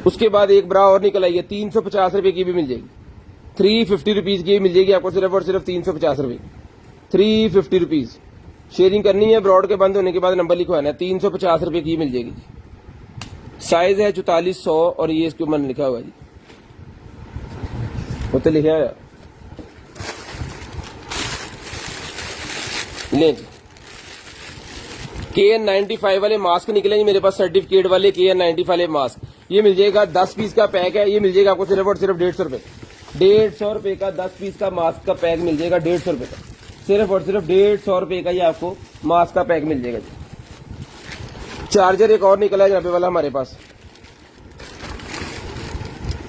उसके बाद एक ब्रा और निकल आई है, 350 रुपए की भी मिल जाएगी, 350 रुपीज की मिल जाएगी आपको, सिर्फ और सिर्फ 350 रुपए, 350 रुपीज। शेयरिंग करनी है, ब्रॉड के बंद होने के बाद नंबर लिखवाना है, 350 रुपए की मिल जाएगी जी। साइज है 4400 और ये इसके ऊपर लिखा हुआ जी, वो तो लिखा है। ले जी, KN95 वाले मास्क निकले जी मेरे पास, सर्टिफिकेट वाले KN95 वाले मास्क, ये मिल जाएगा 10 पीस का पैक है, ये मिल जाएगा आपको सिर्फ और सिर्फ 150 रुपए, 150 रुपए का 10 पीस का मास्क का पैक मिल जाएगा, 150 रुपए का, सिर्फ और सिर्फ 150 रुपए का ये आपको मास्क का पैक मिल जाएगा जी। चार्जर एक और निकला है यहाँ पे वाला हमारे पास,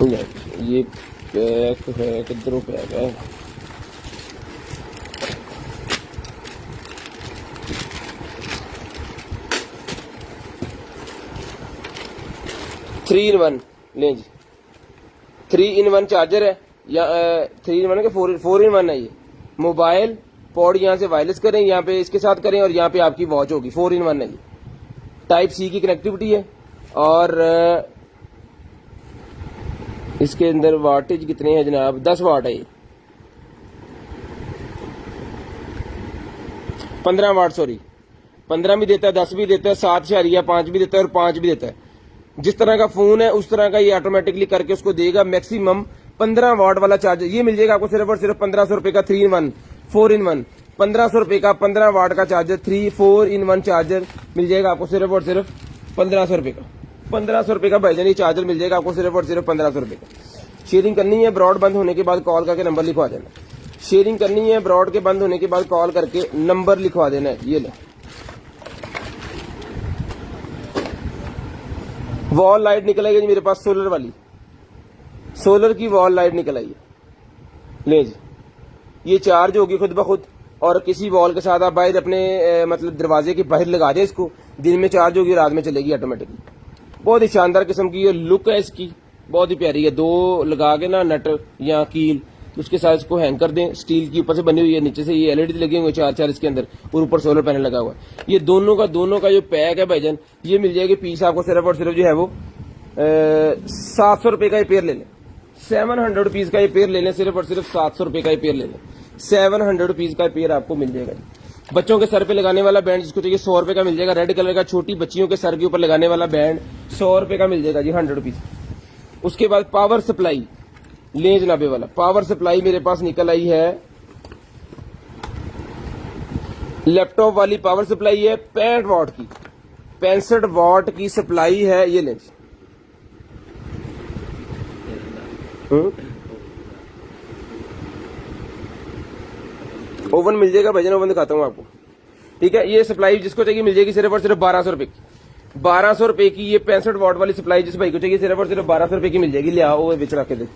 ये पैक है, किधरों पैक है, थ्री इन वन। ले जी, 3 in 1 चार्जर है, या 3 in 1 के 4 in 1 है ये। मोबाइल पॉड यहाँ से वायरलेस करें, यहाँ पे इसके साथ करें और यहाँ पे आपकी वॉच होगी, 4 in 1 है ये। टाइप सी की कनेक्टिविटी है और इसके अंदर वाटेज कितने हैं जनाब, 10 वाट है ये, 15 वाट, सॉरी 15 भी देता है, 10 भी देता है, 7.5 भी देता है और 5 भी देता है। जिस तरह का फोन है उस तरह का ये ऑटोमेटिकली करके उसको देगा। मैक्सिमम 15 वाट वाला चार्जर ये मिल जाएगा आपको सिर्फ और सिर्फ 1500 रुपए का, 3 in 1 4 in 1, 1500 रुपए का 15 वाट का चार्जर, 4 in 1 चार्जर मिल जाएगा आपको सिर्फ और सिर्फ 1500 रुपए का, 1500 रुपए का भाईजान ये चार्जर मिल जाएगा आपको सिर्फ और सिर्फ 1500 रुपए का। शेयरिंग करनी है, ब्रॉड बंद होने के बाद कॉल करके नंबर लिखवा देना। शेयरिंग करनी है, ब्रॉड के बंद होने के बाद कॉल करके नंबर लिखवा देना है। ये ले वॉल लाइट निकल आई है मेरे पास, सोलर वाली, सोलर की वॉल लाइट निकल आई है। ले जी, ये चार्ज होगी खुद ब खुद और किसी वॉल के साथ आप बाहर अपने मतलब दरवाजे के बाहर लगा दें इसको, दिन में चार्ज होगी, रात में चलेगी ऑटोमेटिकली। बहुत ही शानदार किस्म की ये लुक है इसकी, बहुत ही प्यारी है। 2 लगा के ना नट या कील, तो उसके साथ इसको हैंग कर दें। स्टील की ऊपर से बनी हुई है, नीचे से ये LED लगे हुए 4 इसके अंदर और ऊपर सोलर पैनल लगा हुआ है। ये दोनों का जो पैक है भाईजान, ये मिल जाएगी पीस आपको सिर्फ और सिर्फ जो है वो 700 रुपए का ये पेयर ले लें, 700 रुपीज का ये पेयर ले लें, सिर्फ और सिर्फ 700 रुपए का ये पेयर ले लें, 700 रुपीज का पेयर आपको मिल जाएगा। बच्चों के सर पे लगाने वाला बैंड जिसको चाहिए 100 रुपए का मिल जाएगा, रेड कलर का छोटी बच्चियों के सर के ऊपर लगाने वाला बैंड 100 रुपए का मिल जाएगा जी, 100 रुपीज। उसके बाद पावर सप्लाई, ले जनाबे वाला पावर सप्लाई मेरे पास निकल आई है, लैपटॉप वाली पावर सप्लाई है, 65 वाट की, 65 वाट की सप्लाई है। ये लें, ओवन मिल जाएगा भाईजान, ओवन दिखाता हूं आपको, ठीक है। ये सप्लाई जिसको चाहिए मिल जाएगी सिर्फ और सिर्फ 1200 रुपए की, 1200 रुपए की ये 65 वाट वाली सप्लाई जिस भाई को चाहिए सिर्फ और सिर्फ 1200 रुपए की मिल जाएगी। ले आओ बेच रखे दे,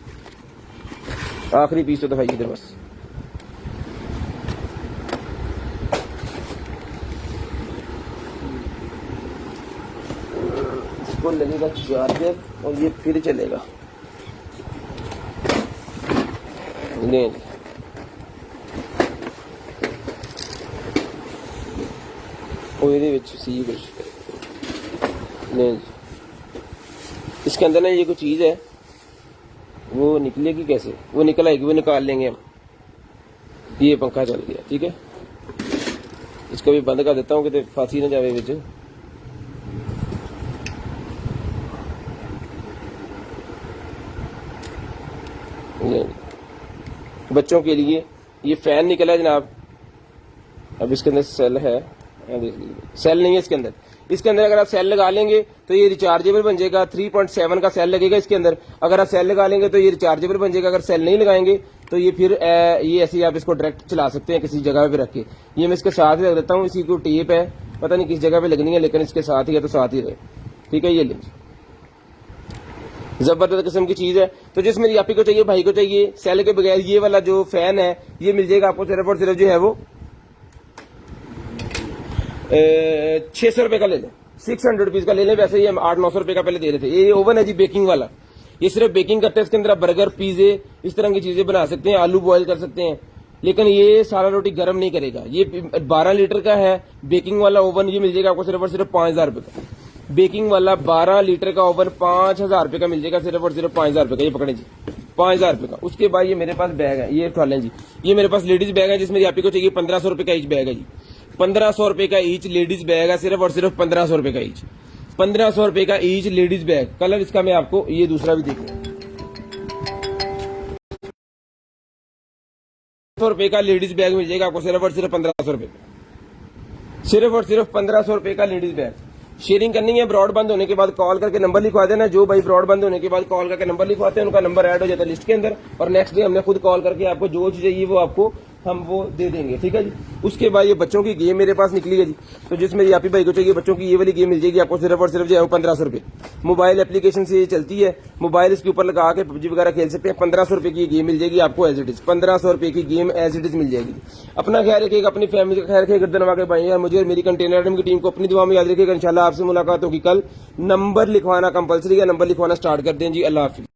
आखिरी पीस तो दिखाइए इधर बस। इसको लगेगा चार्जर और ये फिर चलेगा। ले इसके अंदर ना ये कोई चीज है, वो निकलेगी कैसे, वो निकल आएगी, वो निकाल लेंगे हम। ये पंखा चल गया, ठीक है। इसको भी बंद कर देता हूँ कि फांसी ना जावे विच। बच्चों के लिए ये फैन निकला है जनाब। अब इसके अंदर सेल है, सेल नहीं है इसके अंदर। इसके अंदर अगर आप सेल लगा लेंगे तो ये रिचार्जेबल बन जाएगा। 3.7 का सेल लगेगा इसके अंदर। अगर आप सेल लगा लेंगे तो ये रिचार्जेबल बन जाएगा। अगर सेल नहीं लगाएंगे तो ये फिर ये ऐसे ही आप इसको डायरेक्ट चला सकते हैं किसी जगह पे रख के। ये मैं इसके साथ ही रख देता हूँ। इसी को टेप है, पता नहीं किस जगह पे लगनी है, लेकिन इसके साथ ही है तो साथ ही रहे। ठीक है, ये लीजिए, जबरदस्त किस्म की चीज है। तो जिस मेरी आपी को चाहिए, भाई को चाहिए, सेल के बगैर ये वाला जो फैन है ये मिल जाएगा आपको सिर्फ और सिर्फ जो है वो 600 रुपए का ले लें, 600 रुपीज का ले लें। वैसे ये हम 800-900 रुपए का पहले दे रहे थे। ये ओवन है जी बेकिंग वाला, ये सिर्फ बेकिंग करते हैं। इसके अंदर आप बर्गर, पिज्जे, इस तरह की चीजें बना सकते हैं, आलू बॉयल कर सकते हैं, लेकिन ये सारा रोटी गर्म नहीं करेगा। ये 12 लीटर का है बेकिंग वाला ओवन। ये मिल जाएगा आपको सिर्फ और सिर्फ 5000 रुपए का। बेकिंग वाला 12 लीटर का ओवन 5000 रुपए का मिल जाएगा, सिर्फ और सिर्फ 5000 रुपए का। ये पकड़े जी, 5000 रुपए का। उसके बाद ये मेरे पास बैग है, ये उठा लें जी। ये मेरे पास लेडीज बैग है जिसमें आपी को चाहिए 1500 रुपए का ईच बैग है जी। 1500 रुपए का ईच लेडीज बैग है, सिर्फ और सिर्फ 1500 रुपए का ईच। 1500 रुपए का ईच लेडीज बैग। कलर इसका मैं आपको ये दूसरा भी देखूंगा। 100 रुपए का लेडीज बैग मिल जाएगा आपको सिर्फ और सिर्फ 1500 रुपए का। सिर्फ और सिर्फ 1500 रुपए का लेडीज बैग। शेयरिंग करनी है, ब्रॉडबैंड होने के बाद कॉल करके नंबर लिखवा देना। जो भाई ब्रॉडबैंड होने के बाद कॉल करके नंबर लिखवाते हैं उनका नंबर ऐड हो जाता है लिस्ट के अंदर, और नेक्स्ट डे हमने खुद कॉल करके आपको जो चीज चाहिए वो आपको हम वो दे देंगे। ठीक है जी। उसके बाद ये बच्चों की गेम मेरे पास निकली है जी। तो जिसमें आपी भाई को चाहिए बच्चों की ये वाली गेम मिल जाएगी आपको सिर्फ और सिर्फ जो है 1500 रुपए। मोबाइल एप्लीकेशन से ये चलती है, मोबाइल इसके ऊपर लगा के पबजी वगैरह खेल सकते हैं। 1500 रुपए की ये गेम मिल जाएगी आपको एज इट इज। 1500 रुपए की गेम एज इट इज मिल जाएगी। अपना ख्याल रखिएगा, अपनी फैमिली का ख्याल रखिएगा। गर्दन नवा के भाई यार, मुझे और मेरी कंटेनर आइटम की टीम को अपनी दुआ में याद रखिएगा। इंशाल्लाह आपसे मुलाकात होगी कल। नंबर लिखवाना कंपलसरी है, नंबर लिखवाना स्टार्ट कर दें जी। अल्लाह हाफिज।